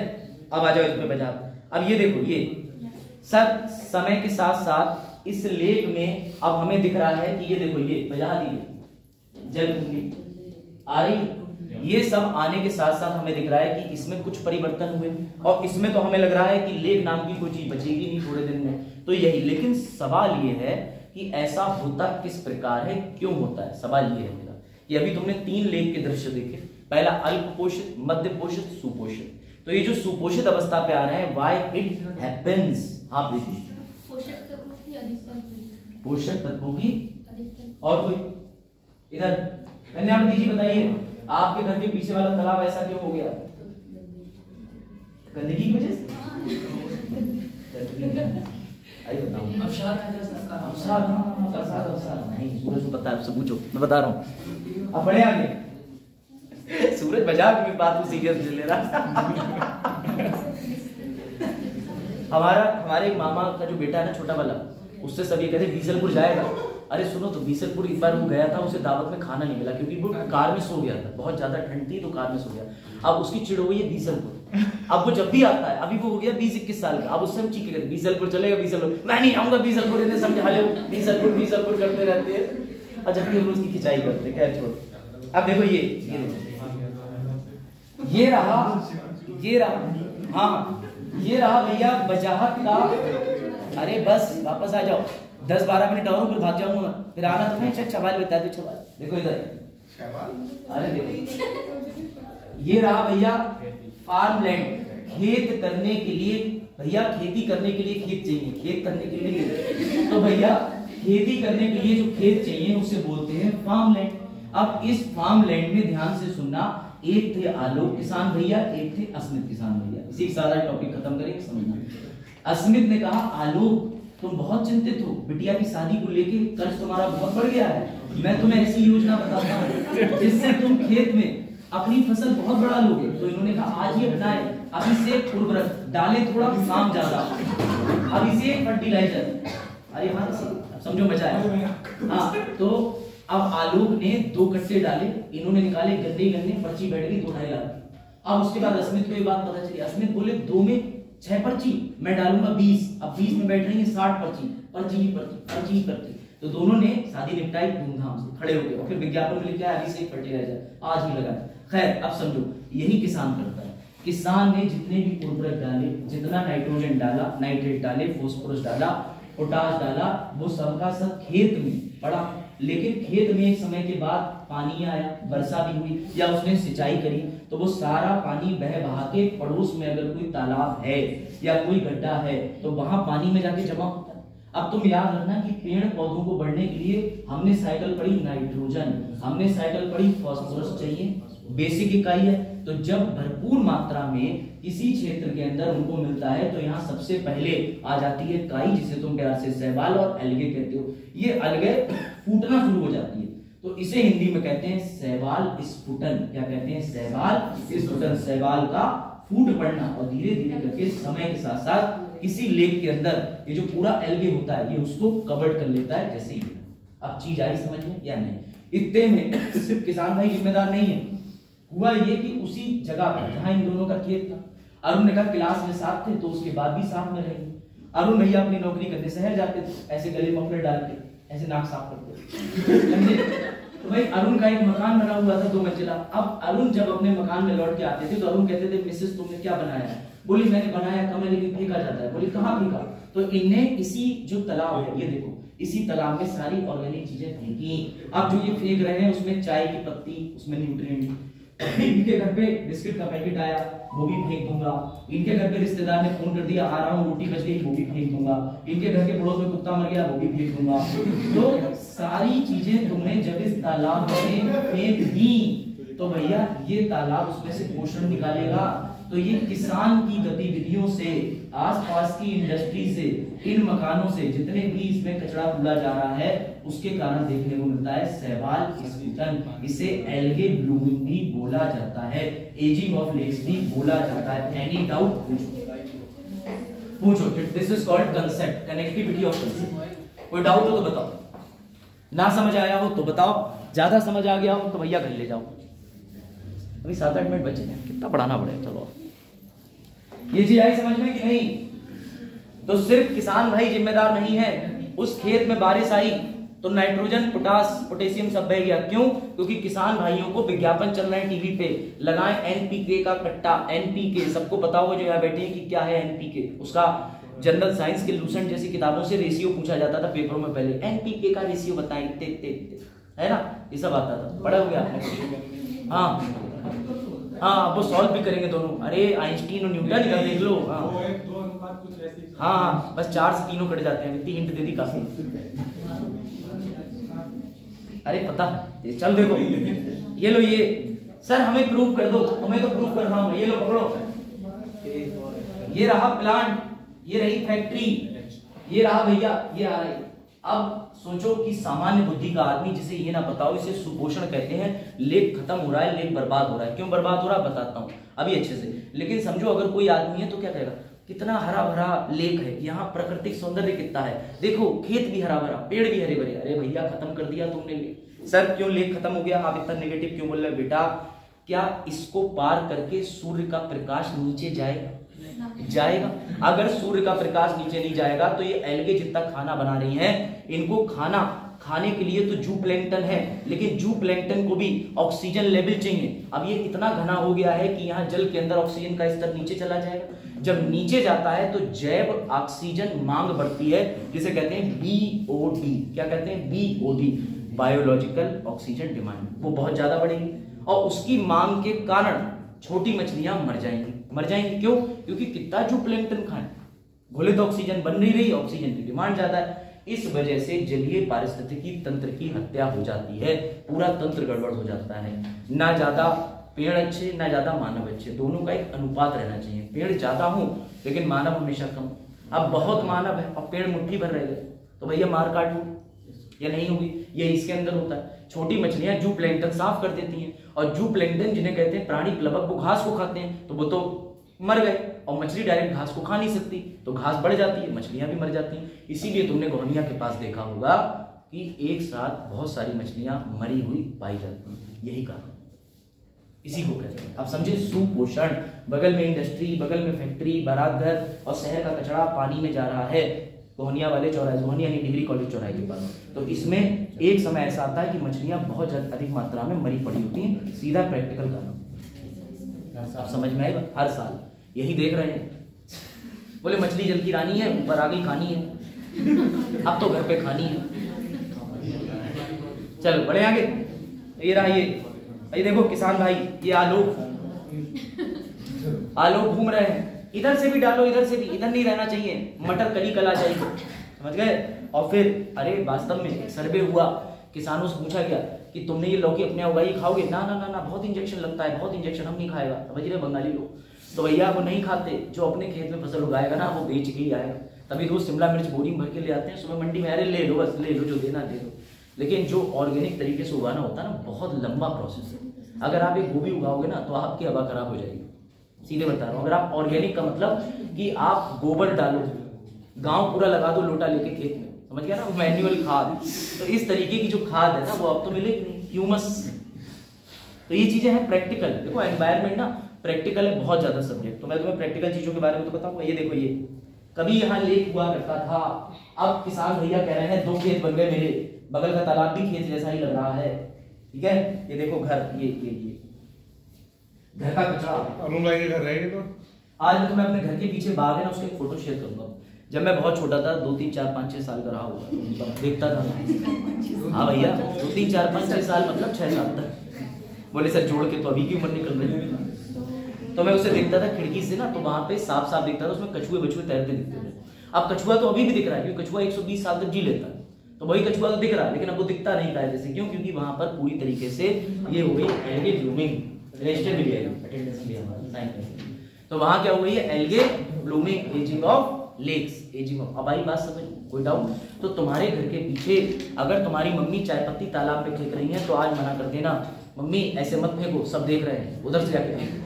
अब आ जाओ इस पे बजा। अब ये देखो, ये सब समय के साथ साथ इस लेक में अब हमें दिख रहा है कि ये देखो, ये बजा दी जल कुंडी आ रही। ये सब आने के साथ साथ हमें दिख रहा है कि इसमें कुछ परिवर्तन हुए, और इसमें तो हमें लग रहा है कि लेक नाम की कोई चीज बचेगी नहीं थोड़े दिन में। तो यही, लेकिन सवाल ये है कि ऐसा होता किस प्रकार है, क्यों होता है? सवाल ये है मेरा कि अभी तुमने 3 लेक के दृश्य देखे। पहला अल्प पोषित, मध्य पोषित, सुपोषित। तो ये जो सुपोषित अवस्था पे आ रहे हैं, व्हाई इट हैपेंस? आप देखिए, पोषक तत्वों की और कोई इधर कन्यावती जी बताइए, आपके घर के पीछे वाला तालाब ऐसा क्यों हो गया? गंदगी की वजह से? आई बताऊं। नहीं, सूरज को पता है, आपसे पूछो, मैं बता रहा हूँ। अब बढ़े आगे। सूरज मजाक में बात को सीरियस ले रहा। हमारे मामा का जो बेटा है ना, छोटा वाला, उससे सब ये कहते बीसलपुर जाएगा। अरे सुनो तो, बीसलपुर एक बार वो गया था, उसे दावत में खाना नहीं मिला क्योंकि वो कार में सो गया था, बहुत ज्यादा ठंड थी तो कार में सो गया। अब उसकी चिड़ हो गई है बीसलपुर। अब वो जब भी आता है, अभी वो हो गया 20-21 साल का, अब उससे हम चीखे करते बीसलपुर चलेगा, बीसलपुर मैं नहीं आऊंगा, बीसलपुर इन्हें समझा लो, बीसलपुर करते रहते हैं, और जबकि हम उसकी खिंचाई करते हैं। खैर छोड़। अब देखो ये रहा हाँ, ये रहा भैया वजाहत का। अरे बस वापस आ जाओ, 10-12 मिनट और फिर भाग जाऊंगा, फिर आना तो नहीं। सवाल बता दो, सवाल देखो इधर। अरे देखो, ये रहा भैया फार्म लैंड, खेत करने के लिए। भैया खेती करने के लिए खेत चाहिए, खेत करने के लिए तो भैया खेती करने के लिए जो खेत चाहिए उसे बोलते हैं फार्म लैंड। अब इस फार्म लैंड में ध्यान से सुनना, एक थे आलोक किसान भैया, एक थे अस्मित किसान भैया। इसी के साथ टॉपिक खत्म करेंगे, समझना। अस्मित ने कहा आलोक तुम बहुत चिंतित हो, बिटिया की शादी को लेके कर्ज तुम्हारा बहुत बढ़ गया है, मैं तुम्हें ऐसी योजना बताता हूँ जिससे तुम खेत में अपनी फसल बहुत बढ़ा लोगे। तो इन्होंने कहा आज ही अपनाए, अभिषेक उर्वरक डाले थोड़ा काम ज्यादा, अभिषेक फर्टिलाइजर। अरे हाँ समझो मजा है। हाँ तो अब आलोक ने 2 कट्टे डाले, इन्होंने निकाले गन्ने गन्ने, पर्ची बैठ गई 2-2.5 लाख। अब उसके बाद अस्मित को ये बात पता चली, अस्मित बोले 2 में 6 पर्ची, मैं डालूंगा 20। अब 20 में बैठ रही है 60 पर्ची, पर्ची ही पर्ची, पर्ची ही पर्ची। तो दोनों ने शादी निपटाई धूमधाम से, खड़े हो गए और फिर विज्ञापन में लिखा है अभिषेक फर्टिलाइजर आज ही लगाए। खैर अब समझो यही किसान करता है। किसान ने जितने भी उर्वरक डाले, जितना नाइट्रोजन डाला, नाइट्रेट डाले, फास्फोरस डाला, पोटाश डाला, वो सबका सब खेत में पड़ा। लेकिन खेत में एक समय के बाद पानी आया, वर्षा भी हुई या उसने सिंचाई करी, तो वो सारा पानी बह बहा के पड़ोस में अगर कोई तालाब है या कोई गड्ढा है तो वहां पानी में जाके जमा होता है। अब तुम याद रखना कि पेड़ पौधों को बढ़ने के लिए हमने साइकिल पढ़ी नाइट्रोजन, हमने साइकिल पढ़ी फास्फोरस चाहिए, बेसिक इकाई है। तो जब भरपूर मात्रा में किसी क्षेत्र के अंदर उनको मिलता है तो यहाँ सबसे पहले आ जाती है काई, जिसे तुम प्यार से शैवाल और अलगे कहते हो। ये अलगे फूटना शुरू हो जाती है, तो इसे हिंदी में कहते हैं शैवाल स्फुटन। क्या कहते हैं? शैवाल स्फुटन, शैवाल का फूट पड़ना। और धीरे धीरे करके समय के साथ साथ किसी लेक के अंदर ये जो पूरा एल्गे होता है ये उसको कवर कर लेता है, जैसे ये। अब चीज आई समझ में या नहीं? इतने में सिर्फ किसान भाई जिम्मेदार नहीं है, हुआ ये कि उसी जगह पर जहां इन दोनों का खेत था, अरुण ने कहा क्लास में साथ थे तो उसके बाद भी साथ में रहेंगे। अरुण भैया अपनी नौकरी करने शहर जाते थे, ऐसे गले मफलर डाल के ऐसे नाक साफ करते। तो भाई अरुण का एक मकान बना हुआ था 2 मंजिला। अब अरुण जब अपने मकान में लौट के आते थे तो अरुण कहते थे मिसेस तुमने क्या बनाया है? बोली मैंने बनाया कम है लेकिन फेंका जाता है। बोली कहाँ फेंका? तो इनने इसी जो तालाब है ये देखो, इसी तालाब में सारी ऑर्गेनिक चीजें फेंकी। अब जो ये फेंक रहे हैं उसमें चाय की पत्ती, उसमें न्यूट्रिएंट। इनके घर पे बिस्किट का पैकेट आया वो भी फेंक दूंगा। इनके घर पे रिश्तेदार ने फोन कर दिया आ रहा हूँ, रोटी बच गई, वो भी फेंक दूंगा। इनके घर के पड़ोस में कुत्ता मर गया, वो भी फेंक दूंगा। तो सारी चीजें तुमने जब इस तालाब में फेंक दी तो भैया ये तालाब उसमें से पोषण निकालेगा। तो ये किसान की गतिविधियों से, आसपास की इंडस्ट्री से, इन मकानों से जितने भी इसमें कचरा कूड़ा जा रहा है उसके कारण देखने को मिलता है शैवाल स्फुटन। इसे एल्गे ब्लूमिंग भी बोला जाता है, एजिंग ऑफ लेक्स भी बोला जाता है। एनी डाउट पूछो। This is called concept, connectivity of concept. कोई डाउट हो तो बताओ, ना समझ आया हो तो बताओ, ज्यादा समझ आ गया हो तो भैया घर ले जाओ। अभी 7-8 मिनट बचे हैं, कितना पढ़ाना पड़ेगा। चलो ये चीज आई समझ में कि नहीं? तो सिर्फ किसान भाई जिम्मेदार नहीं है। उस खेत में बारिश आई तो नाइट्रोजन, पोटास, पोटेशियम सब बह गया। क्यों? क्योंकि किसान भाइयों को विज्ञापन चल रहे हैं टीवी पे, लगाएं एनपीके का कट्टा। एनपीके सबको पता होगा जो यहाँ बैठे हैं कि क्या है एनपीके। उसका जनरल साइंस के लूसेंट जैसी किताबों से रेशियो पूछा जाता था पेपरों में पहले, एनपीके का रेशियो बताएं, है ना, ये सब आता था, पढ़ा हो गया आपने? हाँ हाँ, वो सॉल्व भी करेंगे दोनों। अरे आइंस्टीन और न्यूटन का देख लो। हाँ बस 4 से 3 कट जाते हैं, इतनी हिंट दे दी काफी। अरे पता चल देखो, ये लो, ये सर हमें प्रूफ कर दो, हमें तो प्रूफ कर रहा हूँ। ये लो पकड़ो, ये रहा प्लांट, ये रही फैक्ट्री, ये रहा भैया, ये आ रही। अब सोचो कि सामान्य बुद्धि का आदमी जिसे ये ना बताओ, इसे सुपोषण कहते हैं। लेक खत्म हो रहा है, लेक बर्बाद हो रहा है। क्यों बर्बाद हो रहा है बताता हूँ अभी अच्छे से। लेकिन समझो अगर कोई आदमी है तो क्या कहेगा, कितना हरा भरा लेक है, यहाँ प्राकृतिक सौंदर्य कितना है, देखो खेत भी हरा भरा, पेड़ भी हरे भरे। अरे भैया खत्म कर दिया तुमने लेक। सर क्यों लेक खत्म हो गया? आप इतना नेगेटिव क्यों बोल रहे हो? बेटा क्या इसको पार करके सूर्य का प्रकाश नीचे जाएगा? अगर सूर्य का प्रकाश नीचे नहीं जाएगा तो ये एल्गे जितना खाना बना रही हैं, इनको खाने के लिए तो जू प्लैंकटन है, लेकिन जू प्लैंकटन को भी ऑक्सीजन लेवल चाहिए। अब ये इतना घना हो गया है कि यहाँ जल के अंदर ऑक्सीजन का स्तर नीचे चला जाएगा। जब नीचे जाता है तो जैव ऑक्सीजन मांग बढ़ती है, जिसे कहते हैं बीओडी। क्या कहते हैं? BOD, biological oxygen demand. वो बहुत ज्यादा बढ़ेगी और उसकी मांग के कारण छोटी मछलियां मर जाएंगी। क्यों? क्योंकि कितना जू प्लैंकटन खाएं, बोले तो ऑक्सीजन बन नहीं रही, ऑक्सीजन की डिमांड ज्यादा है। इस वजह से जलीय पारिस्थितिकी तंत्र की हत्या हो जाती है, पूरा तंत्र गड़बड़ हो जाता है। ना ज्यादा पेड़ अच्छे ना ज्यादा मानव अच्छे, दोनों का एक अनुपात रहना चाहिए। पेड़ ज्यादा हो लेकिन मानव हमेशा कम। अब बहुत मानव है और पेड़ मुट्ठी भर रह गए तो भैया मार काट हो या नहीं होगी, ये इसके अंदर होता है। छोटी मछलियां जू प्लैंक्टन साफ कर देती हैं, और जू प्लैंक्टन जिन्हें कहते हैं प्राणी प्लवक, वो घास को खाते हैं, तो वो तो मर गए। और मछली डायरेक्ट घास को खा नहीं सकती, तो घास बढ़ जाती है, मछलियां भी मर जाती हैं। इसीलिए तुमने गोहनिया के पास देखा होगा कि एक साथ बहुत सारी मछलियां मरी हुई पाई जाती हैं, यही कारण इसी को कहते हैं। अब समझे, सुपोषण, बगल में इंडस्ट्री, बगल में फैक्ट्री, बारात घर और शहर का कचरा पानी में जा रहा है गोहनिया वाले चौराहे, गोहनिया यानी डिग्री कॉलेज चौराहे के पास। तो इसमें एक समय ऐसा आता है कि मछलियां बहुत अधिक मात्रा में मरी पड़ी होती हैं, सीधा प्रैक्टिकल कारण। आप समझ में आएगा, हर साल यही देख रहे हैं। बोले मछली जल की रानी है, ऊपर आ गई खानी है, अब तो घर पे खानी है। चलो बड़े आगे, ये रहा ये देखो किसान भाई, ये आलोक घूम रहे हैं, इधर से भी डालो इधर से भी, इधर नहीं रहना चाहिए, मटर कली कला चाहिए, समझ गए। और फिर अरे वास्तव में एक सर्वे हुआ, किसानों से पूछा गया कि तुमने ये लौकी अपने उगाई खाओगे? ना ना ना ना, बहुत इंजेक्शन लगता है, बहुत इंजेक्शन, हम नहीं खाएगा। समझ रहे बंगाली लोग, तो भैया वो नहीं खाते, जो अपने खेत में फसल उगाएगा ना वो बेच के ही आएगा। तभी रोज शिमला मिर्च बोरी भर के ले आते हैं सुबह मंडी में, अरे ले लो बस, ले लो जो देना दे दो। लेकिन जो ऑर्गेनिक तरीके से उगाना होता है ना, बहुत लंबा प्रोसेस है। अगर आप एक गोभी उगाओगे ना तो आपकी हवा खराब हो जाएगी, सीधे बता रहा हूँ। अगर आप ऑर्गेनिक का मतलब कि आप गोबर डालो, गांव पूरा लगा दो लोटा लेके खेत में, समझ गया ना, वो मैन्युअल खाद। तो इस तरीके की जो खाद है ना वो अब तो मिलेगी नहीं, ह्यूमस। तो ये चीजें हैं प्रैक्टिकल। देखो एनवायरमेंट ना प्रैक्टिकल है, बहुत ज्यादा सब्जेक्ट। तो मैं तुम्हें प्रैक्टिकल चीजों के बारे में तो बताऊंगा। ये देखो, ये कभी यहाँ लेक हुआ करता था, अब किसान भैया कह रहे हैं 2 खेत बन गए मेरे, बगल का तालाब भी खेत जैसा ही लग रहा है, ठीक है। ये देखो घर, ये घर का कचरा। अरुण भाई के घर रहेंगे तो आज मैं तुम्हें अपने घर के पीछे बाग है ना, उसके फोटो शेयर करूंगा। जब मैं बहुत छोटा था, 2, 3, 4, 5, 6 साल का रहा होगा, देखता था। हाँ भैया, 2, 3, 4, 5, 6 साल मतलब 6 साल तक। बोले सर जोड़ के तो अभी की उम्र निकल रही है। तो मैं उसे देखता था खिड़की से ना, तो वहां पे साफ साफ दिखता था, उसमें कछुए बछुए तैरते दिखते थे। अब कछुआ तो अभी भी दिख रहा है, क्योंकि कछुआ 120 साल तक जी लेता है, तो वही कछुआ तो दिख रहा है, लेकिन अब वो दिखता नहीं कायदे से। क्यों? क्योंकि वहां पर पूरी तरीके से ये हो गई एल्गे ब्लूमिंग, रजिस्टर भी है, अटेंडेंस भी हमारा साइन है। तो वहां क्या हो गई है? Algae blooming, ageing of lakes, ageing of. अब आई बात समझ, कोई डाउट? तो तुम्हारे घर के पीछे अगर तुम्हारी मम्मी चाय पत्ती तालाब पे फेंक रही है तो आज मना कर देना, मम्मी ऐसे मत फेंको, सब देख रहे हैं, उधर से जाके फेंको।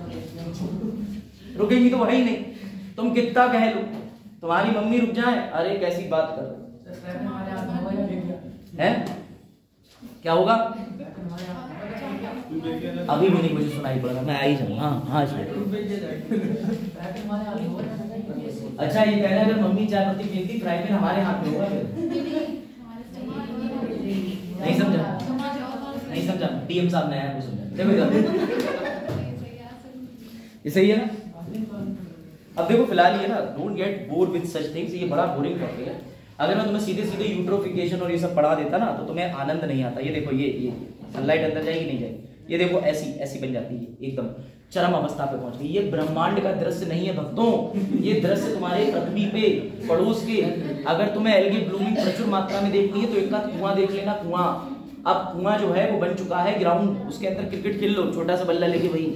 रुकेगी तो वही नहीं, तुम कितना कह लो, तुम्हारी मम्मी रुक जाए, अरे कैसी बात कर रहे हैं, क्या होगा? अभी भी नहीं मुझे सुनाई पड़ रहा, मैं आई जाऊँ। हाँ हाँ अच्छा, ये कह रहे हैं अगर मम्मी चाय पत्ती फेंकती फ्राई पैन हमारे हाथ में होगा। नहीं समझा, नहीं समझा, डीएम साहब ने आया वो समझा। देखो ये सही है ना। अब देखो फिलहाल ये ना, don't get bored with such things, ये बड़ा बोरिंग टॉपिक है। अगर मैं तुम्हें सीधे सीधे यूट्रोफिकेशन और ये सब पढ़ा देता ना तो तुम्हें आनंद नहीं आता। ये देखो, ये सनलाइट अंदर जाएगी नहीं जाएगी, ये देखो ऐसी बन जाती है, एकदम चरम अवस्था पे पहुंच गई। ये ब्रह्मांड का दृश्य नहीं है भक्तों, ये दृश्य तुम्हारे पृथ्वी पे पड़ोस के। अगर तुम्हें एल्गी ब्लूमिंग प्रचुर मात्रा में देखनी है तो एक कुआं देख लेना, कुआं। अब कुआं जो है वो बन चुका है ग्राउंड, उसके अंदर क्रिकेट खेल लो, छोटा सा बल्ला लेके वही।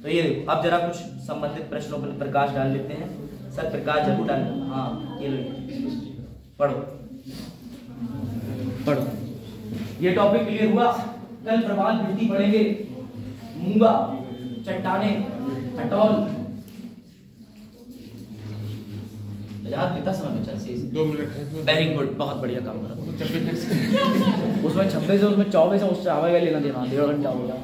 तो ये देखो, अब जरा कुछ संबंधित प्रश्नों पर प्रकाश डाल लेते हैं। सर प्रकाश जरूर डाल, हाँ ये लो, पढ़ो पढ़ो। ये टॉपिक क्लियर हुआ। कल प्रवाल वृद्धि पढ़ेंगे, मूंगा, चट्टाने, खटौल। कितना समय बचा? 2 मिनट। वेरी गुड, बहुत बढ़िया काम करा। उसमें 26 है, उसमें 24 है, उससे हमें लेना देना 1.5 घंटा हो गया।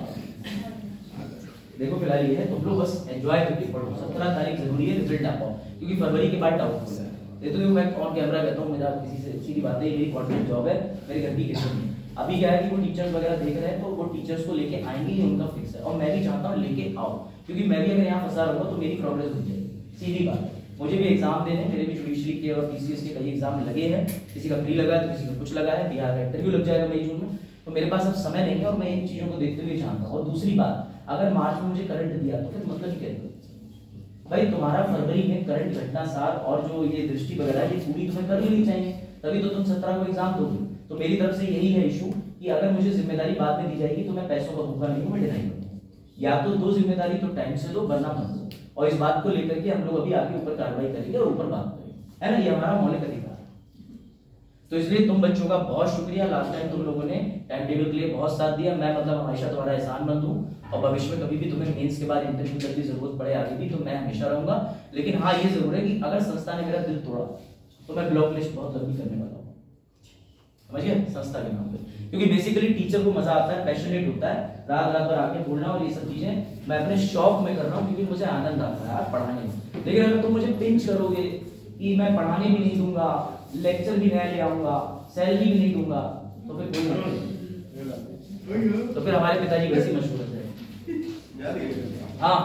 देखो फिलहाल ये है, तुम लोग बस एंजॉय करके पढ़ो। 17 तारीख जरूरी है, रिजल्ट आ पाओ, क्योंकि फरवरी के बाद डाउट होगा। ये तो देखो मैं ऑन कैमरा कहता हूँ, मेरा किसी से सीधी बात है, मेरी कॉन्ट्रैक्ट जॉब है, मेरे घर की किसी में। अभी क्या है कि वो टीचर्स वगैरह देख रहे हैं, तो वो टीचर्स को लेके आएंगे, ये उनका फिक्स है। और मैं भी चाहता हूँ लेके आओ, क्योंकि मैं भी अगर यहाँ फंसा रहूंगा तो मेरी प्रोग्रेस हो जाएगी। सीधी बात, मुझे भी एग्जाम देने, मेरे भी जुडिशरी के और टीसीएस के कई एग्जाम लगे हैं, किसी का प्री लगा है तो किसी का कुछ लगा है, बिहार का इंटरव्यू लग जाएगा मई जून में। तो मेरे पास अब समय नहीं है और मैं इन चीजों को देखते हुए चाहता हूँ। और दूसरी बात, अगर मार्च में मुझे करंट दिया तो फिर मतलब ही क्या, भाई तुम्हारा फरवरी में करंट घटना सार और जो ये दृष्टि वगैरह ये पूरी तुम्हें कर लेनी चाहिए, तभी तो तुम 17 को एग्जाम दोगे। तो मेरी तरफ से यही है इशू कि अगर मुझे जिम्मेदारी बाद में दी जाएगी तो मैं पैसों का भूखा नहीं हूं, मैं डिनाई करूंगा। या तो दो जिम्मेदारी तो टाइम से दो, वरना मत दो। और इस बात को लेकर के हम लोग अभी आगे ऊपर कार्रवाई करेंगे और ऊपर बात करेंगे, है ना, ये हमारा मौलिक अधिकार है। तो इसलिए तुम बच्चों का बहुत शुक्रिया, लास्ट टाइम तुम लोगों ने टाइम टेबल के लिए बहुत साथ दिया। मैं मतलब हमेशा तुम्हारा एहसानमंद हूँ और भविष्य में कभी भी तुम्हें मेंस के बाद इंटरव्यू तक की जरूरत पड़े आगे भी तो मैं हमेशा रहूंगा। लेकिन हाँ ये जरूर है कि अगर संस्था ने मेरा दिल तोड़ा तो मैं ब्लॉक लिस्ट बहुत लंबी करने वाला हूँ, समझिए, संस्था के नाम पे। क्योंकि बेसिकली टीचर को मजा आता है, पैशनेट होता है, रात रात भर आके बोलना और ये सब चीजें मैं अपने शौक में कर रहा हूँ क्योंकि मुझे आनंद आता है यार पढ़ाने में। लेकिन अगर तुम मुझे पिंच करोगे कि मैं पढ़ाने भी नहीं दूंगा, लेक्चर भी नहीं ले आऊंगा, सैलरी भी नहीं दूंगा, तो फिर कोई मतलब, तो फिर हमारे पिताजी वैसी मशहूर है। हाँ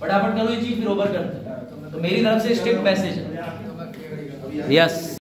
फटाफट करो ये चीज फिर ओवर करते हैं। तो मेरी तरफ से स्ट्रिक्ट मैसेज है। यस